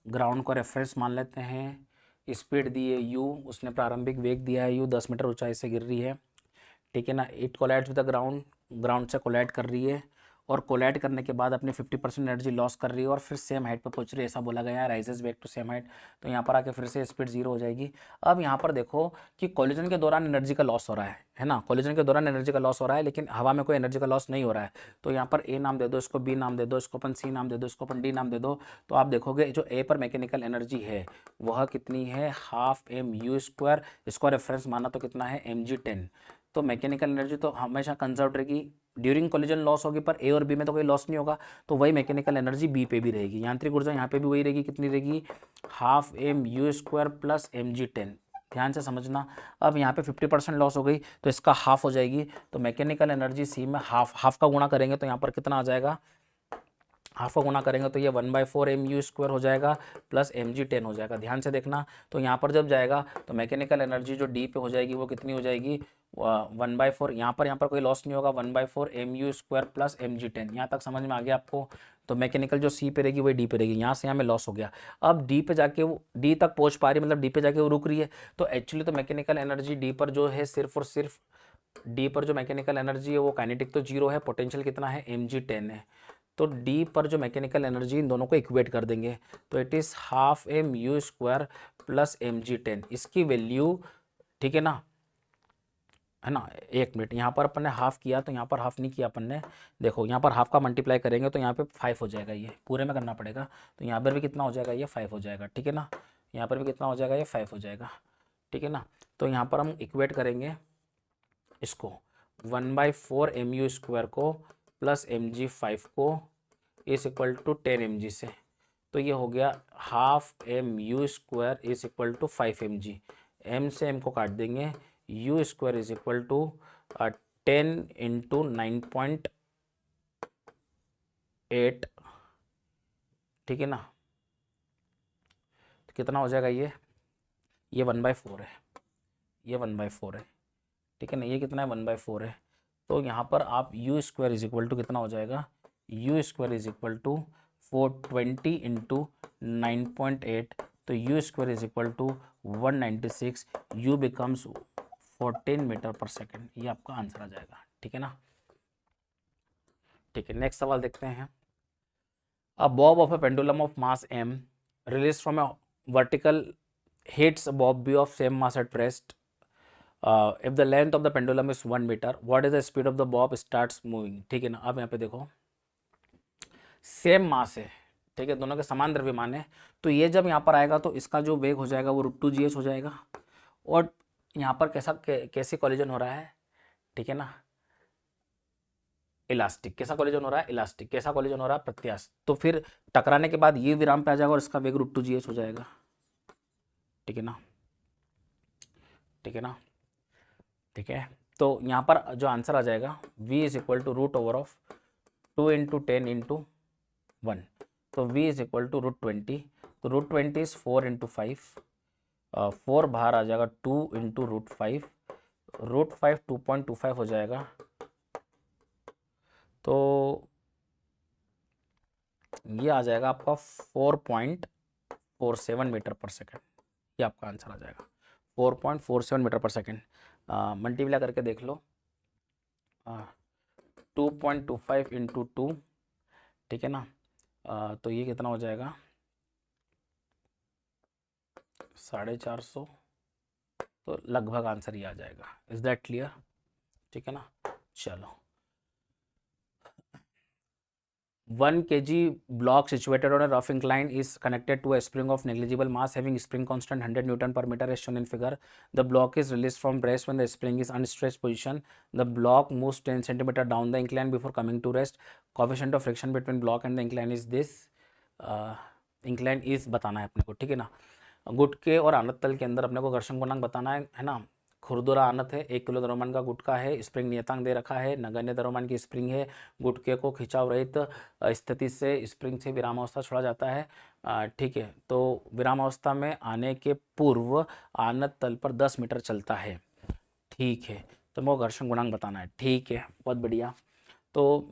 ground को रेफरेंस मान लेते हैं, स्पीड दी है u, उसने प्रारंभिक वेग दिया है u, 10 मीटर ऊंचाई से गिर रही है, ठीक है ना। It collides with the ground, ground से कोलाइड कर रही है और कोलाइड करने के बाद अपनी 50% एनर्जी लॉस कर रही है और फिर सेम हाइट पर पहुंच रही है, ऐसा बोला गया है, rises back to same height. तो यहाँ पर आके फिर से स्पीड 0 हो जाएगी। अब यहाँ पर देखो कि कोलिजन के दौरान एनर्जी का लॉस हो रहा है ना, कोलिजन के दौरान एनर्जी का लॉस हो रहा है, लेकिन हवा में कोई एनर्जी का लॉस नहीं हो रहा है। तो यहाँ पर ए नाम दे दो, इसको बी नाम दे दो, इसको अपन सी नाम दे दो, इसको अपन डी नाम दे दो। तो आप देखोगे जो ए पर मैकेनिकल एनर्जी है वह कितनी है, ½ mu², इसको रेफरेंस माना तो कितना है mg10। तो मैकेनिकल एनर्जी तो हमेशा कंजर्व रहेगी, ड्यूरिंग कोलिजन लॉस होगी, पर ए और बी में तो कोई लॉस नहीं होगा, तो वही मैकेनिकल एनर्जी बी पे भी रहेगी। यांत्रिक ऊर्जा यहाँ पे भी वही रहेगी, कितनी रहेगी, ½ mu² प्लस mg10। ध्यान से समझना, अब यहाँ पे 50% लॉस हो गई तो इसका हाफ हो जाएगी, तो मैकेनिकल एनर्जी सी में हाफ का गुणा करेंगे तो यहाँ पर कितना आ जाएगा, हाफ का गुणा करेंगे तो ये 1/4 mu² हो जाएगा प्लस mg10 हो जाएगा। ध्यान से देखना, तो यहाँ पर जब जाएगा तो मैकेनिकल एनर्जी जो डी पे हो जाएगी वो कितनी हो जाएगी, 1/4, यहाँ पर कोई लॉस नहीं होगा, 1/4 mu² प्लस mg10। यहाँ तक समझ में आ गया आपको? तो मैकेनिकल जो सी पे रहेगी वही डी पे रहेगी, यहाँ से यहाँ में लॉस हो गया। अब डी पे जाके वो डी तक पहुँच पा रही है, मतलब डी पे जाके वो रुक रही है, तो एक्चुअली तो मैकेनिकल एनर्जी डी पर जो है सिर्फ और सिर्फ डी पर जो मैकेनिकल एनर्जी है वो काइनेटिक तो 0 है, पोटेंशियल कितना है, mg10 है। तो डी पर जो मैकेनिकल एनर्जी इन दोनों को इक्वेट कर देंगे, तो it is ½ mu² plus mg10, इसकी वैल्यू, ठीक है ना, है ना। एक मिनट, यहाँ पर अपन ने हाफ किया तो यहाँ पर हाफ नहीं किया अपन ने, देखो यहाँ पर हाफ का मल्टीप्लाई करेंगे तो यहाँ पे 5 हो जाएगा, ये पूरे में करना पड़ेगा, तो यहाँ पर भी कितना हो जाएगा, ये 5 हो जाएगा, ठीक है ना। यहाँ पर भी कितना हो जाएगा, ये 5 हो जाएगा, ठीक है ना। तो यहाँ पर हम इक्वेट करेंगे, इसको 1/4 mu² को प्लस mg5 को इज इक्वल टू 10 mg से, तो ये हो गया ½ mu² is equal to 5 mg। m से m को काट देंगे, u² is equal to 10 into 9.8, ठीक है ना। तो कितना हो जाएगा ये 1/4 है, ये 1/4 है, ठीक है ना। ये कितना है 1/4 है। तो यहाँ पर आप u² इज इक्वल टू कितना हो जाएगा, u² is equal to 420 into 9.8, तो u² is equal to 196, u becomes 14 metre पर सेकेंड। ये आपका आंसर आ जाएगा, ठीक है ना। ठीक है, नेक्स्ट सवाल देखते हैं। A bob of a pendulum of mass m release from a vertical hits a bob b of same mass at rest. If the length of the pendulum is 1 meter, what is the speed of the bob starts moving? ठीक है ना। अब यहाँ पे देखो same mass है, ठीक है, दोनों के समान द्रव्यमान है, तो ये जब यहाँ पर आएगा तो इसका जो वेग हो जाएगा वो √2gh हो जाएगा। और यहाँ पर कैसे कॉलिजन हो रहा है, ठीक है ना, इलास्टिक। कैसा कॉलिजन हो रहा है, इलास्टिक। कैसा कॉलिजन हो रहा है, प्रत्यास्थ। तो फिर टकराने के बाद ये विराम पे आ जाएगा और इसका वेग √2gh हो जाएगा, ठीक है ना, ठीक है ना, ठीक है। तो यहाँ पर जो आंसर आ जाएगा v is equal to √2 into 10 into 1, तो v इज इक्वल टू √20, तो √20 इज 4 इंटू 5, 4 बाहर आ जाएगा 2 इंटू √5, √5 2.25 हो जाएगा, तो ये आ जाएगा आपका 4.47 मीटर पर सेकेंड। ये आपका आंसर आ जाएगा 4.47 मीटर पर सेकेंड। मल्टीप्लाई करके देख लो, 2.25 इंटू 2, ठीक है ना। तो ये कितना हो जाएगा 450, तो लगभग आंसर ये आ जाएगा। इज दैट क्लियर, ठीक है ना। चलो 1 kg block situated on a rough incline is connected to a spring of negligible mass having spring constant 100 Newton per meter as shown in figure. The block is released from rest when the spring is unstretched position. The block moves 10 cm down the incline before coming to rest. Coefficient of friction between block and the incline is this. incline is बताना है अपने को, ठीक है ना। गुटके और आनत तल के अंदर अपने को घर्षण गुणांक बताना है ना। खुरदुरा आनत है, 1 किलो द्रव्यमान का गुटका है, स्प्रिंग नियतांक दे रखा है, नगण्य द्रव्यमान की स्प्रिंग है, गुटके को खिंचाव रहित स्थिति से स्प्रिंग से विरामावस्था छोड़ा जाता है, ठीक है। तो विरामावस्था में आने के पूर्व आनत तल पर 10 मीटर चलता है, ठीक है। तो मेरे को घर्षण गुणांक बताना है, ठीक है, बहुत बढ़िया। तो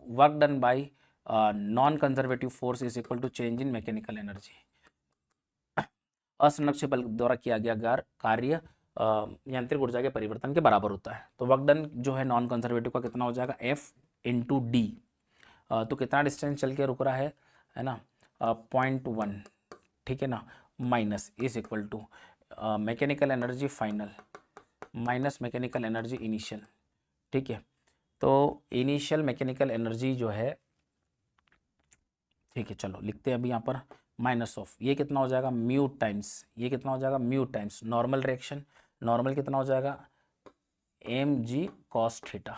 work done by non conservative force is equal to change in mechanical energy. असंरक्षित बल द्वारा किया गया कार्य यांत्रिक ऊर्जा के परिवर्तन के बराबर होता है। तो वर्क डन जो है नॉन कंजर्वेटिव का कितना हो जाएगा F इंटू डी। तो कितना डिस्टेंस चल के रुक रहा है ना, 0.1, ठीक है ना, minus is equal to mechanical energy final minus mechanical energy initial, ठीक है। तो इनिशियल मैकेनिकल एनर्जी जो है, ठीक है, चलो लिखते हैं अभी यहाँ पर माइनस ऑफ, ये कितना हो जाएगा म्यू टाइम्स, ये कितना हो जाएगा mu times normal reaction, normal कितना हो जाएगा mg cos थीटा,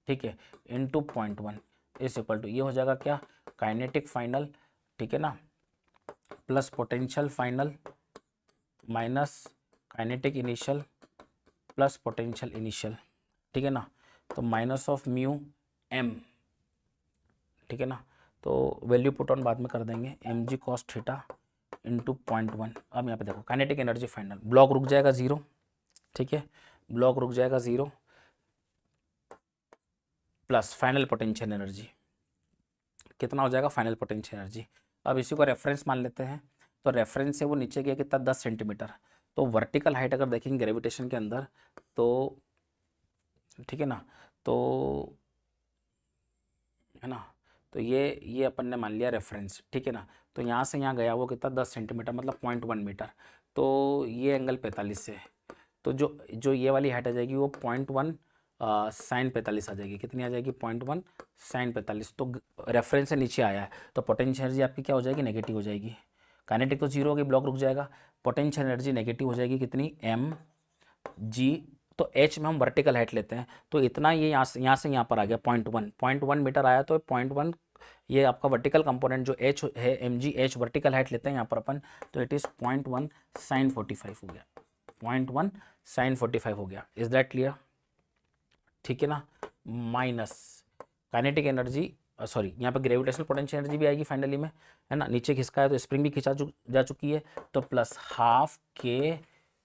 ठीक है, इंटू 0.1 इज इक्वल टू ये हो जाएगा क्या काइनेटिक फाइनल, ठीक है ना, plus potential final minus kinetic initial plus potential initial, ठीक है ना। तो माइनस ऑफ म्यू m, ठीक है ना। तो वैल्यू पुट ऑन बाद में कर देंगे, mg cos थीटा इंटू 0.1। अब यहाँ पे देखो काइनेटिक एनर्जी फाइनल, ब्लॉक रुक जाएगा 0, ठीक है, ब्लॉक रुक जाएगा 0 प्लस फाइनल पोटेंशियल एनर्जी कितना हो जाएगा फाइनल पोटेंशियल एनर्जी। अब इसी को रेफरेंस मान लेते हैं, तो रेफरेंस से वो नीचे गया कितना 10 सेंटीमीटर। तो वर्टिकल हाइट अगर देखेंगे ग्रेविटेशन के अंदर तो, ठीक है ना, तो है ना, तो ये अपन ने मान लिया रेफरेंस, ठीक है ना। तो यहाँ से यहाँ गया वो कितना 10 सेंटीमीटर मतलब 0.1 मीटर, तो ये एंगल 45 से, तो जो ये वाली हाइट आ जाएगी वो 0.1 साइन 45 आ जाएगी। कितनी आ जाएगी 0.1 साइन 45। तो रेफरेंस से नीचे आया है तो पोटेंशियल एनर्जी आपकी क्या हो जाएगी नेगेटिव हो जाएगी। काइनेटिक तो 0 होगी, ब्लॉक रुक जाएगा, पोटेंशियल एनर्जी नेगेटिव हो जाएगी कितनी mg, तो एच में हम वर्टिकल हाइट लेते हैं, तो इतना ये यहाँ से यहाँ पर आ गया 0.1 मीटर आया, तो 0.1 ये आपका वर्टिकल कंपोनेंट जो एच है mgh वर्टिकल हाइट लेते हैं यहाँ पर अपन, तो इट इज़ 0.1 sin 45 हो गया, 0.1 sin 45 हो गया। Is that clear? ठीक है ना। माइनस काइनेटिक एनर्जी, सॉरी यहाँ पे ग्रेविटेशनल पोटेंशियल एनर्जी भी आएगी फाइनली में, है ना, नीचे खिसका है तो स्प्रिंग भी खिंचा जा चुकी है, तो प्लस हाफ के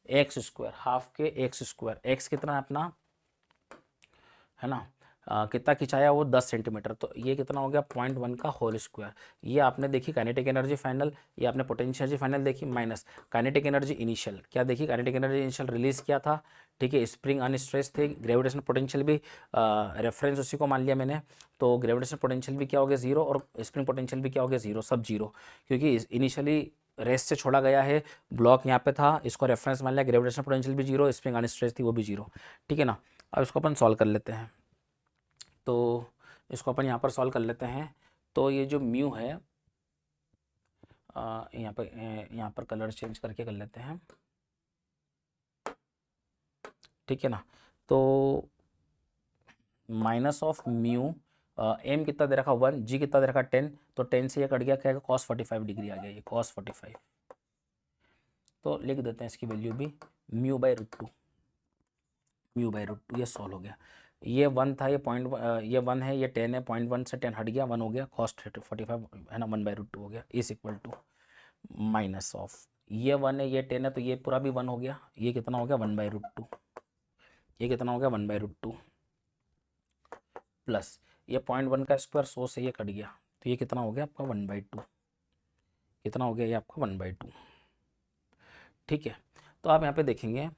एक्स स्क्वायर, हाफ के एक्स स्क्वायर, एक्स कितना है अपना, है ना, कितना खिंचाया वो 10 सेंटीमीटर, तो ये कितना हो गया 0.1 का होल स्क्वायर। ये आपने देखी काइनेटिक एनर्जी फाइनल, ये आपने पोटेंशियल एनर्जी फाइनल देखी, माइनस काइनेटिक एनर्जी इनिशियल, क्या देखी, काइनेटिक एनर्जी इनिशियल रिलीज किया था, ठीक है, स्प्रिंग अनस्ट्रेस थे, ग्रेविटेशनल पोटेंशियल भी रेफरेंस उसी को मान लिया मैंने, तो ग्रेविटेशनल पोटेंशियल भी क्या हो गया 0 और स्प्रिंग पोटेंशियल भी क्या हो गया 0, सब 0, क्योंकि इनिशियली रेस्ट से छोड़ा गया है, ब्लॉक यहाँ पे था, इसको रेफरेंस मान लिया, ग्रेविटेशनल पोटेंशियल भी 0, स्प्रिंग अनस्ट्रेस थी वो भी 0, ठीक है ना। अब इसको अपन सॉल्व कर लेते हैं, तो इसको अपन यहाँ पर सॉल्व कर लेते हैं, तो ये जो म्यू है यहाँ पर कलर चेंज करके कर लेते हैं, ठीक है ना, तो माइनस ऑफ म्यू एम कितना दे रखा 1, जी कितना दे रखा 10, तो 10 से ये कट गया, क्या है cos 45 डिग्री आ गया, ये cos 45, तो लिख देते हैं इसकी वैल्यू भी mu by root two, mu by root two, ये सॉल्व हो गया। ये 1 था, ये ये 1 है, ये 10 है, 0.1 से 10 हट गया, 1 हो गया, cos 45 है ना, 1 बाई रूट टू हो गया, is equal to minus of ये 1 है, ये 10 है, तो ये पूरा भी 1 हो गया, ये कितना हो गया 1 बाई रूट टू, ये कितना हो गया 1 बाई रूट टू, प्लस ये 0.1 का स्क्वायर 100 से ये कट गया, तो ये कितना हो गया आपका 1 बाई टू, कितना हो गया ये आपका 1 बाई टू, ठीक है। तो आप यहाँ पे देखेंगे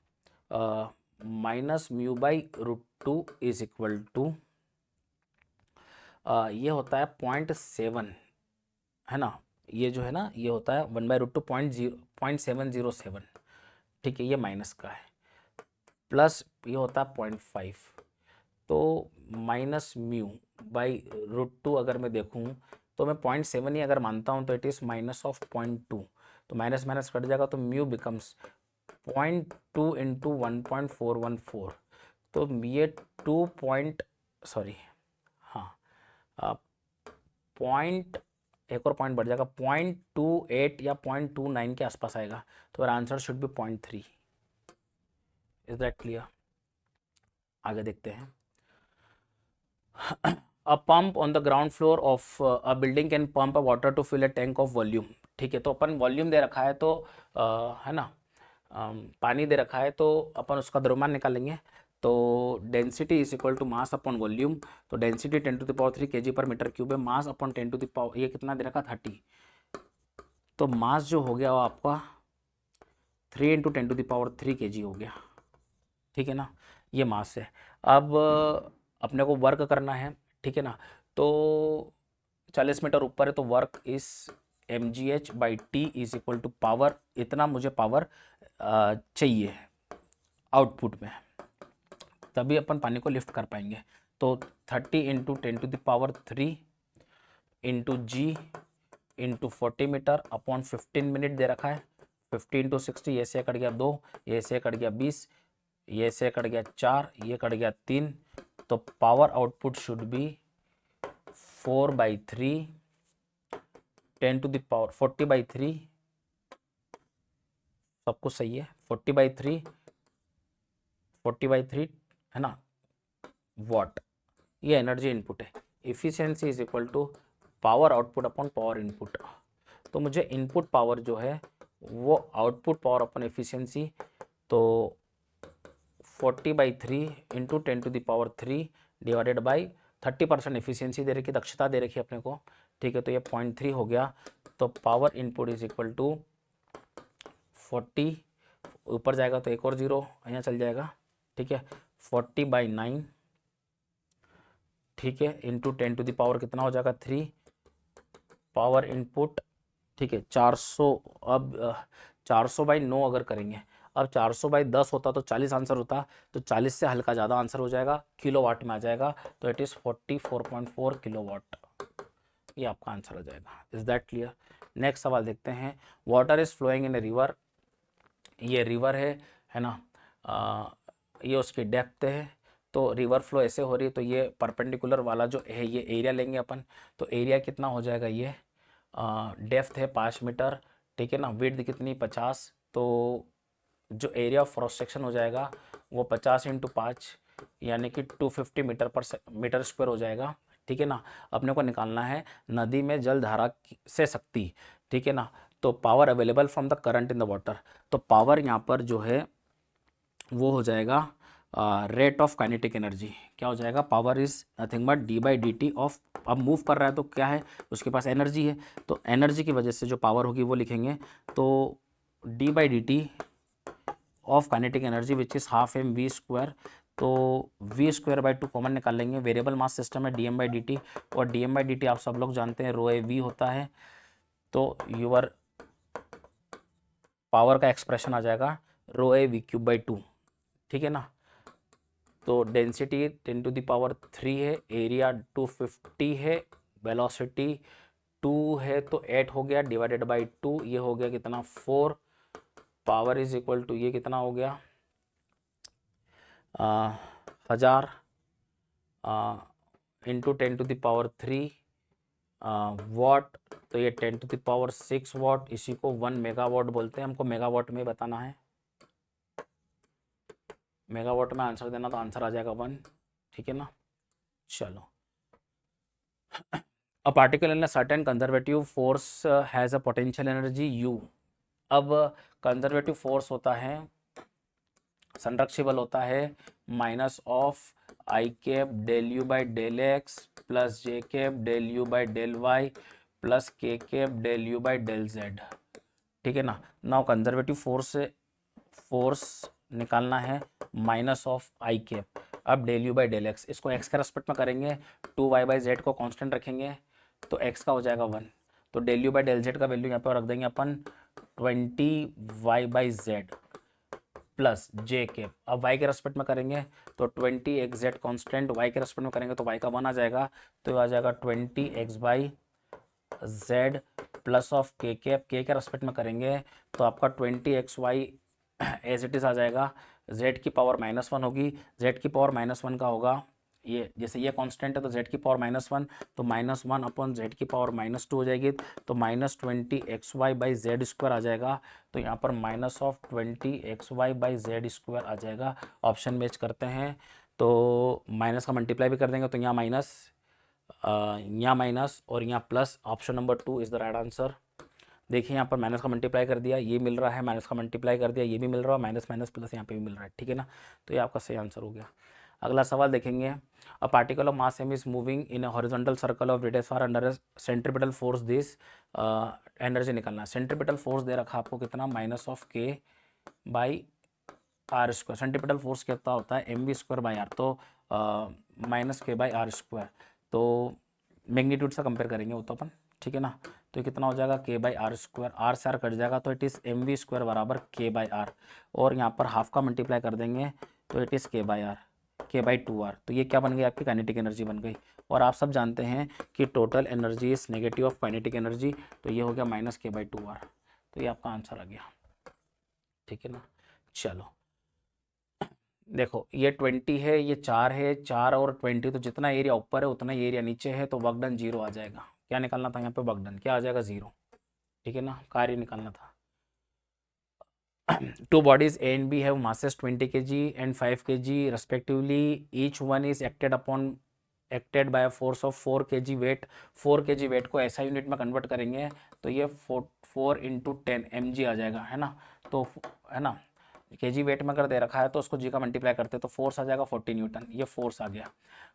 minus mu by root two is equal to ये होता है 0.7, है ना, ये जो है ना ये होता है 1 बाई रूट टू 0.707, ठीक है, ये माइनस का है, प्लस ये होता है 0.5, तो minus mu by root two अगर मैं देखूँ तो मैं 0.7 ही अगर मानता हूँ तो इट इज़ माइनस ऑफ 0.2, तो माइनस माइनस कट जाएगा, तो म्यू बिकम्स 0.2 इंटू 1.414, तो ये 2 पॉइंट, सॉरी हाँ पॉइंट, एक और पॉइंट बढ़ जाएगा 0.28 या 0.29 के आसपास आएगा, तो answer should be 0.3। Is that clear? आगे देखते हैं। A pump on the ground floor of a building can pump a water to fill a tank of volume, ठीक है, तो अपन वॉल्यूम दे रखा है, तो है ना, पानी दे रखा है, तो अपन उसका द्रव्यमान निकालेंगे, तो density is equal to mass upon volume, तो डेंसिटी 10⁻³ kg पर मीटर क्यूब है, मास अपॉन 10⁻, ये कितना दे रखा 30, तो मास जो हो गया वो आपका 3 × 10⁻³ kg हो गया, ठीक है ना, ये मास है। अब अपने को वर्क करना है, ठीक है ना, तो 40 मीटर ऊपर है, तो वर्क इस mgh/t is equal to power, इतना मुझे पावर चाहिए आउटपुट में, तभी अपन पानी को लिफ्ट कर पाएंगे, तो 30 × 10⁻³ इंटू जी इंटू 40 मीटर अपॉन 15 मिनट दे रखा है, 50 × 60, ये से कट गया 2, ये से कट गया 20, ये से कट गया 4, ये कट गया 3, तो पावर आउटपुट शुड बी 4/3 10⁻, 40/3, सब कुछ सही है, 40/3 है ना वॉट, ये एनर्जी इनपुट है। Efficiency is equal to power output upon power input, तो मुझे इनपुट पावर जो है वो आउटपुट पावर अपॉन एफिशिएंसी, तो 40/3 इंटू 10⁻³ डिवाइडेड बाई 30% एफिशिएंसी दे रखी, दक्षता दे रखी अपने को, ठीक है, तो ये 0.3 हो गया, तो power input is equal to 40, ऊपर जाएगा तो एक और 0 यहाँ चल जाएगा, ठीक है, 40/9, ठीक है, इंटू 10⁻, कितना हो जाएगा 3, पावर इनपुट, ठीक है 400, अब 400/9 अगर करेंगे, अब 400/10 होता तो 40 आंसर होता, तो 40 से हल्का ज़्यादा आंसर हो जाएगा, किलोवाट में आ जाएगा, तो इट इज़ 44.4 किलोवाट, ये आपका आंसर हो जाएगा। Is that clear? नेक्स्ट सवाल देखते हैं। Water is flowing in a river, ये रिवर है ना, ये उसकी डेप्थ है, तो रिवर फ्लो ऐसे हो रही है, तो ये परपेंडिकुलर वाला जो है ये एरिया लेंगे अपन। तो एरिया कितना हो जाएगा, ये डेप्थ है 5 मीटर, ठीक है ना, विड्थ कितनी 50, तो जो एरिया ऑफ क्रॉस सेक्शन हो जाएगा वो 50 × 5 यानी कि 250 मीटर स्क्वायर हो जाएगा, ठीक है ना। अपने को निकालना है नदी में जल धारा से शक्ति, ठीक है ना। तो power available from the current in the water, तो पावर यहाँ पर जो है वो हो जाएगा रेट ऑफ काइनेटिक एनर्जी। क्या हो जाएगा, power is nothing but d/dt of, अब मूव कर रहा है तो क्या है, उसके पास एनर्जी है, तो एनर्जी की वजह से जो पावर होगी वो लिखेंगे, तो d/dt of kinetic energy which is half mv²। तो v²/2 कॉमन निकाल लेंगे, वेरिएबल मास सिस्टम है dm/dt, और dm/dt आप सब लोग जानते हैं ρ/v होता है, तो यूर पावर का एक्सप्रेशन आ जाएगा ρ/v³/2, ठीक है ना। तो डेंसिटी 10⁻³ है, एरिया 250 है, वेलोसिटी 2 है, तो 8 हो गया, डिवाइडेड बाई 2, ये हो गया कितना 4, पावर इज इक्वल टू ये कितना हो गया 1000 इंटू 10⁻³ वॉट, तो ये 10⁻6 वॉट, इसी को 1 मेगावाट बोलते हैं। हमको मेगावाट में बताना है, मेगावाट में आंसर देना, तो आंसर आ जाएगा 1, ठीक है ना। चलो, a particle in a certain conservative force has a potential energy U। अब कंजर्वेटिव फोर्स होता है, संरक्षी बल होता है -I⁻∇U/del x plus J⁻∇U/del y plus K⁻∇U/del z, ठीक है ना। नाउ कंजर्वेटिव फोर्स निकालना है -I⁻। अब del u/del x, इसको x के रेस्पेक्ट में करेंगे, 2y/z को कांस्टेंट रखेंगे, तो x का हो जाएगा 1, तो del u/del z का वैल्यू यहाँ पे रख देंगे अपन 20y/z प्लस J⁻। अब y के रेस्पेक्ट में करेंगे तो 20x/z कांस्टेंट, y के रेस्पेक्ट में करेंगे तो y का 1 आ जाएगा, तो आ जाएगा 20x/z प्लस ऑफ k के रेस्पेक्ट में करेंगे तो आपका 20xy एज इट इज़ आ जाएगा, z की पावर -1 होगी, z की पावर -1 का होगा ये, जैसे ये कांस्टेंट है तो z की पावर -1, तो -1 अपॉन z की पावर -2 हो जाएगी, तो -20xy/z² आ जाएगा, तो यहाँ पर -20xy/z² आ जाएगा। ऑप्शन मैच करते हैं तो माइनस का मल्टीप्लाई भी कर देंगे, तो यहाँ माइनस, यहाँ माइनस और यहाँ plus, option number 2 is the right answer. देखिए यहाँ पर माइनस का मल्टीप्लाई कर दिया, ये मिल रहा है, माइनस का मल्टीप्लाई कर दिया, ये भी मिल रहा है, माइनस माइनस प्लस यहाँ पे भी मिल रहा है, ठीक है ना। तो ये आपका सही आंसर हो गया। अगला सवाल देखेंगे, a particle of mass m is moving in a horizontal circle of radius r under centripetal force, this energy निकालना है। सेंट्रीपिटल फोर्स दे रखा आपको कितना -k/r², सेंट्रीपिटल फोर्स कितना होता है mv²/r, तो -k/r², तो मैग्नीट्यूड से कंपेयर करेंगे वो तो अपन, ठीक है ना। तो कितना हो जाएगा k/r², r से r कट जाएगा, तो इट इज़ mv² बराबर k/r, और यहाँ पर हाफ का मल्टीप्लाई कर देंगे तो इट इज़ k/2r, तो ये क्या बन गई, आपकी काइनेटिक एनर्जी बन गई। और आप सब जानते हैं कि total energy is negative of kinetic energy, तो ये हो गया -k/2r, तो ये आपका आंसर आ गया, ठीक है ना। चलो देखो, ये 20 है, ये 4 है, 4 और 20, तो जितना एरिया ऊपर है उतना एरिया नीचे है, तो वर्क डन 0 आ जाएगा। क्या निकालना था यहाँ पे, वर्क डन क्या आ जाएगा 0, ठीक है ना, कार्य निकालना था। Two bodies A and B have masses 20 kg and 5 kg respectively. Each one is acted by a force of 4 kg weight. 4 kg weight को ऐसा यूनिट में कन्वर्ट करेंगे तो ये 4 × 10 mg आ जाएगा, है ना। तो है ना, केजी वेट में अगर दे रखा है तो उसको जी का मल्टीप्लाई करते हैं तो फोर्स आ जाएगा 40 न्यूटन, ये फोर्स आ गया।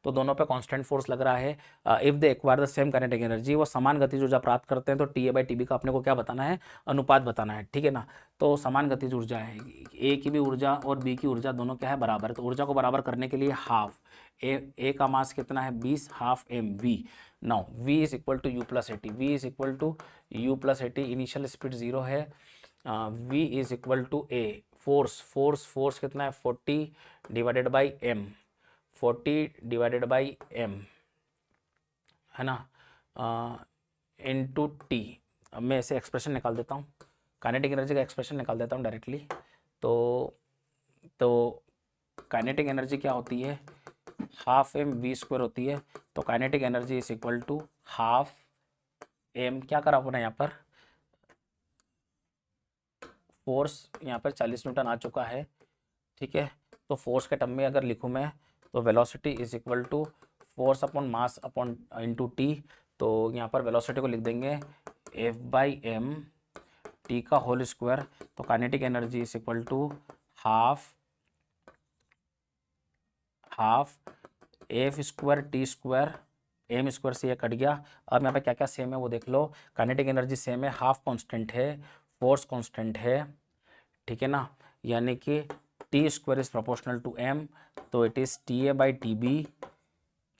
तो दोनों पे कांस्टेंट फोर्स लग रहा है। If they acquire the same kinetic energy, वो समान गतिज ऊर्जा प्राप्त करते हैं, तो TA/TB का अपने को क्या बताना है, अनुपात बताना है, ठीक है ना। तो समान गतिज ऊर्जा है, ए की भी ऊर्जा और बी की ऊर्जा दोनों क्या है, बराबर है, तो ऊर्जा को बराबर करने के लिए हाफ ए का मास कितना है 20, half mv। Now v is equal to u+80, v is equal to u+80, initial speed 0 है, v is equal to a force कितना है 40 divided by m, 40 divided by m, है ना, इनटू टी। अब मैं ऐसे एक्सप्रेशन निकाल देता हूँ, काइनेटिक एनर्जी का एक्सप्रेशन निकाल देता हूँ डायरेक्टली। तो काइनेटिक एनर्जी क्या होती है, हाफ एम वी स्क्वायर होती है। तो kinetic energy is equal to half m, क्या करा अपना यहाँ पर फोर्स, यहाँ पर 40 न्यूटन आ चुका है, ठीक है। तो फोर्स के टर्म में अगर लिखूँ मैं तो velocity is equal to force upon mass upon into t. तो यहाँ पर वेलोसिटी को लिख देंगे एफ बाई एम टी का होल स्क्वायर। तो kinetic energy is equal to half F square t square, m square से ये कट गया। अब यहाँ पे क्या क्या सेम है वो देख लो। काइनेटिक एनर्जी सेम है, हाफ कांस्टेंट है, फोर्स कांस्टेंट है, ठीक है ना, यानी कि T square is proportional to M. तो it is T A by T B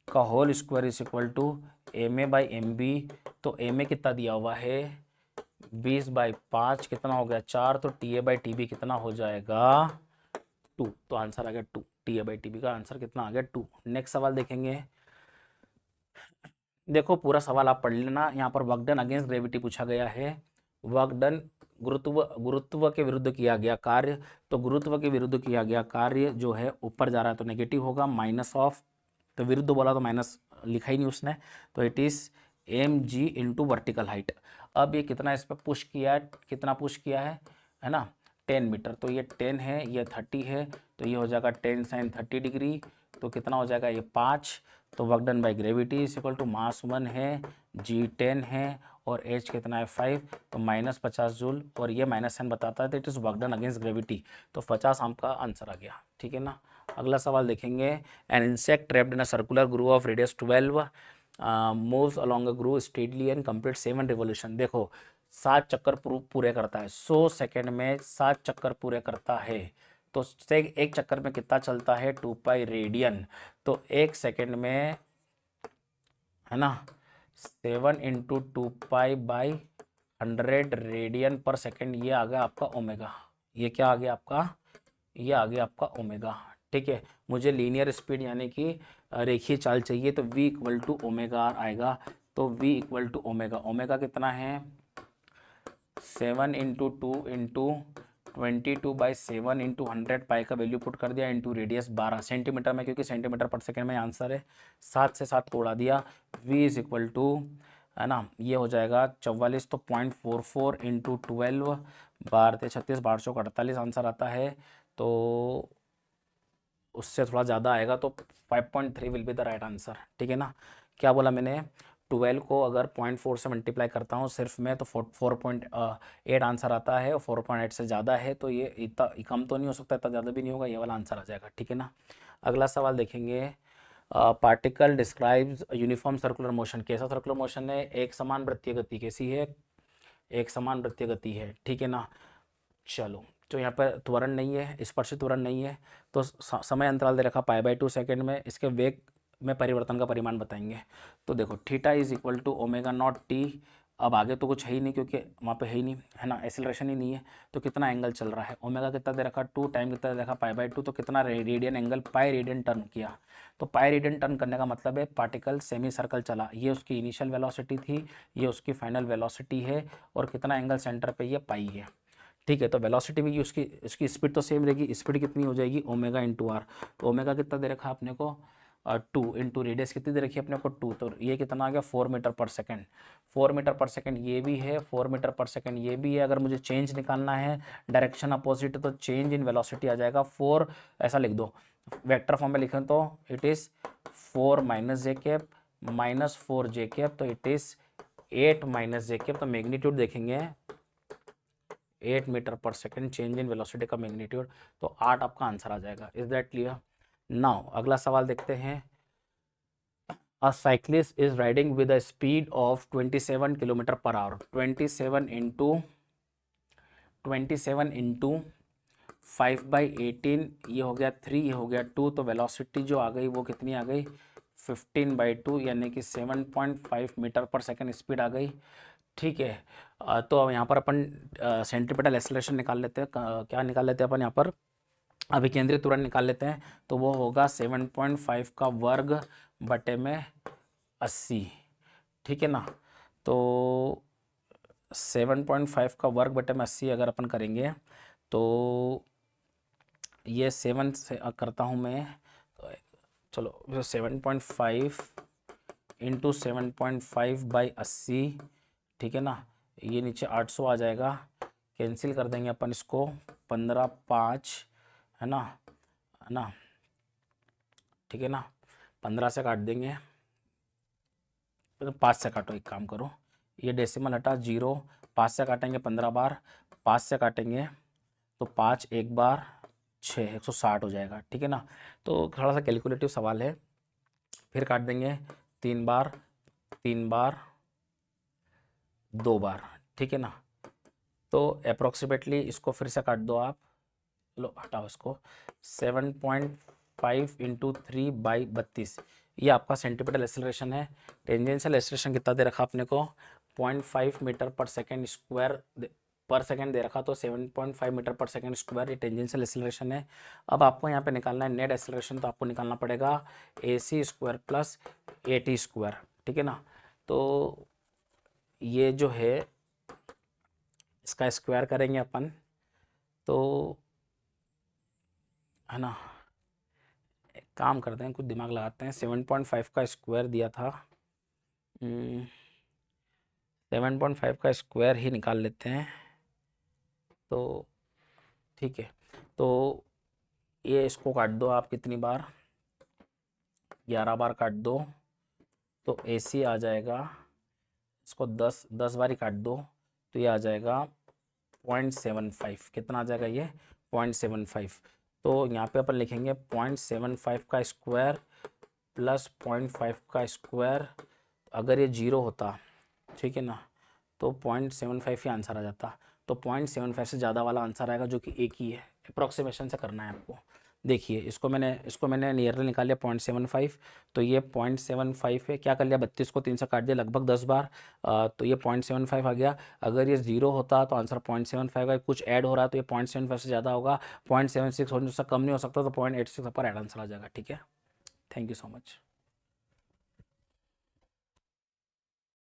का whole square is equal to M A by M B. तो एम ए कितना दिया हुआ है 20/5, कितना हो गया 4। तो t A by T b कितना हो जाएगा 2। तो आंसर आ गया 2, t A by T B का आंसर कितना आ गया 2। नेक्स्ट सवाल देखेंगे। देखो पूरा सवाल आप पढ़ लेना। यहाँ पर वर्क डन अगेंस्ट ग्रेविटी पूछा गया है। वर्क डन गुरुत्व के विरुद्ध किया गया कार्य। तो गुरुत्व के विरुद्ध किया गया कार्य जो है ऊपर जा रहा है तो नेगेटिव होगा, माइनस ऑफ, तो विरुद्ध बोला तो माइनस लिखा ही नहीं उसने। तो it is m g into vertical height. अब ये कितना इस पर पुश किया है, कितना पुश किया है ना 10 मीटर। तो ये 10 है, ये 30 है, तो ये हो जाएगा 10 sin 30 डिग्री। तो कितना हो जाएगा ये 5। तो work done by gravity is equal to mass 1 है, जी 10 है, और एच कितना है 5। तो -50 जूल, और ये -10 बताता है तो it is work done against gravity. तो 50 आपका आंसर आ गया, ठीक है ना। अगला सवाल देखेंगे। An insect trapped in a circular groove of radius 12 moves along a groove steadily and complete 7 revolution. देखो 7 चक्कर पूरे करता है, 100 सेकेंड में 7 चक्कर पूरे करता है। तो एक चक्कर में कितना चलता है 2 पाई रेडियन। तो एक सेकेंड में है ना 7 इंटू 2 पाई बाई 100 रेडियन पर सेकेंड। ये आ गया आपका ओमेगा। ये क्या आ गया आपका, ये आ गया आपका ओमेगा, ठीक है। मुझे लीनियर स्पीड यानी कि रेखीय चाल चाहिए, तो v equal to omega r आएगा। तो v equal to omega, omega कितना है 7 इंटू 2 इंटू 22/7 इंटू 100, पाई का वैल्यू पुट कर दिया, इंटू रेडियस 12 सेंटीमीटर में, क्योंकि सेंटीमीटर पर सेकेंड में आंसर है। 7 से 7 तोड़ा दिया, v इज इक्वल टू है ना, ये हो जाएगा 44। तो 0.44 इंटू 12, 12 36, 12 48 आंसर आता है। तो उससे थोड़ा ज़्यादा आएगा, तो 5.3 will be the right answer, ठीक है ना। क्या बोला मैंने, 12 को अगर 0.4 से मल्टीप्लाई करता हूँ सिर्फ मैं, तो 4.8 आंसर आता है, और 4.8 से ज़्यादा है तो ये इतना कम तो नहीं हो सकता, इतना ज़्यादा भी नहीं होगा, ये वाला आंसर आ जाएगा, ठीक है ना। अगला सवाल देखेंगे। Particle describes uniform circular motion. कैसा सर्कुलर मोशन है, एक समान वृत्तीय गति। कैसी है, एक समान वृत्तीय गति है, ठीक है ना। चलो, तो यहाँ पर त्वरण नहीं है, स्पर्शित त्वरण नहीं है, तो समय अंतराल दे रखा π/2 सेकेंड में। इसके वेग में परिवर्तन का परिमाण बताएंगे। तो देखो theta is equal to omega naught t. अब आगे तो कुछ है ही नहीं, क्योंकि वहाँ पे है ही नहीं, है ना, एक्सेलरेशन ही नहीं है। तो कितना एंगल चल रहा है, ओमेगा कितना दे रखा 2, टाइम कितना दे रखा π/2, तो कितना radian angle, pi radian turn किया। तो पाई रेडियन टर्न करने का मतलब है पार्टिकल सेमी सर्कल चला। ये उसकी इनिशियल वेलोसिटी थी, ये उसकी फाइनल वेलोसिटी है, और कितना एंगल सेंटर पे ये पाई है, ठीक है। तो वेलोसिटी भी उसकी स्पीड तो सेम रहेगी। स्पीड कितनी हो जाएगी ओमेगा इंटू आर। तो ओमेगा कितना दे रखा अपने को 2, इंटू रेडियस कितनी दे रखी है अपने को 2। तो ये कितना आ गया 4 मीटर पर सेकेंड। 4 मीटर पर सेकेंड ये भी है, 4 मीटर पर सेकेंड ये भी है। अगर मुझे चेंज निकालना है डायरेक्शन अपोजिट, तो चेंज इन वेलोसिटी आ जाएगा 4। ऐसा लिख दो, वेक्टर फॉर्म में लिखें तो it is 4 minus J cap minus 4 J cap. तो it is 8 minus J cap. तो मैग्नीट्यूड देखेंगे 8 मीटर पर सेकेंड, चेंज इन वेलोसिटी का मैग्नीट्यूड। तो 8 आपका आंसर आ जाएगा। Is that clear. नाउ अगला सवाल देखते हैं। अ cyclist is riding with a speed of 27 kilometre per hour. 27 into 5/18, ये हो गया 3, ये हो गया 2। तो वेलोसिटी जो आ गई वो कितनी आ गई 15/2, यानी कि 7.5 मीटर पर सेकेंड स्पीड आ गई, ठीक है। तो अब यहाँ पर अपन सेंट्रीपिटल एक्सेलरेशन निकाल लेते हैं। क्या निकाल लेते हैं अपन यहाँ पर, अभिकेंद्री त्वरण निकाल लेते हैं। तो वो होगा 7.5 का वर्ग बटे में 80, ठीक है ना। तो 7.5 का वर्ग बटे में 80 अगर अपन करेंगे तो ये 7 से करता हूँ मैं, तो चलो 7.5 इंटू 7.5/80, ठीक है ना, ये नीचे 800 आ जाएगा, कैंसिल कर देंगे अपन इसको, 15/5 है ना, ठीक है ना, 15 से काट देंगे, 5 से काटो, एक काम करो, ये डेसिमल हटा 0, 5 से काटेंगे 15 बार, 5 से काटेंगे तो 5 एक बार 6, 160 हो जाएगा, ठीक है ना। तो थोड़ा सा कैलकुलेटिव सवाल है, फिर काट देंगे 3 बार, 3 बार, 2 बार, ठीक है ना। तो अप्रोक्सीमेटली इसको फिर से काट दो आप, लो हटाओ इसको, 7.5 इंटू 3/32, ये आपका सेंटीमीटर एक्सेलरेशन है। टेंजेंशियल एक्सेलरेशन कितना दे रखा आपने को, 0.5 मीटर पर सेकेंड स्क्वायर पर सेकेंड दे रखा, तो 7.5 मीटर पर सेकेंड स्क्वायर ये टेंजेंशियल एक्सेलरेशन है। अब आपको यहाँ पे निकालना है नेट एक्सेलरेशन, तो आपको निकालना पड़ेगा AC square plus AT square, ठीक है ना। तो ये जो है इसका स्क्वायर करेंगे अपन, तो है ना, एक काम करते हैं, कुछ दिमाग लगाते हैं, 7.5 का स्क्वायर दिया था, 7.5 का स्क्वायर ही निकाल लेते हैं, तो ठीक है। तो ये इसको काट दो आप कितनी बार, 11 बार काट दो, तो AC आ जाएगा, इसको 10 बार ही काट दो, तो ये आ जाएगा 0.75, कितना आ जाएगा ये 0.75। तो यहाँ पे अपन लिखेंगे 0.75 का स्क्वायर प्लस 0.5 का स्क्वायर, अगर ये 0 होता, ठीक है ना, तो 0.75 ही आंसर आ जाता, तो 0.75 से ज़्यादा वाला आंसर आएगा, जो कि एक ही है। अप्रॉक्सीमेशन से करना है आपको। देखिए इसको मैंने नियरली निकाल लिया 0.75, तो ये 0.75 है, क्या कर लिया 32 को 3 से काट दिया लगभग 10 बार, तो ये 0.75 आ गया। अगर ये 0 होता तो आंसर 0.75 का, कुछ ऐड हो रहा है तो ये 0.75 से ज़्यादा होगा, 0.76 होने से कम नहीं हो सकता, तो 0.86 पर ऐड आंसर आ जाएगा, ठीक है। Thank you so much.